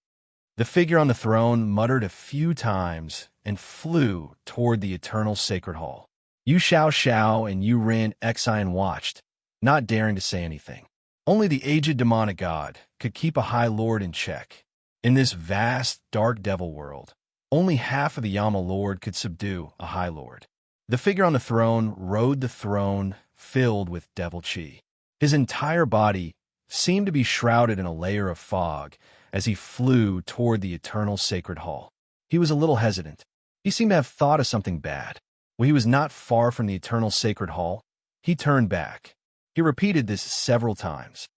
Speaker 1: The figure on the throne muttered a few times and flew toward the eternal sacred hall. Yu Xiao and Yu Ren Xian watched, not daring to say anything. Only the aged demonic god could keep a high lord in check. In this vast, dark devil world, only half of the Yama Lord could subdue a high lord. The figure on the throne rode the throne filled with devil chi. His entire body seemed to be shrouded in a layer of fog as he flew toward the eternal sacred hall. He was a little hesitant. He seemed to have thought of something bad. When he was not far from the eternal sacred hall, he turned back. He repeated this several times.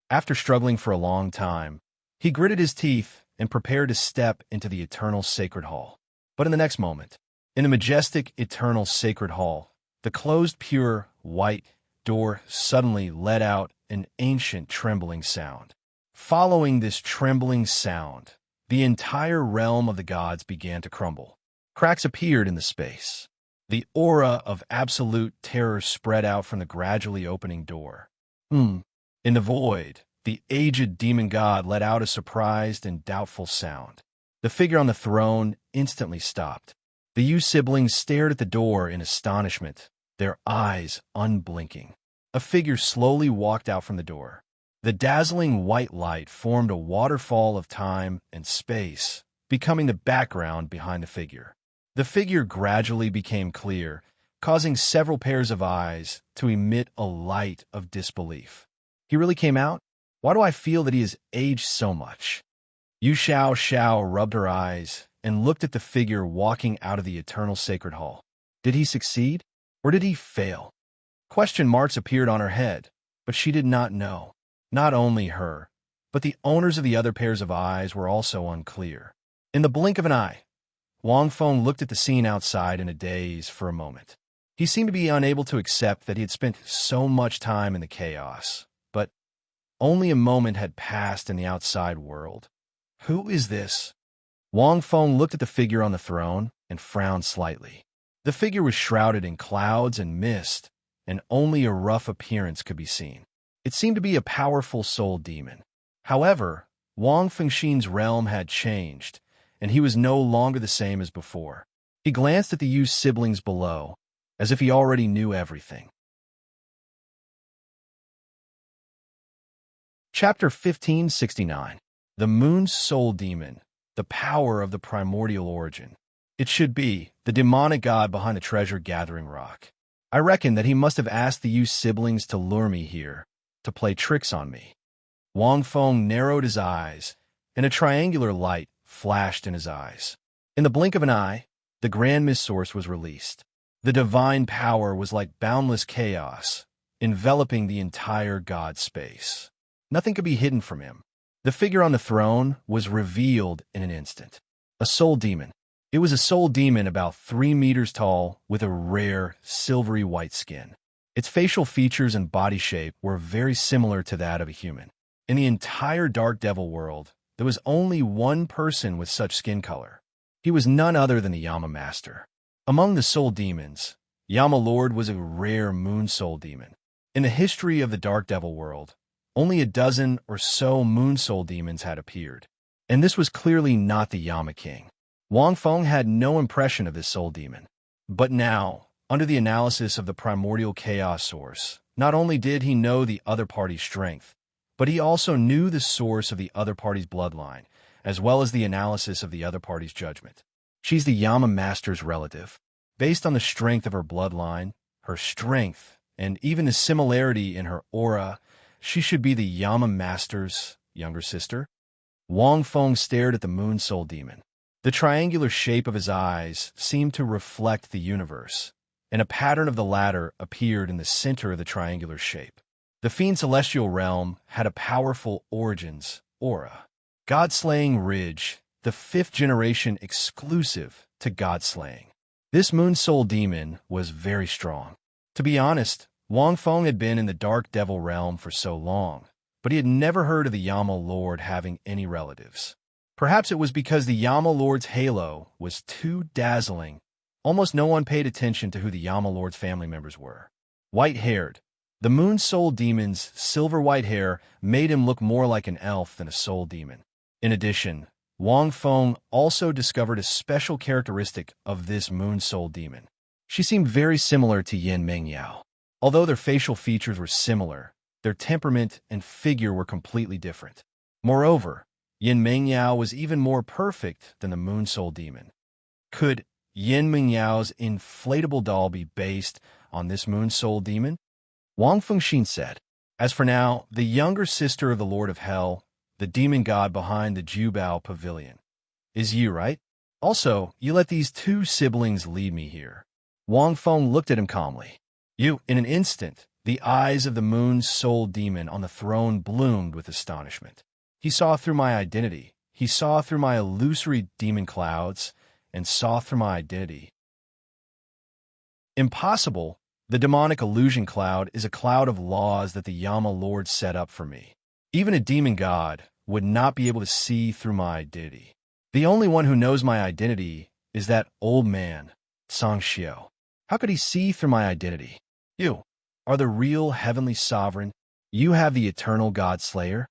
Speaker 1: After struggling for a long time, he gritted his teeth and prepared to step into the eternal sacred hall. But in the next moment, in the majestic eternal sacred hall, the closed pure white door suddenly let out an ancient trembling sound. Following this trembling sound, the entire realm of the gods began to crumble. Cracks appeared in the space. The aura of absolute terror spread out from the gradually opening door. In the void, the aged demon god let out a surprised and doubtful sound. The figure on the throne instantly stopped. The Yu siblings stared at the door in astonishment, their eyes unblinking. A figure slowly walked out from the door. The dazzling white light formed a waterfall of time and space, becoming the background behind the figure. The figure gradually became clear, causing several pairs of eyes to emit a light of disbelief. He really came out? Why do I feel that he has aged so much? Yu Xiao rubbed her eyes and looked at the figure walking out of the eternal sacred hall. Did he succeed, or did he fail? Question marks appeared on her head, but she did not know. Not only her, but the owners of the other pairs of eyes were also unclear. In the blink of an eye, Wang Feng looked at the scene outside in a daze for a moment. He seemed to be unable to accept that he had spent so much time in the chaos, but only a moment had passed in the outside world. Who is this? Wang Feng looked at the figure on the throne and frowned slightly. The figure was shrouded in clouds and mist, and only a rough appearance could be seen. It seemed to be a powerful soul demon. However, Wang Fengxin's realm had changed, and he was no longer the same as before. He glanced at the Yu's siblings below, as if he already knew everything. Chapter 1569. The Moon's Soul Demon, the Power of the Primordial Origin. It should be the demonic god behind the treasure-gathering rock. I reckon that he must have asked the Yu siblings to lure me here, to play tricks on me. Wang Feng narrowed his eyes, and a triangular light flashed in his eyes. In the blink of an eye, the Grand Mist Source was released. The divine power was like boundless chaos, enveloping the entire god space. Nothing could be hidden from him. The figure on the throne was revealed in an instant. A soul demon. It was a soul demon about 3 meters tall with a rare, silvery white skin. Its facial features and body shape were very similar to that of a human. In the entire Dark Devil world, there was only one person with such skin color. He was none other than the Yama Master. Among the soul demons, Yama Lord was a rare moon soul demon. In the history of the Dark Devil world, only a dozen or so moon soul demons had appeared, and this was clearly not the Yama King. Wang Feng had no impression of this soul demon. But now, under the analysis of the primordial chaos source, not only did he know the other party's strength, but he also knew the source of the other party's bloodline, as well as the analysis of the other party's judgment. She's the Yama Master's relative. Based on the strength of her bloodline, her strength, and even the similarity in her aura, she should be the Yama Master's younger sister. Wang Feng stared at the moon soul demon. The triangular shape of his eyes seemed to reflect the universe, and a pattern of the latter appeared in the center of the triangular shape. The Fiend Celestial Realm had a powerful origins aura. God-slaying Ridge, the 5th generation exclusive to God-slaying. This moon soul demon was very strong. To be honest, Wang Feng had been in the Dark Devil realm for so long, but he had never heard of the Yama Lord having any relatives. Perhaps it was because the Yama Lord's halo was too dazzling. Almost no one paid attention to who the Yama Lord's family members were. White-haired, the moon soul demon's silver white hair made him look more like an elf than a soul demon. In addition, Wang Feng also discovered a special characteristic of this moon soul demon. She seemed very similar to Yin Mengyao. Although their facial features were similar, their temperament and figure were completely different. Moreover, Yin Mengyao was even more perfect than the moon soul demon. Could Yin Mengyao's inflatable doll be based on this moon soul demon? Wang Fengxin said. As for now, the younger sister of the Lord of Hell, the demon god behind the Jubao Pavilion, is you, right? Also, you let these 2 siblings lead me here. Wang Feng looked at him calmly. You, in an instant, the eyes of the moon soul demon on the throne bloomed with astonishment. He saw through my identity. He saw through my illusory demon clouds and saw through my identity. Impossible. The demonic illusion cloud is a cloud of laws that the Yama Lord set up for me. Even a demon god would not be able to see through my identity. The only one who knows my identity is that old man, Song Xiao. How could he see through my identity? You are the real heavenly sovereign. You have the eternal God Slayer.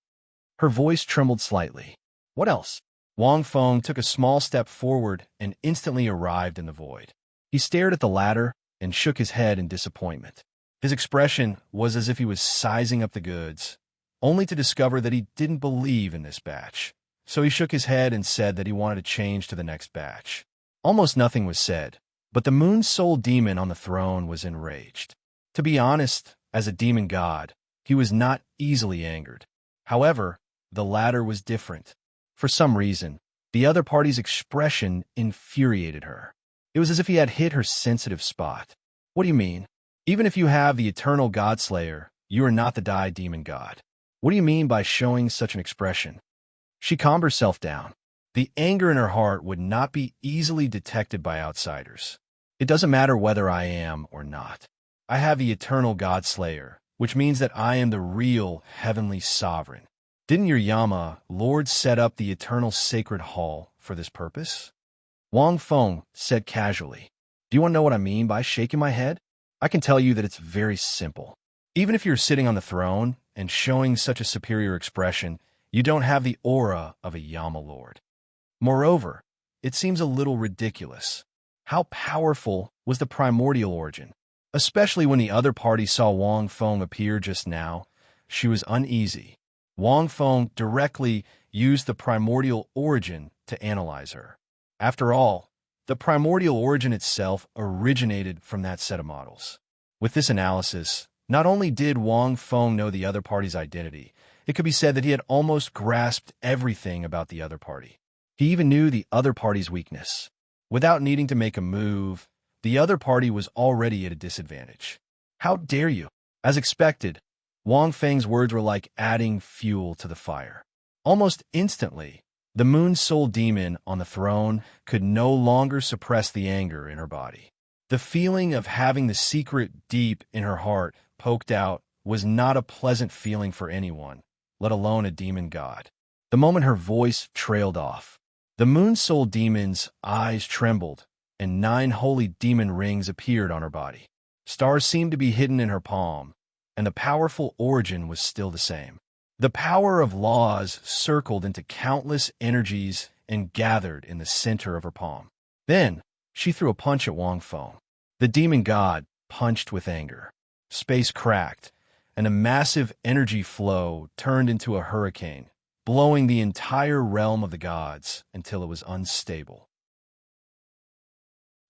Speaker 1: Her voice trembled slightly. What else? Wang Feng took a small step forward and instantly arrived in the void. He stared at the ladder and shook his head in disappointment. His expression was as if he was sizing up the goods, only to discover that he didn't believe in this batch. So he shook his head and said that he wanted to change to the next batch. Almost nothing was said, but the moon soul demon on the throne was enraged. To be honest, as a demon god, he was not easily angered. However, the latter was different. For some reason, the other party's expression infuriated her. It was as if he had hit her sensitive spot. What do you mean? Even if you have the eternal God Slayer, you are not the Die Demon God. What do you mean by showing such an expression? She calmed herself down. The anger in her heart would not be easily detected by outsiders. It doesn't matter whether I am or not. I have the eternal God Slayer, which means that I am the real heavenly sovereign. Didn't your Yama Lord set up the eternal sacred hall for this purpose? Wang Feng said casually. Do Do you want to know what I mean by shaking my head? I can tell you that it's very simple. Even if you're sitting on the throne and showing such a superior expression, you don't have the aura of a Yama Lord. Moreover, it seems a little ridiculous. How powerful was the primordial origin? Especially when the other party saw Wang Feng appear just now, she was uneasy. Wang Feng directly used the primordial origin to analyze her. After all, the primordial origin itself originated from that set of models. With this analysis, not only did Wang Feng know the other party's identity, it could be said that he had almost grasped everything about the other party. He even knew the other party's weakness. Without needing to make a move, the other party was already at a disadvantage. How dare you? As expected, Wang Feng's words were like adding fuel to the fire. Almost instantly, the Moon Soul Demon on the throne could no longer suppress the anger in her body. The feeling of having the secret deep in her heart poked out was not a pleasant feeling for anyone, let alone a demon god. The moment her voice trailed off, the Moon Soul Demon's eyes trembled, and 9 holy demon rings appeared on her body. Stars seemed to be hidden in her palm, and the powerful origin was still the same. The power of laws circled into countless energies and gathered in the center of her palm. Then, she threw a punch at Wang Feng. The demon god punched with anger. Space cracked, and a massive energy flow turned into a hurricane, blowing the entire realm of the gods until it was unstable.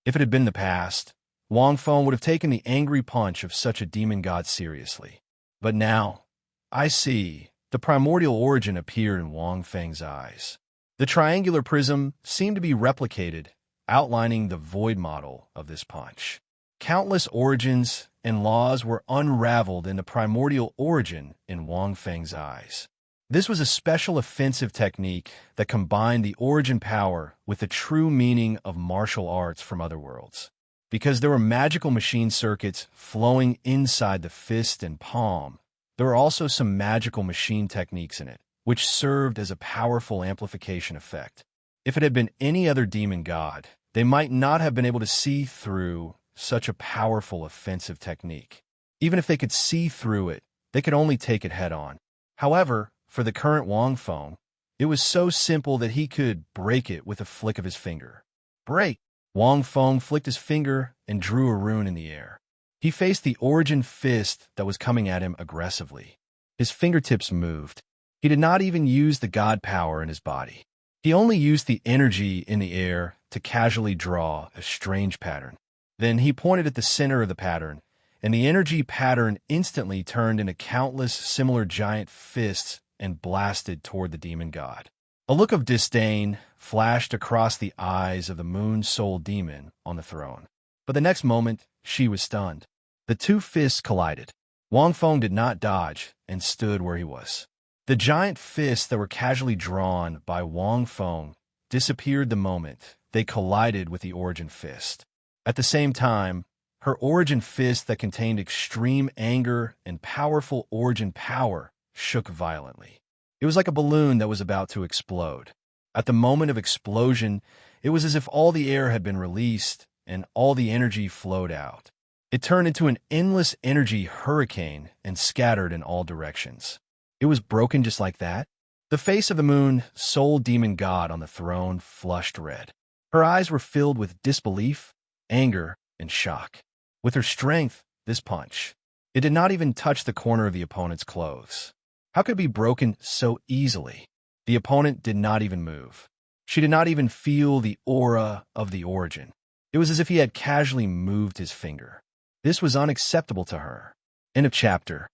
Speaker 1: If it had been the past, Wang Feng would have taken the angry punch of such a demon god seriously. But now, I see, the primordial origin appeared in Wang Feng's eyes. The triangular prism seemed to be replicated, outlining the void model of this punch. Countless origins and laws were unraveled in the primordial origin in Wang Feng's eyes. This was a special offensive technique that combined the origin power with the true meaning of martial arts from other worlds. Because there were magical machine circuits flowing inside the fist and palm, there were also some magical machine techniques in it, which served as a powerful amplification effect. If it had been any other demon god, they might not have been able to see through such a powerful offensive technique. Even if they could see through it, they could only take it head-on. However, for the current Wang Feng, it was so simple that he could break it with a flick of his finger. Break! Wang Feng flicked his finger and drew a rune in the air. He faced the origin fist that was coming at him aggressively. His fingertips moved. He did not even use the god power in his body. He only used the energy in the air to casually draw a strange pattern. Then he pointed at the center of the pattern, and the energy pattern instantly turned into countless similar giant fists and blasted toward the demon god. A look of disdain flashed across the eyes of the Moon Soul Demon on the throne. But the next moment, she was stunned. The 2 fists collided. Wang Feng did not dodge and stood where he was. The giant fists that were casually drawn by Wang Feng disappeared the moment they collided with the origin fist. At the same time, her origin fist that contained extreme anger and powerful origin power shook violently. It was like a balloon that was about to explode. At the moment of explosion, it was as if all the air had been released and all the energy flowed out. It turned into an endless energy hurricane and scattered in all directions. It was broken just like that. The face of the Moon Soul Demon God on the throne flushed red. Her eyes were filled with disbelief, anger, and shock. With her strength, this punch, it did not even touch the corner of the opponent's clothes. How could it be broken so easily? The opponent did not even move. She did not even feel the aura of the origin. It was as if he had casually moved his finger. This was unacceptable to her. End of chapter.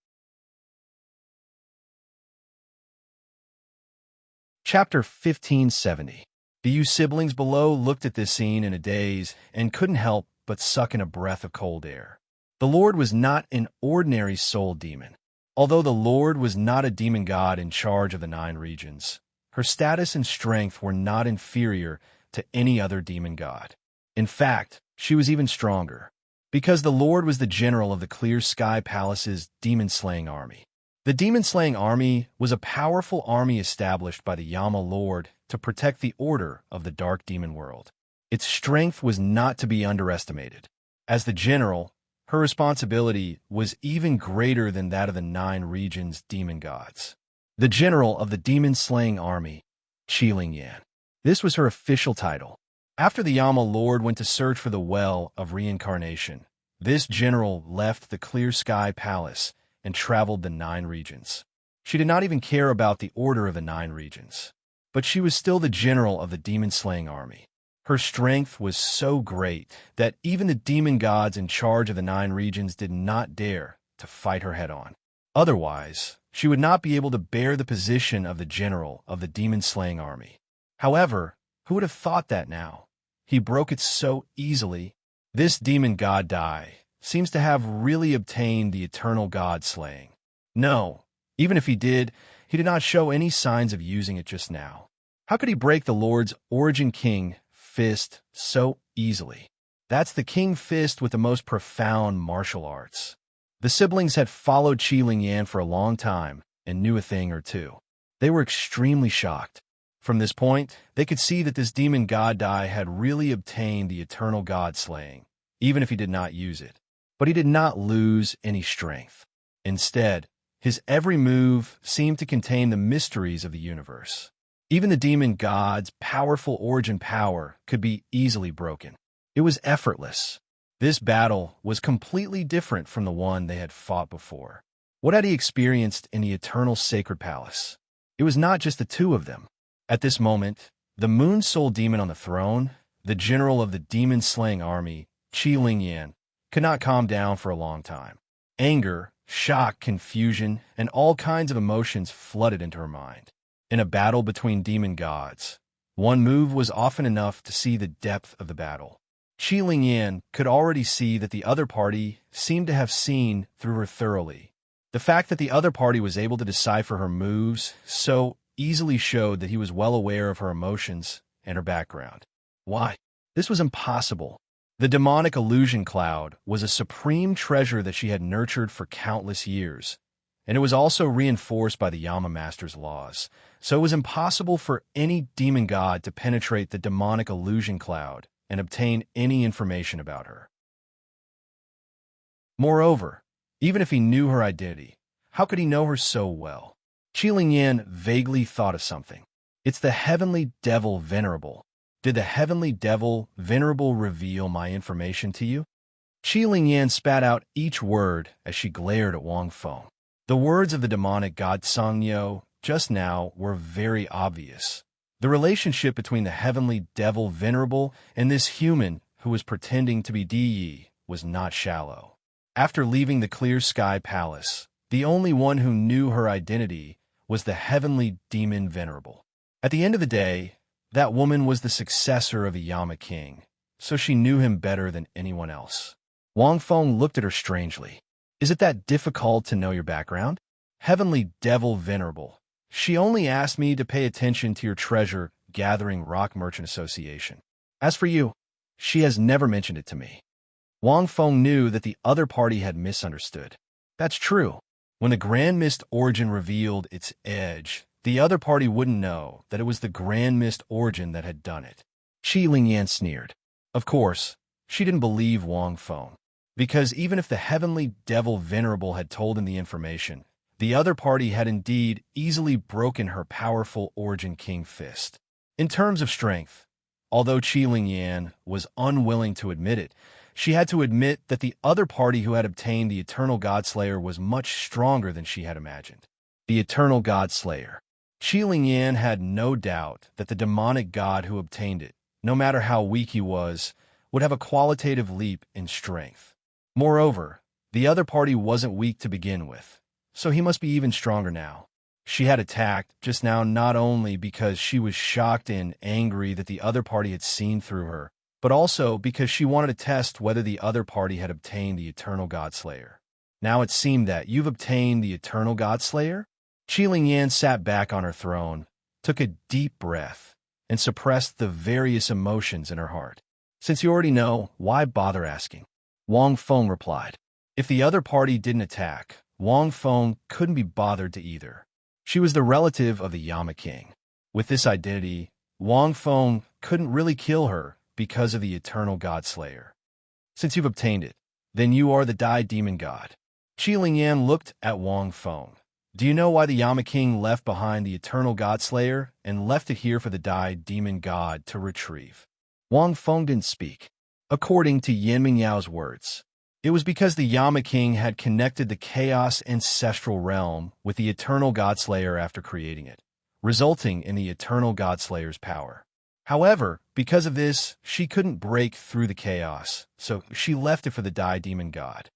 Speaker 1: Chapter 1570. The Yu siblings below looked at this scene in a daze and couldn't help but suck in a breath of cold air. The Lord was not an ordinary soul demon. Although the Lord was not a demon god in charge of the 9 regions, her status and strength were not inferior to any other demon god. In fact, she was even stronger, because the Lord was the general of the Clear Sky Palace's demon-slaying army. The demon-slaying army was a powerful army established by the Yama Lord to protect the order of the dark demon world. Its strength was not to be underestimated. As the general, her responsibility was even greater than that of the 9 regions' demon gods. The general of the demon-slaying army, Qilingyan. This was her official title. After the Yama Lord went to search for the Well of Reincarnation, this general left the Clear Sky Palace and traveled the 9 regions. She did not even care about the order of the 9 regions. But she was still the general of the demon-slaying army. Her strength was so great that even the demon gods in charge of the 9 regions did not dare to fight her head-on. Otherwise, she would not be able to bear the position of the general of the demon-slaying army. However, who would have thought that now? He broke it so easily. This demon god Dai seems to have really obtained the eternal god slaying. No, even if he did not show any signs of using it just now. How could he break the Lord's Origin King fist so easily? That's the King fist with the most profound martial arts. The siblings had followed Qilingyan for a long time and knew a thing or two. They were extremely shocked. From this point, they could see that this demon god Dai had really obtained the eternal god slaying, even if he did not use it. But he did not lose any strength. Instead, his every move seemed to contain the mysteries of the universe. Even the demon god's powerful origin power could be easily broken. It was effortless. This battle was completely different from the one they had fought before. What had he experienced in the eternal sacred palace? It was not just the two of them. At this moment, the moon soul demon on the throne, the general of the demon-slaying army, Qilingyan, could not calm down for a long time. Anger, shock, confusion, and all kinds of emotions flooded into her mind. In a battle between demon gods, one move was often enough to see the depth of the battle. Qilingyan could already see that the other party seemed to have seen through her thoroughly. The fact that the other party was able to decipher her moves so easily showed that he was well aware of her emotions and her background. Why? This was impossible. The demonic illusion cloud was a supreme treasure that she had nurtured for countless years, and it was also reinforced by the Yama Master's laws, so it was impossible for any demon god to penetrate the demonic illusion cloud and obtain any information about her. Moreover, even if he knew her identity, how could he know her so well? Qilingyan vaguely thought of something. It's the heavenly devil Venerable. Did the heavenly devil Venerable reveal my information to you? Qilingyan spat out each word as she glared at Wang Feng. The words of the demonic god Sangyo just now were very obvious. The relationship between the heavenly devil Venerable and this human who was pretending to be Di was not shallow. After leaving the Clear Sky Palace, the only one who knew her identity was the heavenly demon Venerable. At the end of the day, that woman was the successor of a Yama king, so she knew him better than anyone else. Wang Feng looked at her strangely. Is it that difficult to know your background? Heavenly Devil Venerable, she only asked me to pay attention to your treasure-gathering rock merchant association. As for you, she has never mentioned it to me. Wang Feng knew that the other party had misunderstood. That's true. When the Grand Mist Origin revealed its edge, the other party wouldn't know that it was the Grand Mist Origin that had done it. Qilingyan sneered. Of course, she didn't believe Wang Feng, because even if the heavenly devil Venerable had told him the information, the other party had indeed easily broken her powerful Origin King fist. In terms of strength, although Qilingyan was unwilling to admit it, she had to admit that the other party who had obtained the Eternal Godslayer was much stronger than she had imagined. The Eternal Godslayer. Qilingyan had no doubt that the demonic god who obtained it, no matter how weak he was, would have a qualitative leap in strength. Moreover, the other party wasn't weak to begin with, so he must be even stronger now. She had attacked just now not only because she was shocked and angry that the other party had seen through her, but also because she wanted to test whether the other party had obtained the Eternal Godslayer. Now it seemed that you've obtained the Eternal Godslayer? Qilingyan sat back on her throne, took a deep breath, and suppressed the various emotions in her heart. Since you already know, why bother asking? Wang Feng replied. If the other party didn't attack, Wang Feng couldn't be bothered to either. She was the relative of the Yama King. With this identity, Wang Feng couldn't really kill her because of the eternal God Slayer. Since you've obtained it, then you are the Die Demon God. Qi Lingyan looked at Wang Feng. Do you know why the Yama King left behind the eternal God Slayer and left it here for the Die Demon God to retrieve? Wang Feng didn't speak. According to Yan Mingyao's words, it was because the Yama King had connected the Chaos Ancestral Realm with the eternal God Slayer after creating it, resulting in the eternal God Slayer's power. However, because of this, she couldn't break through the chaos, so she left it for the Die Demon God.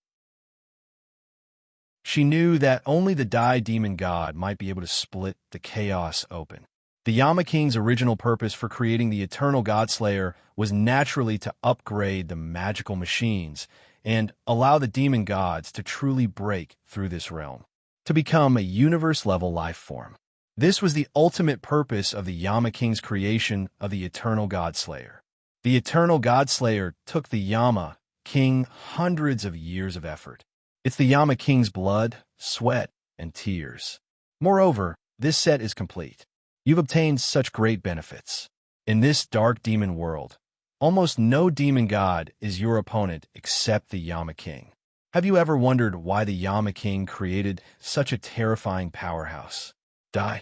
Speaker 1: She knew that only the Die Demon God might be able to split the chaos open. The Yama King's original purpose for creating the eternal God Slayer was naturally to upgrade the magical machines and allow the demon gods to truly break through this realm, to become a universe-level life form. This was the ultimate purpose of the Yama King's creation of the eternal God Slayer. The eternal God Slayer took the Yama King hundreds of years of effort. It's the Yama King's blood, sweat, and tears. Moreover, this set is complete. You've obtained such great benefits. In this dark demon world, almost no demon god is your opponent except the Yama King. Have you ever wondered why the Yama King created such a terrifying powerhouse? Die.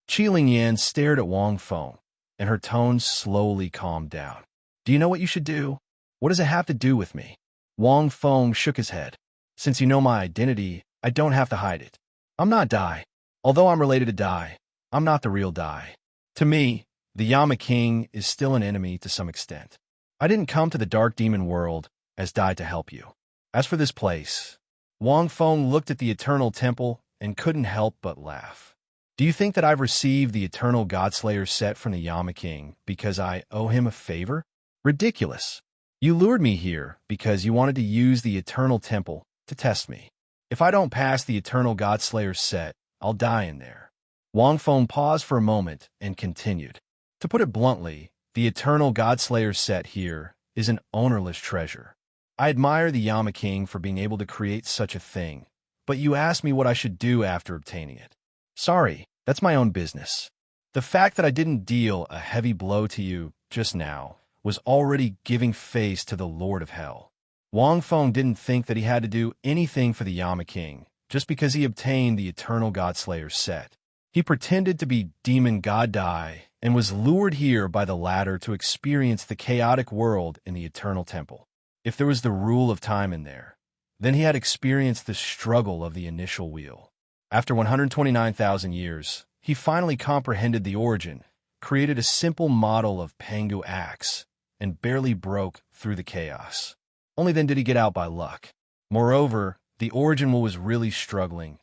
Speaker 1: Qi Lingyan stared at Wang Feng, and her tone slowly calmed down. Do you know what you should do? What does it have to do with me? Wang Feng shook his head. Since you know my identity, I don't have to hide it. I'm not Dai. Although I'm related to Dai, I'm not the real Dai. To me, the Yama King is still an enemy to some extent. I didn't come to the dark demon world as Dai to help you. As for this place, Wang Feng looked at the Eternal Temple and couldn't help but laugh. Do you think that I've received the Eternal Godslayer set from the Yama King because I owe him a favor? Ridiculous. You lured me here because you wanted to use the Eternal Temple to test me. If I don't pass the Eternal Godslayer set, I'll die in there. Wang Feng paused for a moment and continued. To put it bluntly, the Eternal Godslayer set here is an ownerless treasure. I admire the Yama King for being able to create such a thing, but you asked me what I should do after obtaining it. Sorry, that's my own business. The fact that I didn't deal a heavy blow to you just now was already giving face to the Lord of Hell. Wang Feng didn't think that he had to do anything for the Yama King just because he obtained the Eternal Godslayer set. He pretended to be Demon God Dai and was lured here by the latter to experience the chaotic world in the Eternal Temple. If there was the rule of time in there, then he had experienced the struggle of the initial wheel. After 129,000 years, he finally comprehended the origin, created a simple model of Pangu axe, and barely broke through the chaos. Only then did he get out by luck. Moreover, the original was really struggling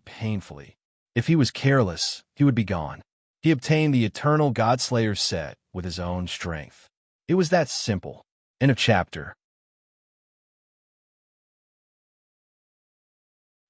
Speaker 1: painfully. If he was careless, he would be gone. He obtained the Eternal Godslayer set with his own strength. It was that simple. End of chapter.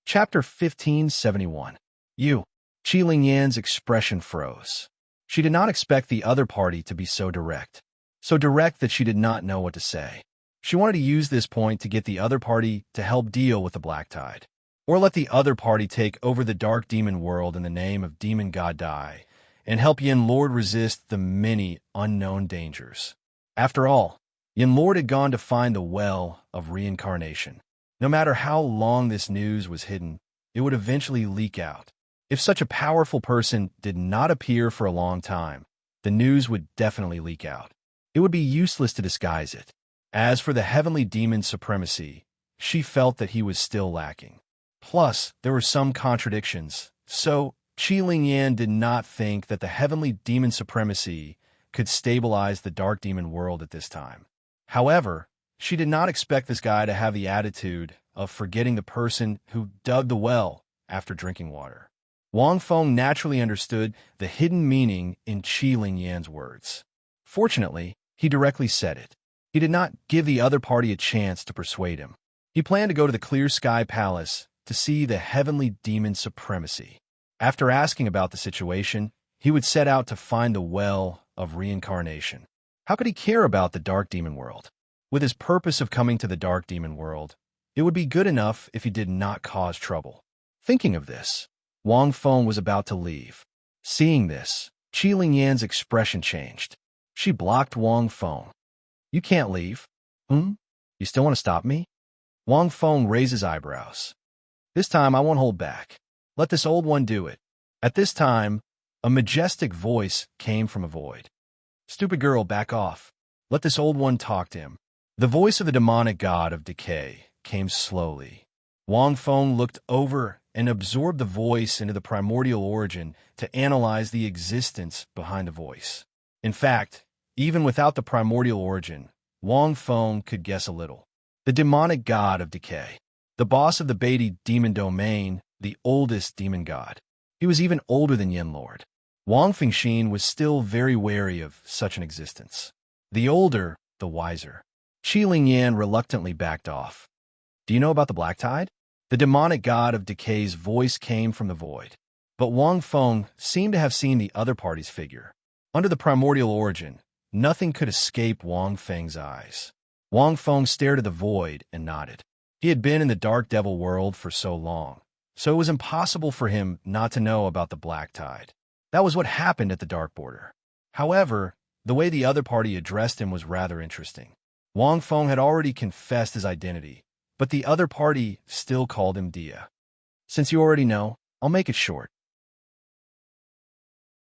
Speaker 1: Chapter 1571. Qi Lingyan's expression froze. She did not expect the other party to be so direct that she did not know what to say. She wanted to use this point to get the other party to help deal with the Black Tide, or let the other party take over the dark demon world in the name of Demon God Dai, and help Yin Lord resist the many unknown dangers. After all, Yin Lord had gone to find the well of reincarnation. No matter how long this news was hidden, it would eventually leak out. If such a powerful person did not appear for a long time, the news would definitely leak out. It would be useless to disguise it. As for the heavenly demon's supremacy, she felt that he was still lacking. Plus, there were some contradictions, so Qi Lingyan did not think that the heavenly demon supremacy could stabilize the dark demon world at this time. However, she did not expect this guy to have the attitude of forgetting the person who dug the well after drinking water. Wang Feng naturally understood the hidden meaning in Qi Lingyan's words. Fortunately, he directly said it. He did not give the other party a chance to persuade him. He planned to go to the Clear Sky Palace to see the heavenly demon supremacy. After asking about the situation, he would set out to find the well of reincarnation. How could he care about the dark demon world? With his purpose of coming to the dark demon world, it would be good enough if he did not cause trouble. Thinking of this, Wang Feng was about to leave. Seeing this, Qi Lingyan's expression changed. She blocked Wang Feng. You can't leave. Hmm? You still want to stop me? Wang Feng raised his eyebrows. This time I won't hold back. Let this old one do it. At this time, a majestic voice came from a void. Stupid girl, back off. Let this old one talk to him. The voice of the demonic god of decay came slowly. Wang Feng looked over and absorbed the voice into the primordial origin to analyze the existence behind the voice. In fact, even without the primordial origin, Wang Feng could guess a little. The demonic god of decay. The boss of the Beatty demon domain, the oldest demon god. He was even older than Yin Lord. Wang Fengxin was still very wary of such an existence. The older, the wiser. Qi Lingyan reluctantly backed off. Do you know about the Black Tide? The demonic god of decay's voice came from the void. But Wang Feng seemed to have seen the other party's figure. Under the primordial origin, nothing could escape Wang Feng's eyes. Wang Feng stared at the void and nodded. He had been in the Dark Devil world for so long, so it was impossible for him not to know about the Black Tide. That was what happened at the Dark Border. However, the way the other party addressed him was rather interesting. Wang Feng had already confessed his identity, but the other party still called him Dia. Since you already know, I'll make it short.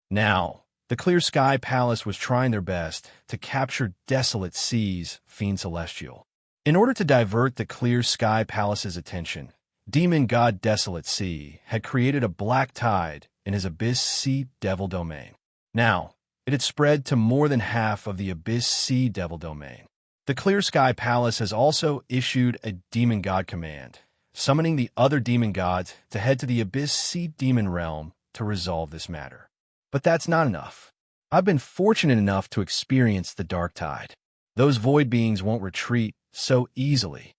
Speaker 1: Now, the Clear Sky Palace was trying their best to capture Desolate Sea's Fiend Celestial. In order to divert the Clear Sky Palace's attention, demon god Desolate Sea had created a black tide in his Abyss Sea Devil domain. Now, it had spread to more than half of the Abyss Sea Devil domain. The Clear Sky Palace has also issued a demon god command, summoning the other demon gods to head to the Abyss Sea Demon Realm to resolve this matter. But that's not enough. I've been fortunate enough to experience the Dark Tide. Those void beings won't retreat so easily.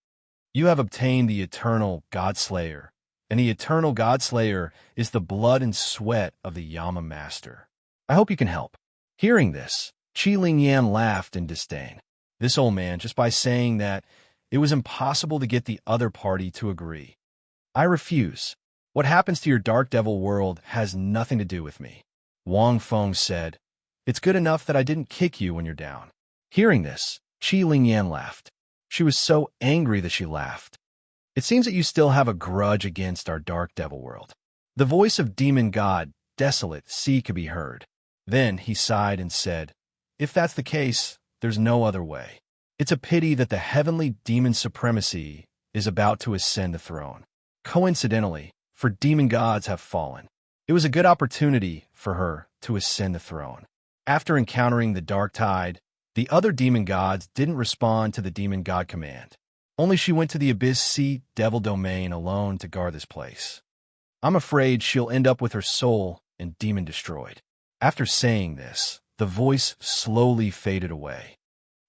Speaker 1: You have obtained the Eternal Godslayer, and the Eternal Godslayer is the blood and sweat of the Yama Master. I hope you can help. Hearing this, Qi Lingyan laughed in disdain. This old man, just by saying that, it was impossible to get the other party to agree. I refuse. What happens to your Dark Devil world has nothing to do with me. Wang Feng said, It's good enough that I didn't kick you when you're down. Hearing this, Qi Lingyan laughed. She was so angry that she laughed. It seems that you still have a grudge against our Dark Devil world. The voice of demon god Desolate Sea could be heard. Then he sighed and said, If that's the case, there's no other way. It's a pity that the heavenly demon supremacy is about to ascend the throne. Coincidentally, for demon gods have fallen. It was a good opportunity for her to ascend the throne. After encountering the Dark Tide, the other demon gods didn't respond to the demon god command. Only she went to the Abyss Sea Devil domain alone to guard this place. I'm afraid she'll end up with her soul and demon destroyed. After saying this, the voice slowly faded away.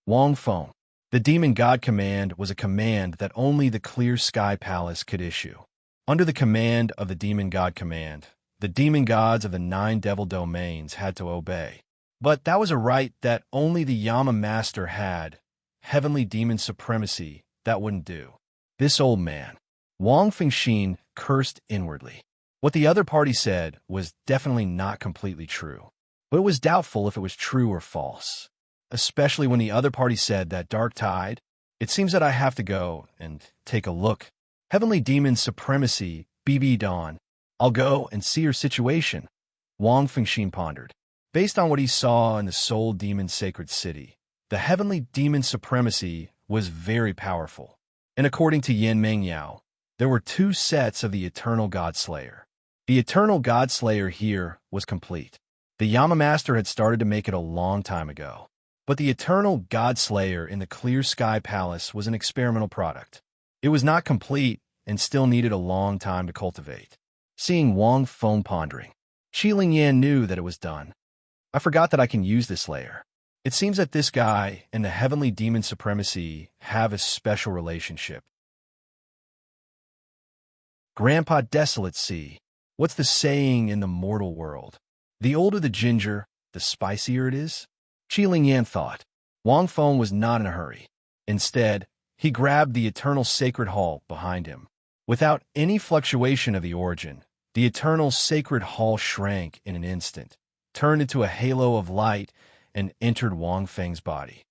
Speaker 1: Wang Feng. The demon god command was a command that only the Clear Sky Palace could issue. Under the command of the demon god command, the demon gods of the 9 devil domains had to obey. But that was a right that only the Yama Master had. Heavenly demon supremacy, that wouldn't do. This old man. Wang Fengxin cursed inwardly. What the other party said was definitely not completely true. But it was doubtful if it was true or false. Especially when the other party said that Dark Tide. It seems that I have to go and take a look. Heavenly demon supremacy, BB Dawn. I'll go and see her situation. Wang Fengxin pondered. Based on what he saw in the Soul Demon Sacred City, the heavenly demon supremacy was very powerful. And according to Yin Mengyao, there were 2 sets of the Eternal Godslayer. The Eternal Godslayer here was complete. The Yama Master had started to make it a long time ago. But the Eternal Godslayer in the Clear Sky Palace was an experimental product. It was not complete and still needed a long time to cultivate. Seeing Wang Feng pondering, Qi Lingyan knew that it was done. I forgot that I can use this layer. It seems that this guy and the heavenly demon supremacy have a special relationship. Grandpa Desolate Sea. What's the saying in the mortal world? The older the ginger, the spicier it is? Qi Lingyan thought. Wang Feng was not in a hurry. Instead, he grabbed the eternal sacred hall behind him. Without any fluctuation of the origin, the eternal sacred hall shrank in an instant, turned into a halo of light, and entered Wang Feng's body.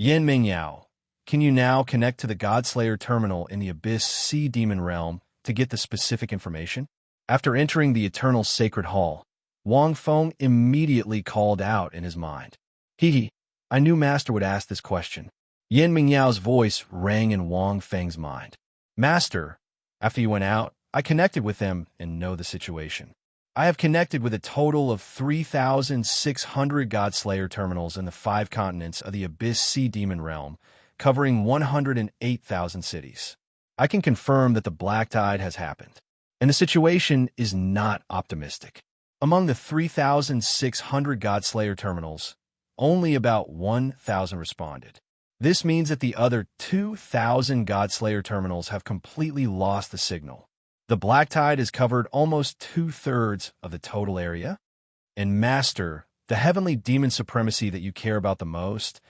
Speaker 1: Yin Mingyao, can you now connect to the Godslayer terminal in the Abyss Sea Demon Realm to get the specific information? After entering the Eternal Sacred Hall, Wang Feng immediately called out in his mind. Hee, I knew Master would ask this question. Yin Mingyao's voice rang in Wang Feng's mind. Master, after you went out, I connected with them and know the situation. I have connected with a total of 3,600 Godslayer terminals in the 5 continents of the Abyss Sea Demon Realm, covering 108,000 cities. I can confirm that the Black Tide has happened, and the situation is not optimistic. Among the 3,600 Godslayer terminals, only about 1,000 responded. This means that the other 2,000 Godslayer terminals have completely lost the signal. The Black Tide has covered almost 2/3 of the total area. And Master, the heavenly demon supremacy that you care about the most,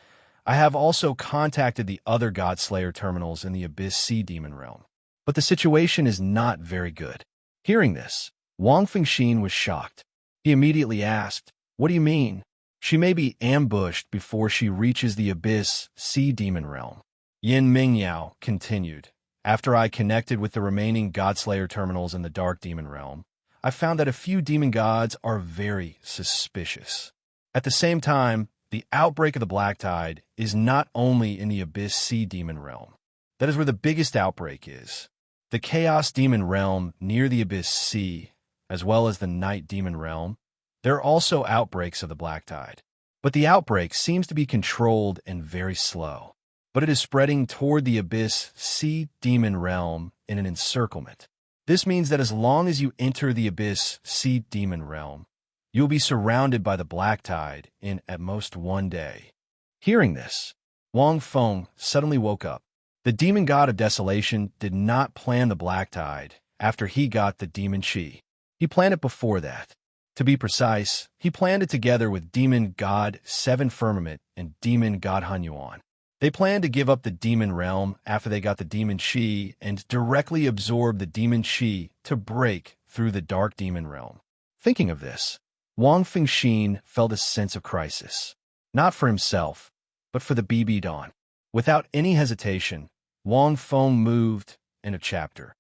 Speaker 1: I have also contacted the other Godslayer terminals in the Abyss Sea Demon Realm. But the situation is not very good. Hearing this, Wang Fengxin was shocked. He immediately asked, What do you mean? She may be ambushed before she reaches the Abyss Sea Demon Realm. Yin Mingyao continued. After I connected with the remaining Godslayer terminals in the Dark Demon Realm, I found that a few demon gods are very suspicious. At the same time, the outbreak of the Black Tide is not only in the Abyss Sea Demon Realm. That is where the biggest outbreak is. The Chaos Demon Realm near the Abyss Sea, as well as the Night Demon Realm, there are also outbreaks of the Black Tide. But the outbreak seems to be controlled and very slow. But it is spreading toward the Abyss Sea Demon Realm in an encirclement. This means that as long as you enter the Abyss Sea Demon Realm, you will be surrounded by the Black Tide in at most 1 day. Hearing this, Wang Feng suddenly woke up. The demon god of desolation did not plan the Black Tide after he got the demon Qi. He planned it before that. To be precise, he planned it together with demon god Seven Firmament and demon god Hunyuan. They planned to give up the demon realm after they got the demon Qi and directly absorb the demon Qi to break through the dark demon realm. Thinking of this, Wang Fengxin felt a sense of crisis, not for himself, but for the BB Dawn. Without any hesitation, Wang Feng moved in a chapter.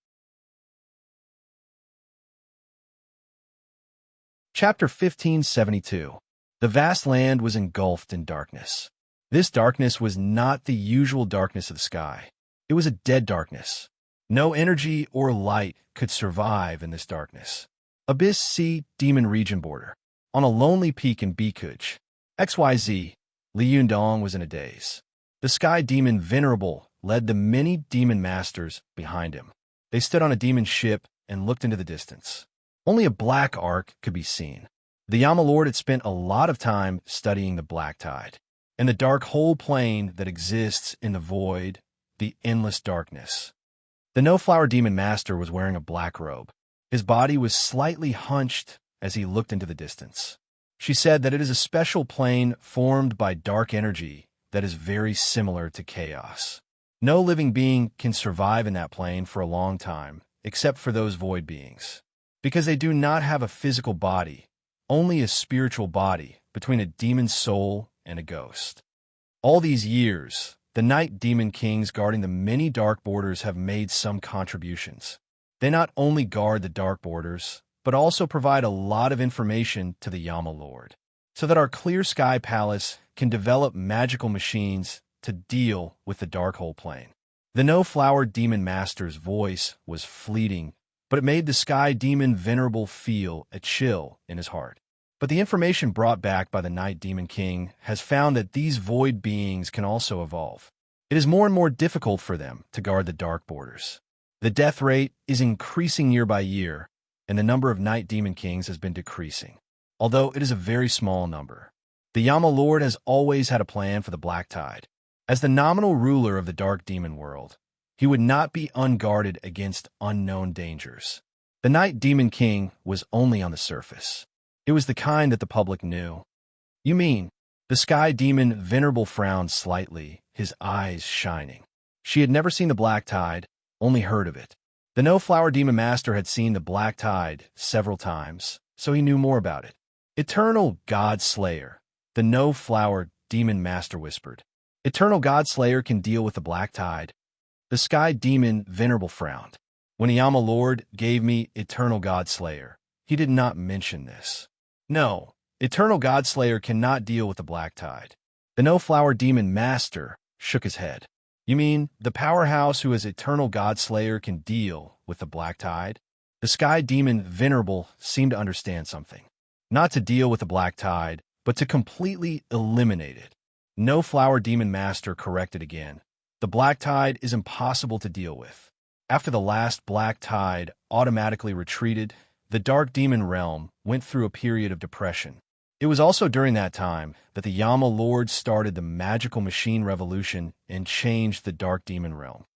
Speaker 1: Chapter 1572. The vast land was engulfed in darkness. This darkness was not the usual darkness of the sky. It was a dead darkness. No energy or light could survive in this darkness. Abyss Sea Demon Region border. On a lonely peak in Bikuj, XYZ, Li Yundong was in a daze. The sky demon Venerable led the many demon masters behind him. They stood on a demon ship and looked into the distance. Only a black arc could be seen. The Yama Lord had spent a lot of time studying the Black Tide and the dark whole plane that exists in the void, the endless darkness. The No-Flower Demon Master was wearing a black robe. His body was slightly hunched as he looked into the distance. She said that it is a special plane formed by dark energy that is very similar to chaos. No living being can survive in that plane for a long time, except for those void beings. Because they do not have a physical body, only a spiritual body between a demon's soul and a ghost. All these years, the Night Demon Kings guarding the many dark borders have made some contributions. They not only guard the dark borders, but also provide a lot of information to the Yama Lord, so that our Clear Sky Palace can develop magical machines to deal with the dark hole plane. The No-Flower Demon Master's voice was fleeting, but it made the Sky Demon Venerable feel a chill in his heart. But the information brought back by the Night Demon King has found that these void beings can also evolve. It is more and more difficult for them to guard the dark borders. The death rate is increasing year by year, and the number of Night Demon Kings has been decreasing, although it is a very small number. The Yama Lord has always had a plan for the Black Tide. As the nominal ruler of the dark demon world, he would not be unguarded against unknown dangers. The Night Demon King was only on the surface. It was the kind that the public knew. You mean? The Sky Demon Venerable frowned slightly, his eyes shining. She had never seen the Black Tide, only heard of it. The No-Flower Demon Master had seen the Black Tide several times, so he knew more about it. Eternal God Slayer, the No-Flower Demon Master whispered. Eternal Godslayer can deal with the black tide. The sky demon Venerable frowned. When Yama Lord gave me Eternal Godslayer, he did not mention this. No, Eternal Godslayer cannot deal with the black tide. The No-Flower Demon Master shook his head. You mean the powerhouse who is Eternal Godslayer can deal with the black tide? The sky demon Venerable seemed to understand something. Not to deal with the black tide, but to completely eliminate it. No-Flower Demon Master corrected again. The black tide is impossible to deal with. After the last black tide automatically retreated, the Dark Demon Realm went through a period of depression. It was also during that time that the Yama Lord started the Magical Machine Revolution and changed the Dark Demon Realm.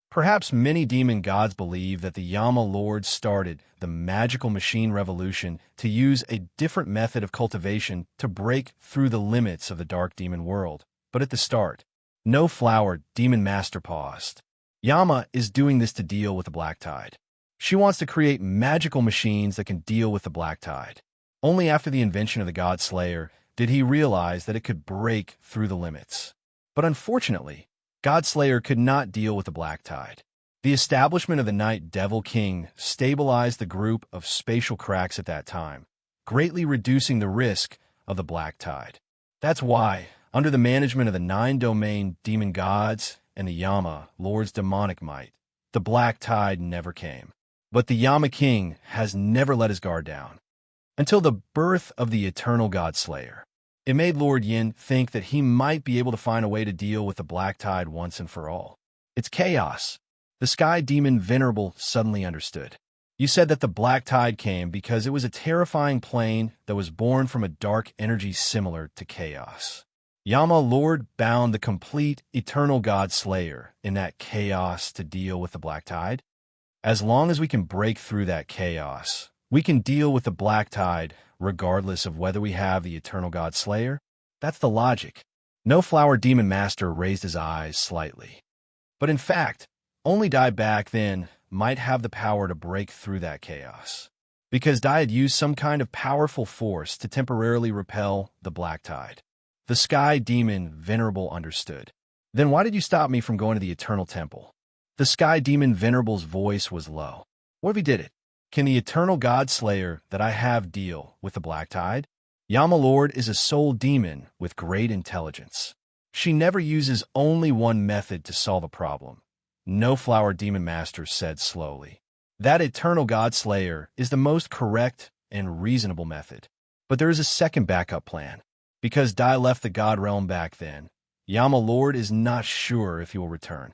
Speaker 1: Perhaps many demon gods believe that the Yama Lord started the Magical Machine Revolution to use a different method of cultivation to break through the limits of the Dark Demon world. But at the start, No-Flower Demon Master paused. Yama is doing this to deal with the black tide. She wants to create magical machines that can deal with the black tide. Only after the invention of the God Slayer did he realize that it could break through the limits. But unfortunately, God Slayer could not deal with the black tide. The establishment of the Night Devil King stabilized the group of spatial cracks at that time, greatly reducing the risk of the black tide. That's why, under the management of the 9-domain demon gods and the Yama Lord's demonic might, the black tide never came. But the Yama King has never let his guard down. Until the birth of the Eternal God Slayer, it made Lord Yin think that he might be able to find a way to deal with the black tide once and for all. It's chaos. The sky demon Venerable suddenly understood. You said that the black tide came because it was a terrifying plane that was born from a dark energy similar to chaos. Yama Lord bound the complete Eternal God Slayer in that chaos to deal with the black tide. As long as we can break through that chaos, we can deal with the black tide regardless of whether we have the Eternal God Slayer. That's the logic. No-Flower Demon Master raised his eyes slightly. But in fact, only Dai back then might have the power to break through that chaos. Because Dai had used some kind of powerful force to temporarily repel the black tide. The sky demon Venerable understood. Then why did you stop me from going to the Eternal Temple? The sky demon Venerable's voice was low. What if he did it? Can the Eternal God Slayer that I have deal with the black tide? Yama Lord is a soul demon with great intelligence. She never uses only one method to solve a problem. No-Flower Demon Master said slowly. That Eternal God Slayer is the most correct and reasonable method. But there is a second backup plan. Because Dai left the God Realm back then, Yama Lord is not sure if he will return.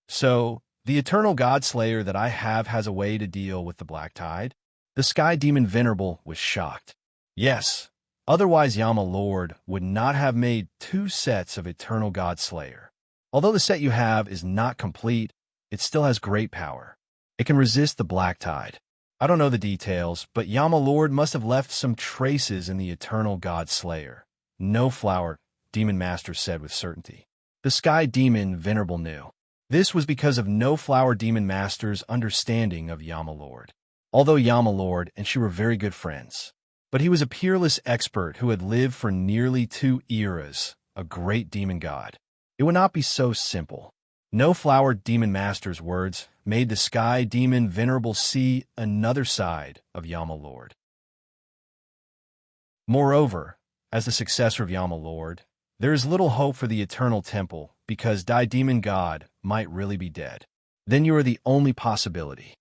Speaker 1: So, the Eternal God Slayer that I have has a way to deal with the black tide? The Sky Demon Venerable was shocked. Yes, otherwise Yama Lord would not have made 2 sets of Eternal God Slayer. Although the set you have is not complete, it still has great power. It can resist the black tide. I don't know the details, but Yama Lord must have left some traces in the Eternal God Slayer. No-Flower Demon Master said with certainty. The Sky Demon Venerable knew. This was because of No-Flower Demon Master's understanding of Yama Lord. Although Yama Lord and she were very good friends, but he was a peerless expert who had lived for nearly 2 eras, a great demon god. It would not be so simple. No-Flower Demon Master's words made the Sky Demon Venerable see another side of Yama Lord. Moreover, as the successor of Yama Lord, there is little hope for the Eternal Temple because Dai Demon God might really be dead. Then you are the only possibility.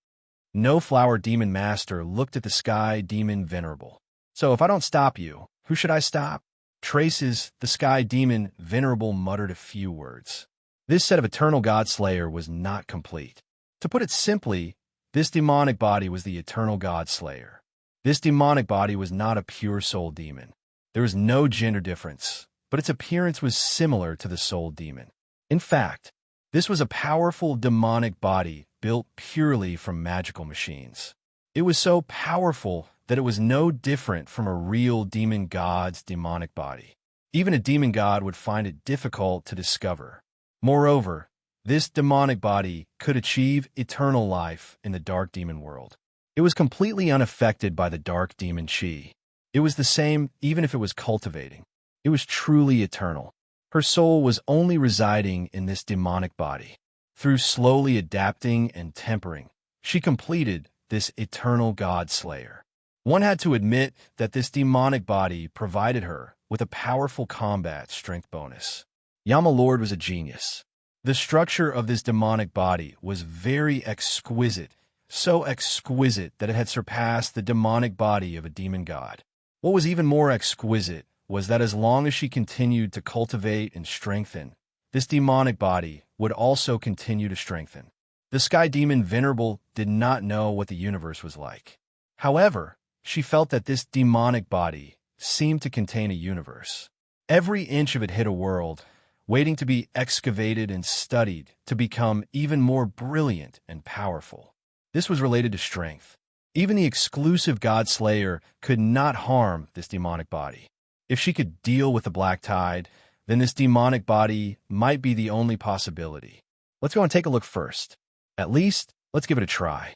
Speaker 1: No-Flower Demon Master looked at the Sky Demon Venerable. So if I don't stop you, who should I stop? Traces, the Sky Demon Venerable muttered a few words. This set of Eternal God Slayer was not complete. To put it simply, this demonic body was the Eternal God Slayer. This demonic body was not a pure soul demon. There was no gender difference, but its appearance was similar to the soul demon. In fact, this was a powerful demonic body built purely from magical machines. It was so powerful that it was no different from a real demon god's demonic body. Even a demon god would find it difficult to discover. Moreover, this demonic body could achieve eternal life in the dark demon world. It was completely unaffected by the dark demon chi. It was the same even if it was cultivating. It was truly eternal. Her soul was only residing in this demonic body. Through slowly adapting and tempering, she completed this eternal god slayer. One had to admit that this demonic body provided her with a powerful combat strength bonus. Yama Lord was a genius. The structure of this demonic body was very exquisite, so exquisite that it had surpassed the demonic body of a demon god. What was even more exquisite was that as long as she continued to cultivate and strengthen, this demonic body would also continue to strengthen. The sky demon Venerable did not know what the universe was like. However, she felt that this demonic body seemed to contain a universe. Every inch of it hid a world, waiting to be excavated and studied to become even more brilliant and powerful. This was related to strength. Even the exclusive God Slayer could not harm this demonic body. If she could deal with the black tide, then this demonic body might be the only possibility. Let's go and take a look first. At least, let's give it a try.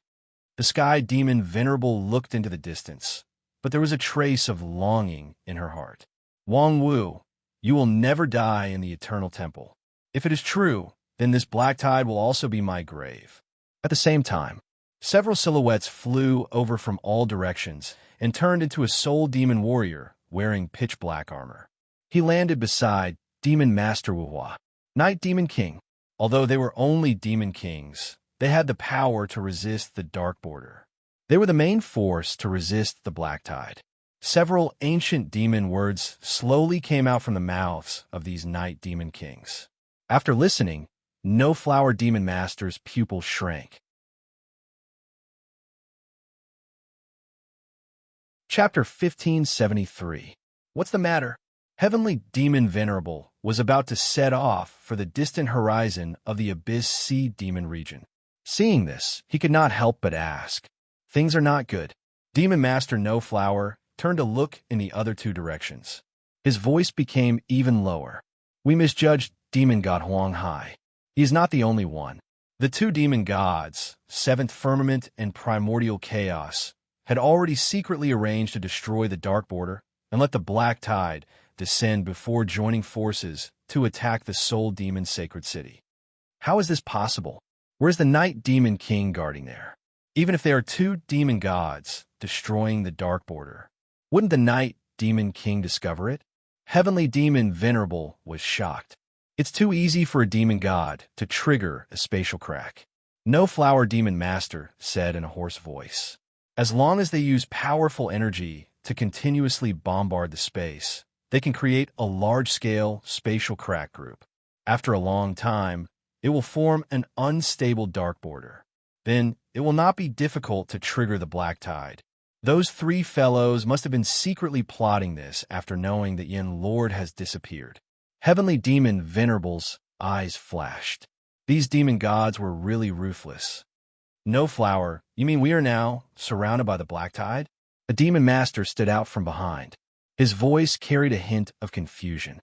Speaker 1: The sky demon Venerable looked into the distance, but there was a trace of longing in her heart. Wang Wu, you will never die in the eternal temple. If it is true, then this black tide will also be my grave. At the same time, several silhouettes flew over from all directions and turned into a soul demon warrior wearing pitch-black armor. He landed beside Demon Master Wuhua, Night Demon King. Although they were only demon kings, they had the power to resist the dark border. They were the main force to resist the black tide. Several ancient demon words slowly came out from the mouths of these night demon kings. After listening, No Flower Demon Master's pupil shrank. Chapter 1573. What's the matter? Heavenly Demon Venerable was about to set off for the distant horizon of the Abyss Sea Demon region. Seeing this, he could not help but ask, "Things are not good." Demon Master No Flower turned to look in the other two directions. His voice became even lower. "We misjudged Demon God Huang Hai. He is not the only one. The two demon gods, Seventh Firmament and Primordial Chaos, had already secretly arranged to destroy the Dark Border and let the Black Tide descend before joining forces to attack the Soul Demon Sacred City. How is this possible? Where's the Night Demon King guarding there? Even if there are two demon gods destroying the Dark Border, wouldn't the Night Demon King discover it?" Heavenly Demon Venerable was shocked. It's too easy for a demon god to trigger a spatial crack. No Flower Demon Master said in a hoarse voice. As long as they use powerful energy to continuously bombard the space, they can create a large-scale spatial crack group. After a long time, it will form an unstable dark border. Then, it will not be difficult to trigger the black tide. Those three fellows must have been secretly plotting this after knowing that Yen Lord has disappeared. Heavenly Demon Venerable's eyes flashed. These demon gods were really ruthless. No Flower, you mean we are now surrounded by the black tide? A demon master stood out from behind. His voice carried a hint of confusion.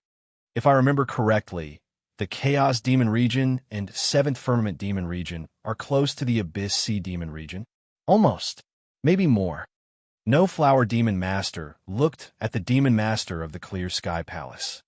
Speaker 1: If I remember correctly, the Chaos Demon region and Seventh Firmament Demon region are close to the Abyss Sea Demon region. Almost. Maybe more. No Flower Demon Master looked at the Demon Master of the Clear Sky Palace.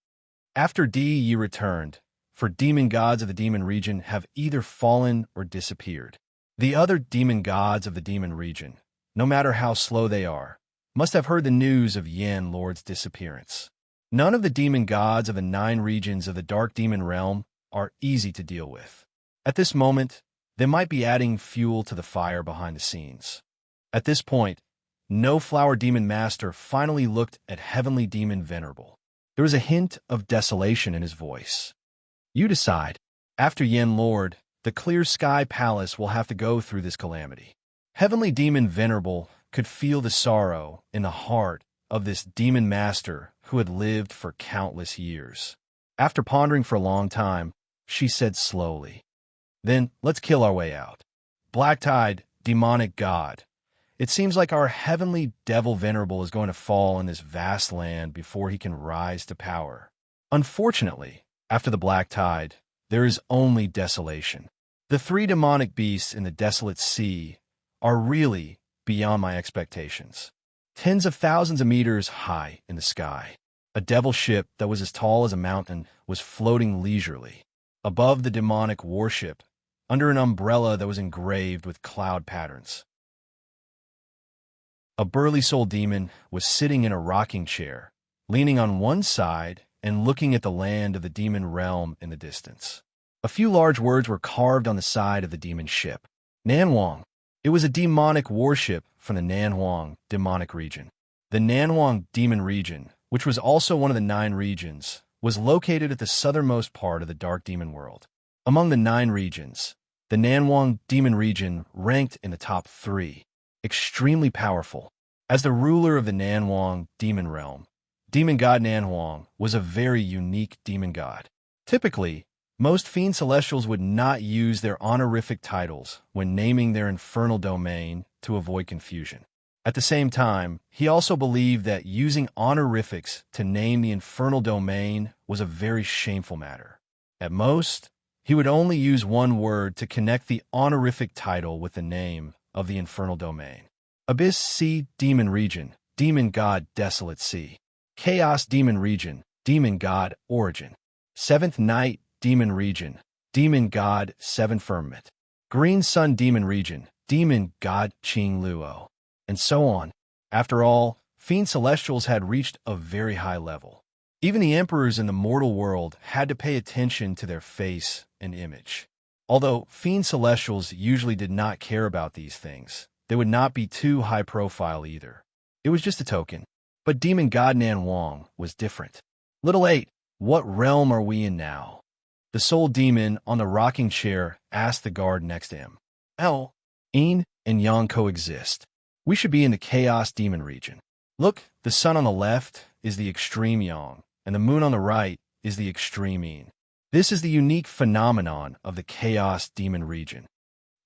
Speaker 1: After Yi returned, for demon gods of the demon region have either fallen or disappeared. The other demon gods of the demon region, no matter how slow they are, must have heard the news of Yen Lord's disappearance. None of the demon gods of the 9 regions of the Dark Demon Realm are easy to deal with. At this moment, they might be adding fuel to the fire behind the scenes. At this point, No Flower Demon Master finally looked at Heavenly Demon Venerable. There was a hint of desolation in his voice. You decide. After Yen Lord, the Clear Sky Palace will have to go through this calamity. Heavenly Demon Venerable could feel the sorrow in the heart of this demon master who had lived for countless years. After pondering for a long time, she said slowly, "Then let's kill our way out. Black Tide, demonic god. It seems like our heavenly devil Venerable is going to fall in this vast land before he can rise to power. Unfortunately, after the black tide, there is only desolation. The 3 demonic beasts in the desolate sea are really beyond my expectations. Tens of thousands of meters high in the sky. A devil ship that was as tall as a mountain was floating leisurely above the demonic warship, under an umbrella that was engraved with cloud patterns. A burly soul demon was sitting in a rocking chair, leaning on one side and looking at the land of the demon realm in the distance. A few large words were carved on the side of the demon ship. Nanhuang. It was a demonic warship from the Nanhuang demonic region. The Nanhuang demon region, which was also one of the 9 regions, was located at the southernmost part of the dark demon world. Among the 9 regions, the Nanhuang demon region ranked in the top 3, extremely powerful. As the ruler of the Nanhuang demon realm, demon god Nanhuang was a very unique demon god. Typically, most fiend celestials would not use their honorific titles when naming their infernal domain to avoid confusion. At the same time, he also believed that using honorifics to name the infernal domain was a very shameful matter. At most, he would only use one word to connect the honorific title with the name of the infernal domain. Abyss Sea Demon Region, Demon God Desolate Sea. Chaos Demon Region, Demon God Origin. Seventh Night Demon Region, Demon God Seven Firmament. Green Sun Demon Region, Demon God Qing Luo. And so on. After all, fiend celestials had reached a very high level. Even the emperors in the mortal world had to pay attention to their face and image. Although fiend celestials usually did not care about these things, they would not be too high profile either. It was just a token. But demon god Nanhuang was different. Little 8, what realm are we in now? The soul demon on the rocking chair asked the guard next to him. Yin and Yang coexist. We should be in the chaos demon region. Look, the sun on the left is the extreme Yang, and the moon on the right is the extreme Yin. This is the unique phenomenon of the chaos demon region.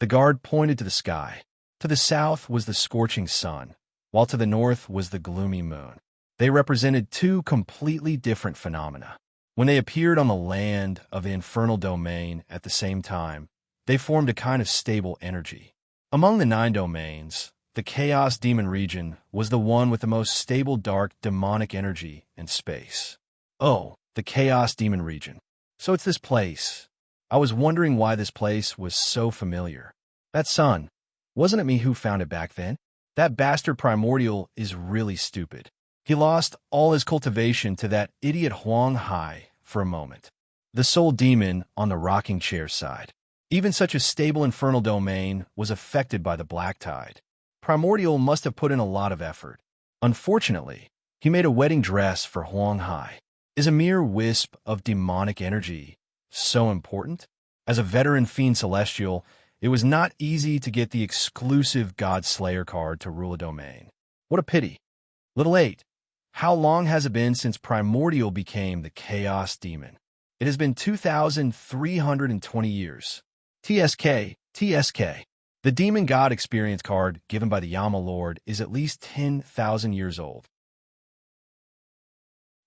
Speaker 1: The guard pointed to the sky. To the south was the scorching sun, while to the north was the gloomy moon. They represented 2 completely different phenomena. When they appeared on the land of the infernal domain at the same time, they formed a kind of stable energy. Among the 9 domains, the Chaos Demon region was the one with the most stable dark demonic energy in space. Oh, the Chaos Demon region. So it's this place. I was wondering why this place was so familiar. That sun. Wasn't it me who found it back then? That bastard Primordial is really stupid. He lost all his cultivation to that idiot Huang Hai for a moment. The soul demon on the rocking chair sighed. Even such a stable infernal domain was affected by the black tide. Primordial must have put in a lot of effort. Unfortunately, he made a wedding dress for Huang Hai. Is a mere wisp of demonic energy so important? As a veteran fiend celestial, it was not easy to get the exclusive God Slayer card to rule a domain. What a pity. Little 8, how long has it been since Primordial became the Chaos Demon? It has been 2,320 years. TSK. The Demon God Experience card given by the Yama Lord is at least 10,000 years old.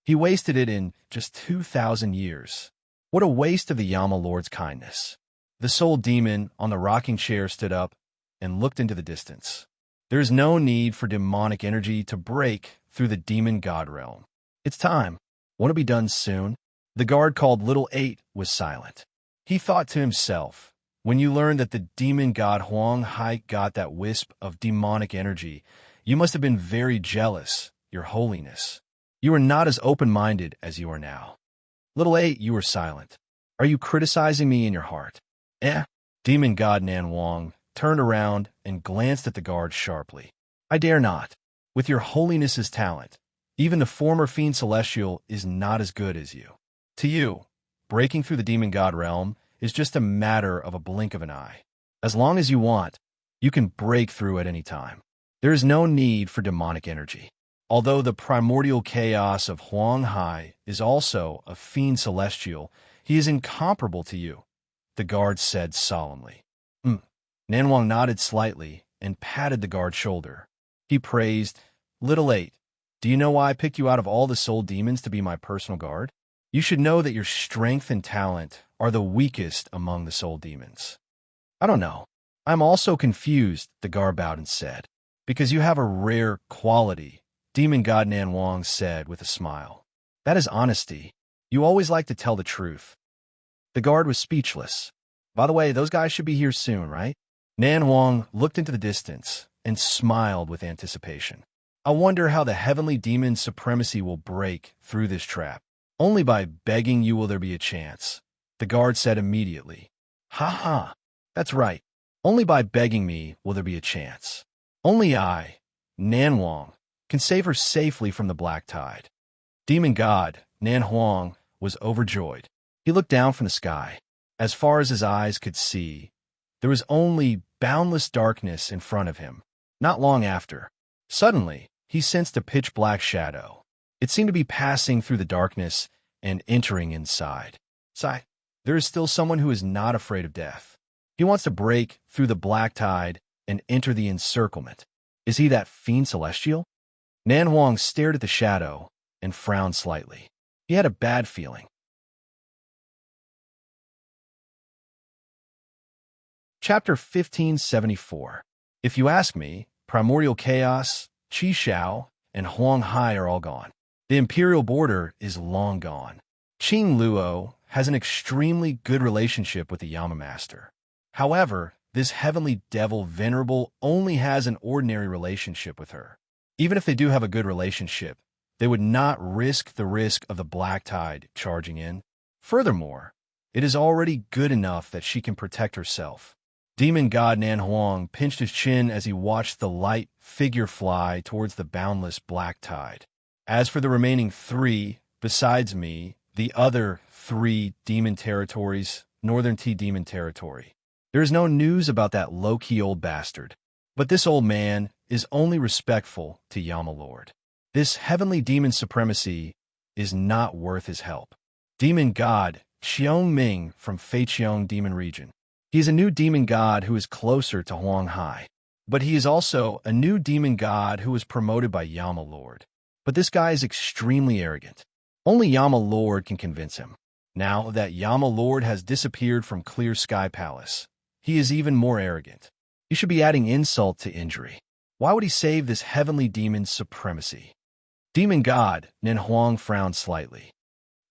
Speaker 1: He wasted it in just 2,000 years. What a waste of the Yama Lord's kindness. The soul demon on the rocking chair stood up and looked into the distance. There is no need for demonic energy to break through the demon god realm. It's time. Won't it be done soon? The guard called Little 8 was silent. He thought to himself, when you learned that the demon god Huang Hai got that wisp of demonic energy, you must have been very jealous, Your Holiness. You are not as open-minded as you are now. Little 8, you were silent. Are you criticizing me in your heart? Demon god Nanhuang turned around and glanced at the guard sharply. I dare not. With Your Holiness's talent, even the former Fiend Celestial is not as good as you. To you, breaking through the demon god realm is just a matter of a blink of an eye. As long as you want, you can break through at any time. There is no need for demonic energy. Although the primordial chaos of Huang Hai is also a Fiend Celestial, he is incomparable to you, the guard said solemnly. Nanhuang nodded slightly and patted the guard's shoulder. He praised, Little 8, do you know why I picked you out of all the soul demons to be my personal guard? You should know that your strength and talent are the weakest among the soul demons. I don't know. I'm also confused, the guard bowed and said. Because you have a rare quality, Demon God Nanhuang said with a smile. That is honesty. You always like to tell the truth. The guard was speechless. By the way, those guys should be here soon, right? Nan Huang looked into the distance and smiled with anticipation. I wonder how the heavenly demon's supremacy will break through this trap. Only by begging you will there be a chance, the guard said immediately. Ha ha, that's right. Only by begging me will there be a chance. Only I, Nan Huang, can save her safely from the black tide. Demon god, Nan Huang, was overjoyed. He looked down from the sky. As far as his eyes could see, there was only boundless darkness in front of him. Not long after, suddenly, he sensed a pitch-black shadow. It seemed to be passing through the darkness and entering inside. Sigh, there is still someone who is not afraid of death. He wants to break through the black tide and enter the encirclement. Is he that fiend celestial? Nan Huang stared at the shadow and frowned slightly. He had a bad feeling. Chapter 1574. If you ask me, primordial chaos, Qi Shao, and Huang Hai are all gone. The imperial border is long gone. Qing Luo has an extremely good relationship with the Yama Master. However, this heavenly devil Venerable only has an ordinary relationship with her. Even if they do have a good relationship, they would not risk the risk of the black tide charging in. Furthermore, it is already good enough that she can protect herself. Demon god Nan Huang pinched his chin as he watched the light figure fly towards the boundless black tide. As for the remaining three, besides me, the other three demon territories, Northern Tea Demon Territory. There is no news about that low-key old bastard. But this old man is only respectful to Yama Lord. This heavenly demon supremacy is not worth his help. Demon god Xiong Ming from Feiqiong Demon Region. He is a new demon god who is closer to Huang Hai. But he is also a new demon god who was promoted by Yama Lord. But this guy is extremely arrogant. Only Yama Lord can convince him. Now that Yama Lord has disappeared from Clear Sky Palace, he is even more arrogant. He should be adding insult to injury. Why would he save this heavenly demon's supremacy? Demon god Nan Huang frowned slightly.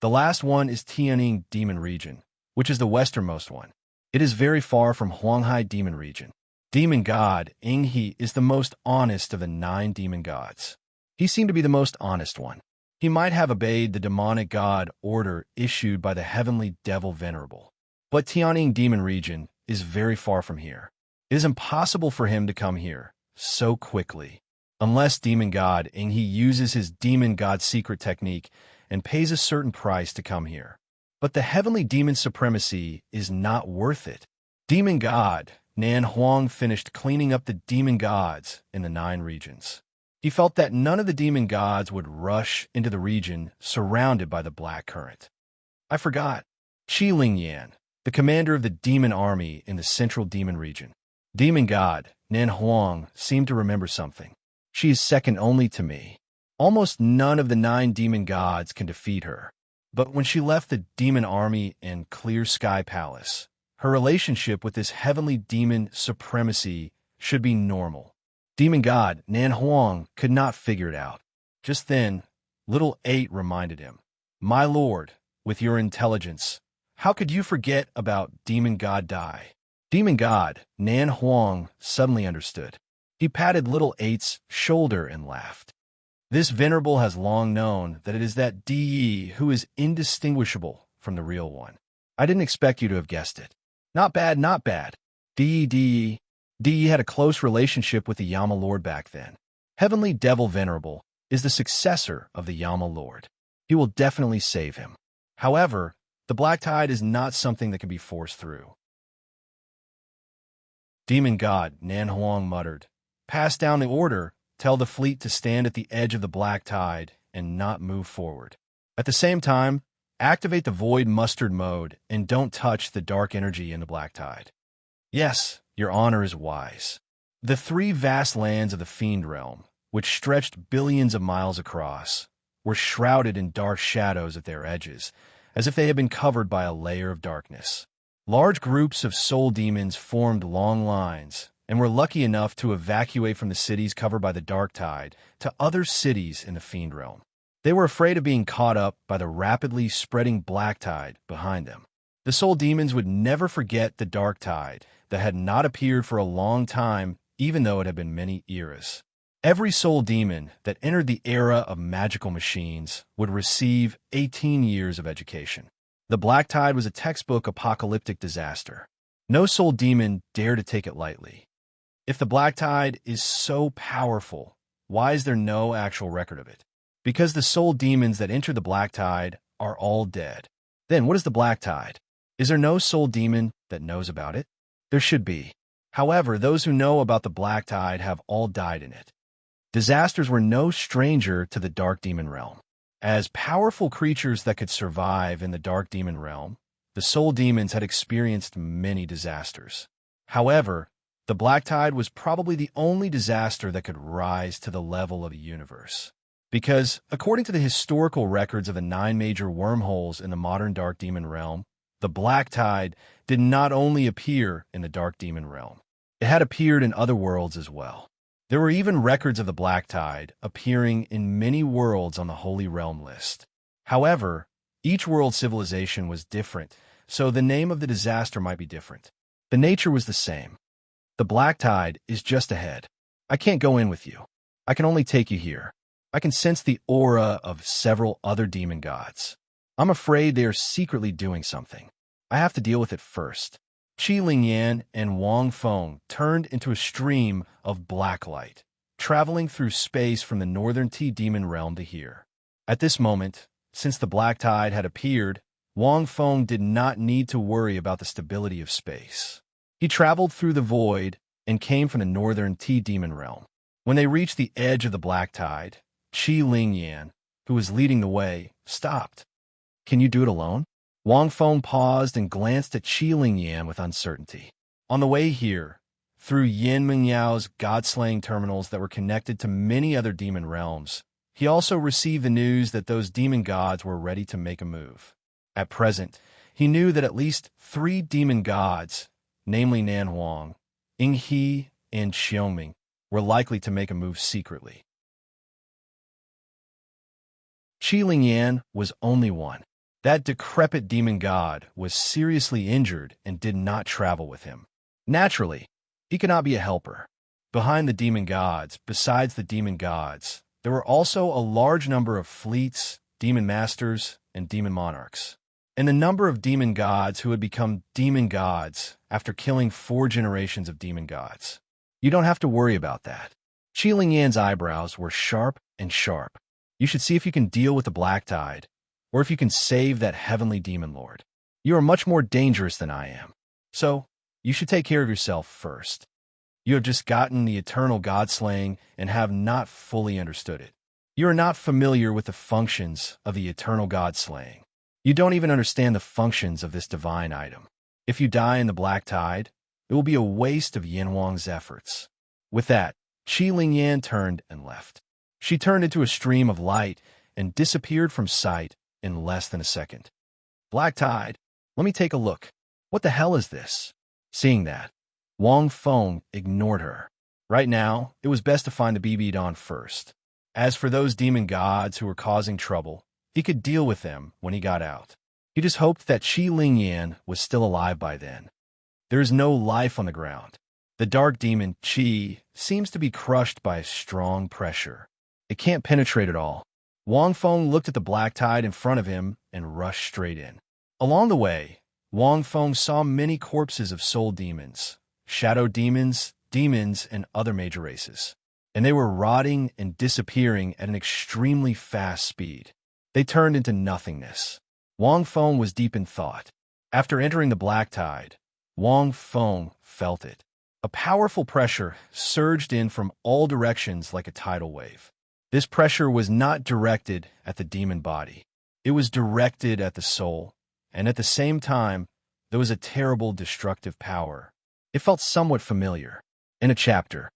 Speaker 1: The last one is Tianning Demon Region, which is the westernmost one. It is very far from Huanghai Demon Region. Demon god Inghe is the most honest of the 9 demon gods. He seemed to be the most honest one. He might have obeyed the demonic god order issued by the heavenly devil Venerable. But Tianning Demon Region is very far from here. It is impossible for him to come here so quickly, unless demon god Inghe uses his demon god secret technique and pays a certain price to come here. But the heavenly demon supremacy is not worth it. Demon god Nan Huang finished cleaning up the demon gods in the 9 regions. He felt that none of the demon gods would rush into the region surrounded by the black current. I forgot. Qi Lingyan, the commander of the demon army in the central demon region. Demon god Nan Huang seemed to remember something. She is second only to me. Almost none of the 9 demon gods can defeat her. But when she left the demon army in Clear Sky Palace, her relationship with this heavenly demon supremacy should be normal. Demon god Nan Huang could not figure it out. Just then, little 8 reminded him, "My lord, with your intelligence, how could you forget about demon god Dai?" Demon god Nan Huang suddenly understood. He patted little 8's shoulder and laughed. This venerable has long known that it is that Di who is indistinguishable from the real one. I didn't expect you to have guessed it. Not bad, not bad. Di had a close relationship with the Yama Lord back then. Heavenly Devil Venerable is the successor of the Yama Lord. He will definitely save him. However, the black tide is not something that can be forced through. Demon god Nan Huang muttered, "Pass down the order. Tell the fleet to stand at the edge of the black tide and not move forward. At the same time, activate the void mustard mode and don't touch the dark energy in the black tide." Yes, your honor is wise. The 3 vast lands of the Fiend Realm, which stretched billions of miles across, were shrouded in dark shadows at their edges, as if they had been covered by a layer of darkness. Large groups of soul demons formed long lines, and were lucky enough to evacuate from the cities covered by the dark tide to other cities in the Fiend Realm. They were afraid of being caught up by the rapidly spreading black tide behind them. The soul demons would never forget the dark tide that had not appeared for a long time, even though it had been many eras. Every soul demon that entered the era of magical machines would receive 18 years of education. The black tide was a textbook apocalyptic disaster. No soul demon dared to take it lightly. If the black tide is so powerful, why is there no actual record of it? Because the soul demons that enter the black tide are all dead. Then what is the black tide? Is there no soul demon that knows about it? There should be. However, those who know about the black tide have all died in it. Disasters were no stranger to the dark demon realm. As powerful creatures that could survive in the dark demon realm, the soul demons had experienced many disasters. However, the black tide was probably the only disaster that could rise to the level of a universe. Because, according to the historical records of the 9 major wormholes in the modern dark demon realm, the black tide did not only appear in the dark demon realm. It had appeared in other worlds as well. There were even records of the black tide appearing in many worlds on the Holy Realm list. However, each world civilization was different, so the name of the disaster might be different. The nature was the same. The black tide is just ahead. I can't go in with you. I can only take you here. I can sense the aura of several other demon gods. I'm afraid they are secretly doing something. I have to deal with it first. Qi Lingyan and Wang Feng turned into a stream of black light, traveling through space from the northern Tea Demon realm to here. At this moment, since the black tide had appeared, Wang Feng did not need to worry about the stability of space. He traveled through the void and came from the northern Tea Demon realm. When they reached the edge of the black tide, Qi Lingyan, who was leading the way, stopped. Can you do it alone? Wang Feng paused and glanced at Qi Lingyan with uncertainty. On the way here, through Yin Mingyao's god-slaying terminals that were connected to many other demon realms, he also received the news that those demon gods were ready to make a move. At present, he knew that at least 3 demon gods, namely Nan Huang, Ying He, and Xiongming, were likely to make a move secretly. Qi Lingyan was only one. That decrepit demon god was seriously injured and did not travel with him. Naturally, he could not be a helper. Behind the demon gods, besides the demon gods, there were also a large number of fleets, demon masters, and demon monarchs. And the number of demon gods who had become demon gods after killing 4 generations of demon gods. You don't have to worry about that. Qi Lingyan's eyebrows were sharp and sharp. You should see if you can deal with the black tide, or if you can save that heavenly demon lord. You are much more dangerous than I am. So, you should take care of yourself first. You have just gotten the eternal god-slaying and have not fully understood it. You are not familiar with the functions of the eternal god-slaying. You don't even understand the functions of this divine item. If you die in the black tide, it will be a waste of Yin Wang's efforts. With that, Qi Lingyan turned and left. She turned into a stream of light and disappeared from sight in less than a second. Black tide, let me take a look. What the hell is this? Seeing that, Wang Feng ignored her. Right now, it was best to find the BB Dawn first. As for those demon gods who were causing trouble, he could deal with them when he got out. He just hoped that Qi Lingyan was still alive by then. There is no life on the ground. The dark demon, Qi, seems to be crushed by a strong pressure. It can't penetrate at all. Wang Feng looked at the black tide in front of him and rushed straight in. Along the way, Wang Feng saw many corpses of soul demons, shadow demons, and other major races. And they were rotting and disappearing at an extremely fast speed. They turned into nothingness. Wang Feng was deep in thought. After entering the black tide, Wang Feng felt it. A powerful pressure surged in from all directions like a tidal wave. This pressure was not directed at the demon body. It was directed at the soul, and at the same time, there was a terrible destructive power. It felt somewhat familiar. In a chapter.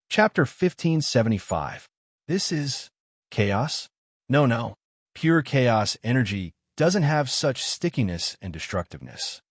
Speaker 1: Chapter 1575. This is chaos? No. Pure chaos energy doesn't have such stickiness and destructiveness.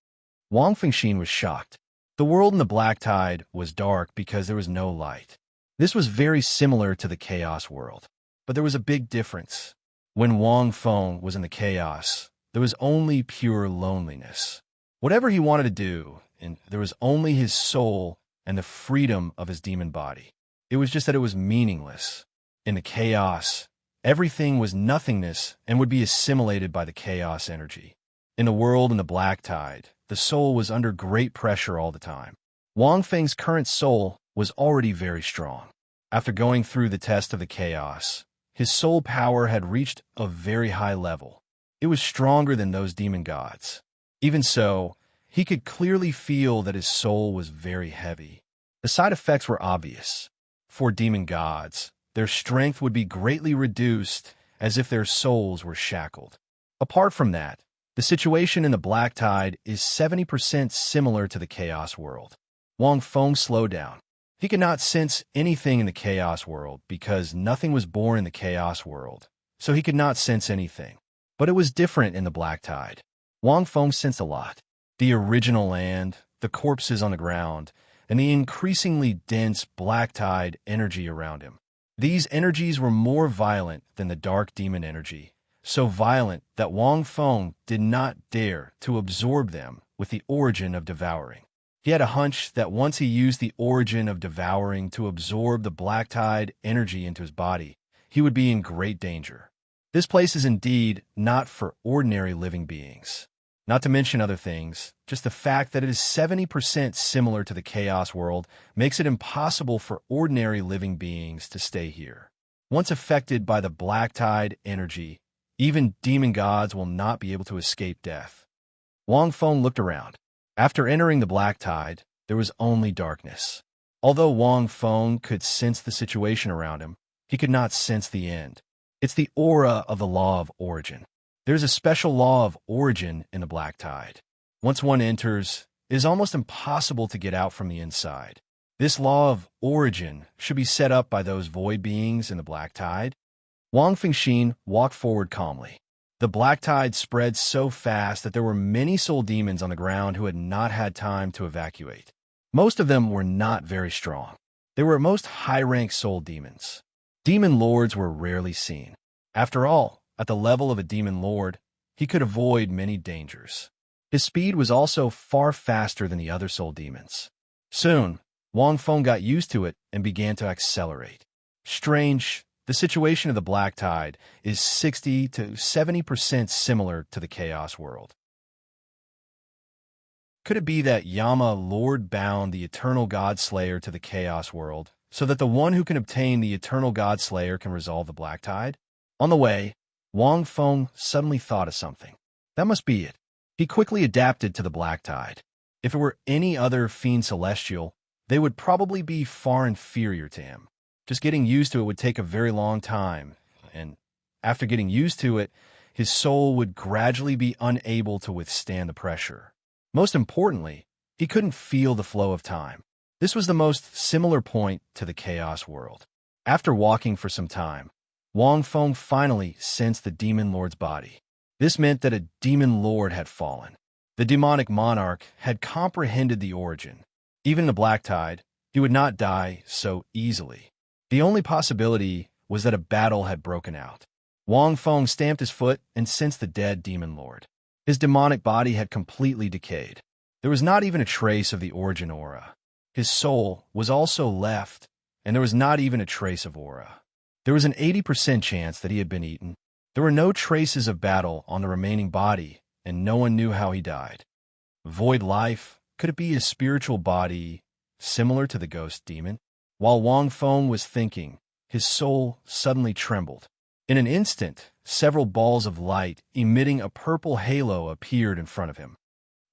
Speaker 1: Wang Fengxin was shocked. The world in the black tide was dark because there was no light. This was very similar to the chaos world, but there was a big difference. When Wang Feng was in the chaos, there was only pure loneliness. Whatever he wanted to do, and there was only his soul and the freedom of his demon body. It was just that it was meaningless. In the chaos, everything was nothingness and would be assimilated by the chaos energy. In the world in the black tide, the soul was under great pressure all the time. Wang Feng's current soul was already very strong. After going through the test of the chaos, his soul power had reached a very high level. It was stronger than those demon gods. Even so, he could clearly feel that his soul was very heavy. The side effects were obvious. For demon gods, their strength would be greatly reduced, as if their souls were shackled. Apart from that, the situation in the black tide is 70% similar to the chaos world. Wang Feng slowed down. He could not sense anything in the chaos world because nothing was born in the chaos world, so he could not sense anything. But it was different in the black tide. Wang Feng sensed a lot. The original land, the corpses on the ground, and the increasingly dense black tide energy around him. These energies were more violent than the dark demon energy, so violent that Wang Feng did not dare to absorb them with the origin of devouring. He had a hunch that once he used the origin of devouring to absorb the black tide energy into his body, he would be in great danger. This place is indeed not for ordinary living beings. Not to mention other things, just the fact that it is 70% similar to the chaos world makes it impossible for ordinary living beings to stay here. Once affected by the black tide energy, even demon gods will not be able to escape death. Wang Feng looked around. After entering the black tide, there was only darkness. Although Wang Feng could sense the situation around him, he could not sense the end. It's the aura of the law of origin. There's a special law of origin in the black tide. Once one enters, it is almost impossible to get out from the inside. This law of origin should be set up by those void beings in the black tide. Wang Fengxin walked forward calmly. The black tide spread so fast that there were many soul demons on the ground who had not had time to evacuate. Most of them were not very strong. They were at most high-ranked soul demons. Demon lords were rarely seen. After all, at the level of a demon lord, he could avoid many dangers. His speed was also far faster than the other soul demons. Soon, Wang Feng got used to it and began to accelerate. Strange, the situation of the black tide is 60 to 70% similar to the chaos world. Could it be that Yama Lord bound the eternal God Slayer to the chaos world, so that the one who can obtain the eternal God Slayer can resolve the black tide? On the way, Wang Feng suddenly thought of something. That must be it. He quickly adapted to the black tide. If it were any other fiend celestial, they would probably be far inferior to him. Just getting used to it would take a very long time, and after getting used to it, his soul would gradually be unable to withstand the pressure. Most importantly, he couldn't feel the flow of time. This was the most similar point to the chaos world. After walking for some time, Wang Feng finally sensed the demon lord's body. This meant that a demon lord had fallen. The demonic monarch had comprehended the origin. Even in the black tide, he would not die so easily. The only possibility was that a battle had broken out. Wang Feng stamped his foot and sensed the dead demon lord. His demonic body had completely decayed. There was not even a trace of the origin aura. His soul was also left, and there was not even a trace of aura. There was an 80% chance that he had been eaten. There were no traces of battle on the remaining body, and no one knew how he died. Void life? Could it be his spiritual body, similar to the ghost demon? While Wang Feng was thinking, his soul suddenly trembled. In an instant, several balls of light emitting a purple halo appeared in front of him.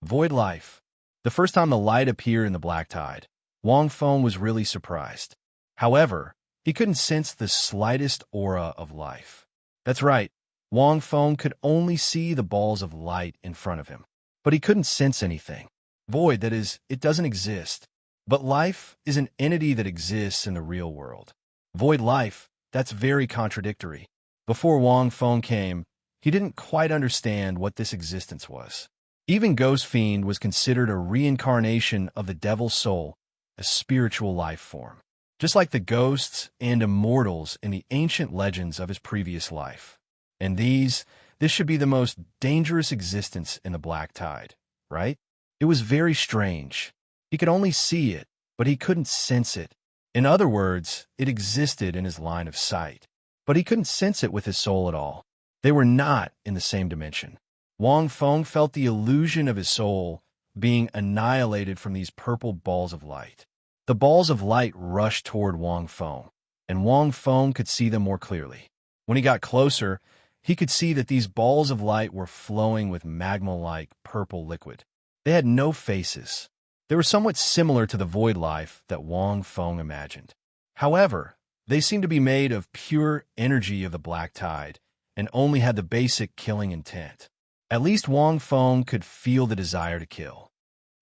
Speaker 1: Void life. The first time the light appeared in the black tide, Wang Feng was really surprised. However, he couldn't sense the slightest aura of life. That's right, Wang Feng could only see the balls of light in front of him. But he couldn't sense anything. Void, that is, it doesn't exist. But life is an entity that exists in the real world. Void life, that's very contradictory. Before Wang Feng came, he didn't quite understand what this existence was. Even Ghost Fiend was considered a reincarnation of the devil's soul, a spiritual life form. just like the ghosts and immortals in the ancient legends of his previous life. And this should be the most dangerous existence in the black tide, right? It was very strange. He could only see it, but he couldn't sense it. In other words, it existed in his line of sight, but he couldn't sense it with his soul at all. They were not in the same dimension. Wang Feng felt the illusion of his soul being annihilated from these purple balls of light. The balls of light rushed toward Wang Feng, and Wang Feng could see them more clearly. When he got closer, he could see that these balls of light were flowing with magma-like purple liquid. They had no faces. They were somewhat similar to the void life that Wang Feng imagined. However, they seemed to be made of pure energy of the black tide and only had the basic killing intent. At least Wang Feng could feel the desire to kill.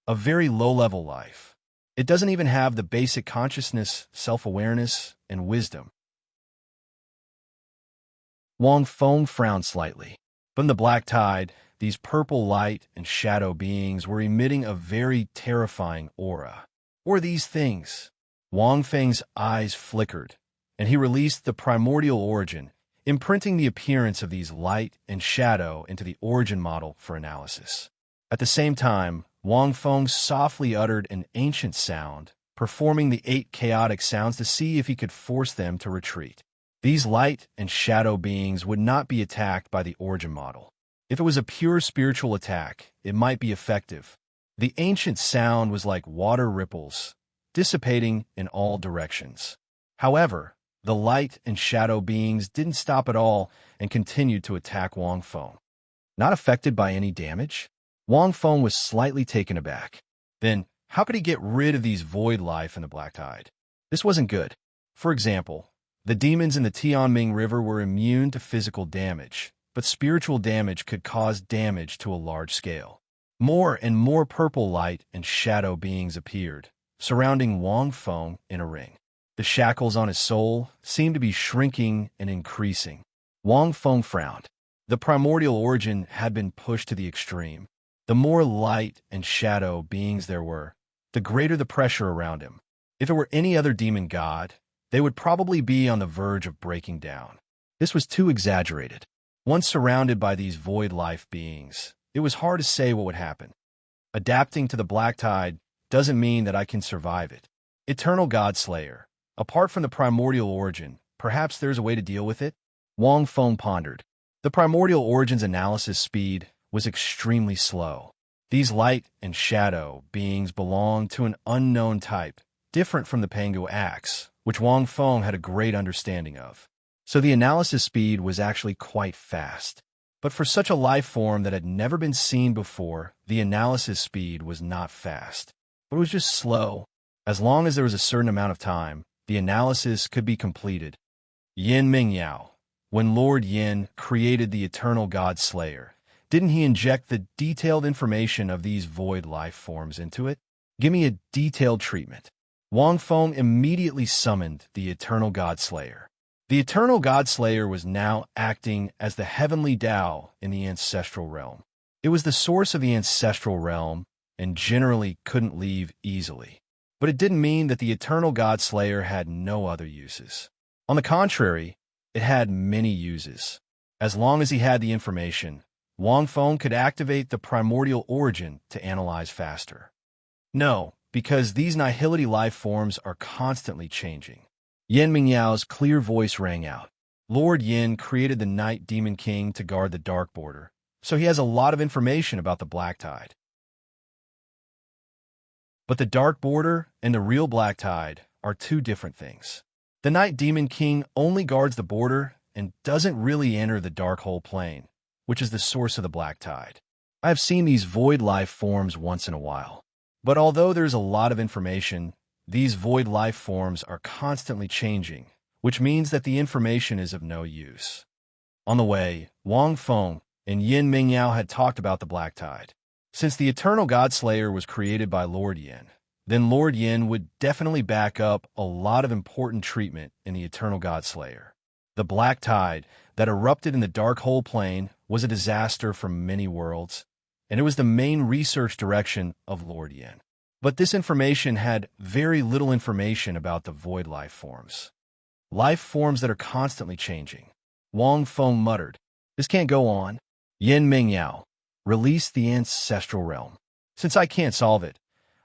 Speaker 1: A very low-level life. It doesn't even have the basic consciousness, self-awareness, and wisdom. Wang Feng frowned slightly. From the black tide, these purple light and shadow beings were emitting a very terrifying aura. What were these things? Wang Feng's eyes flickered, and he released the primordial origin, imprinting the appearance of these light and shadow into the origin model for analysis. At the same time, Wang Feng softly uttered an ancient sound, performing the 8 chaotic sounds to see if he could force them to retreat. These light and shadow beings would not be attacked by the origin model. If it was a pure spiritual attack, it might be effective. The ancient sound was like water ripples, dissipating in all directions. However, the light and shadow beings didn't stop at all and continued to attack Wang Feng. Not affected by any damage? Wang Feng was slightly taken aback. Then, how could he get rid of these void life in the black tide? This wasn't good. For example, the demons in the Tianming River were immune to physical damage, but spiritual damage could cause damage to a large scale. More and more purple light and shadow beings appeared, surrounding Wang Feng in a ring. The shackles on his soul seemed to be shrinking and increasing. Wang Feng frowned. The primordial origin had been pushed to the extreme. The more light and shadow beings there were, the greater the pressure around him. If it were any other demon god, they would probably be on the verge of breaking down. This was too exaggerated. Once surrounded by these void life beings, it was hard to say what would happen. Adapting to the black tide doesn't mean that I can survive it. Eternal God Slayer. Apart from the primordial origin, perhaps there's a way to deal with it? Wang Feng pondered. The primordial origin's analysis speed was extremely slow. These light and shadow beings belonged to an unknown type, different from the Pangu axe, which Wang Feng had a great understanding of. So the analysis speed was actually quite fast. But for such a life form that had never been seen before, the analysis speed was not fast. But it was just slow. As long as there was a certain amount of time, the analysis could be completed. Yin Mingyao. When Lord Yin created the Eternal God Slayer, didn't he inject the detailed information of these void life forms into it? Give me a detailed treatment. Wang Feng immediately summoned the Eternal God Slayer. The Eternal God Slayer was now acting as the heavenly Tao in the ancestral realm. It was the source of the ancestral realm and generally couldn't leave easily. But it didn't mean that the Eternal God Slayer had no other uses. On the contrary, it had many uses. As long as he had the information, Wang Feng could activate the primordial origin to analyze faster. No, because these nihility life forms are constantly changing. Yin Mingyao's clear voice rang out. Lord Yin created the Night Demon King to guard the Dark Border, so he has a lot of information about the Black Tide. But the Dark Border and the real Black Tide are two different things. The Night Demon King only guards the border and doesn't really enter the Dark Hole Plane, which is the source of the Black Tide. I have seen these void life forms once in a while. But although there's a lot of information, these void life forms are constantly changing, which means that the information is of no use. On the way, Wang Feng and Yin Mingyao had talked about the Black Tide. Since the Eternal God Slayer was created by Lord Yin, then Lord Yin would definitely back up a lot of important treatment in the Eternal God Slayer. The Black Tide that erupted in the Dark Hole Plane was a disaster for many worlds, and it was the main research direction of Lord Yin. But this information had very little information about the void life forms. Life forms that are constantly changing. Wang Feng muttered, "This can't go on." Yin Mingyao, release the ancestral realm. Since I can't solve it,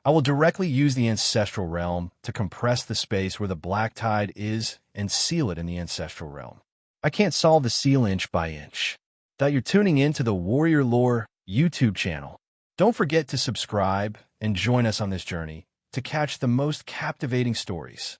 Speaker 1: I will directly use the ancestral realm to compress the space where the black tide is and seal it in the ancestral realm. I can't solve the seal inch by inch. That you're tuning in to the Warrior Lore YouTube channel. Don't forget to subscribe and join us on this journey to catch the most captivating stories.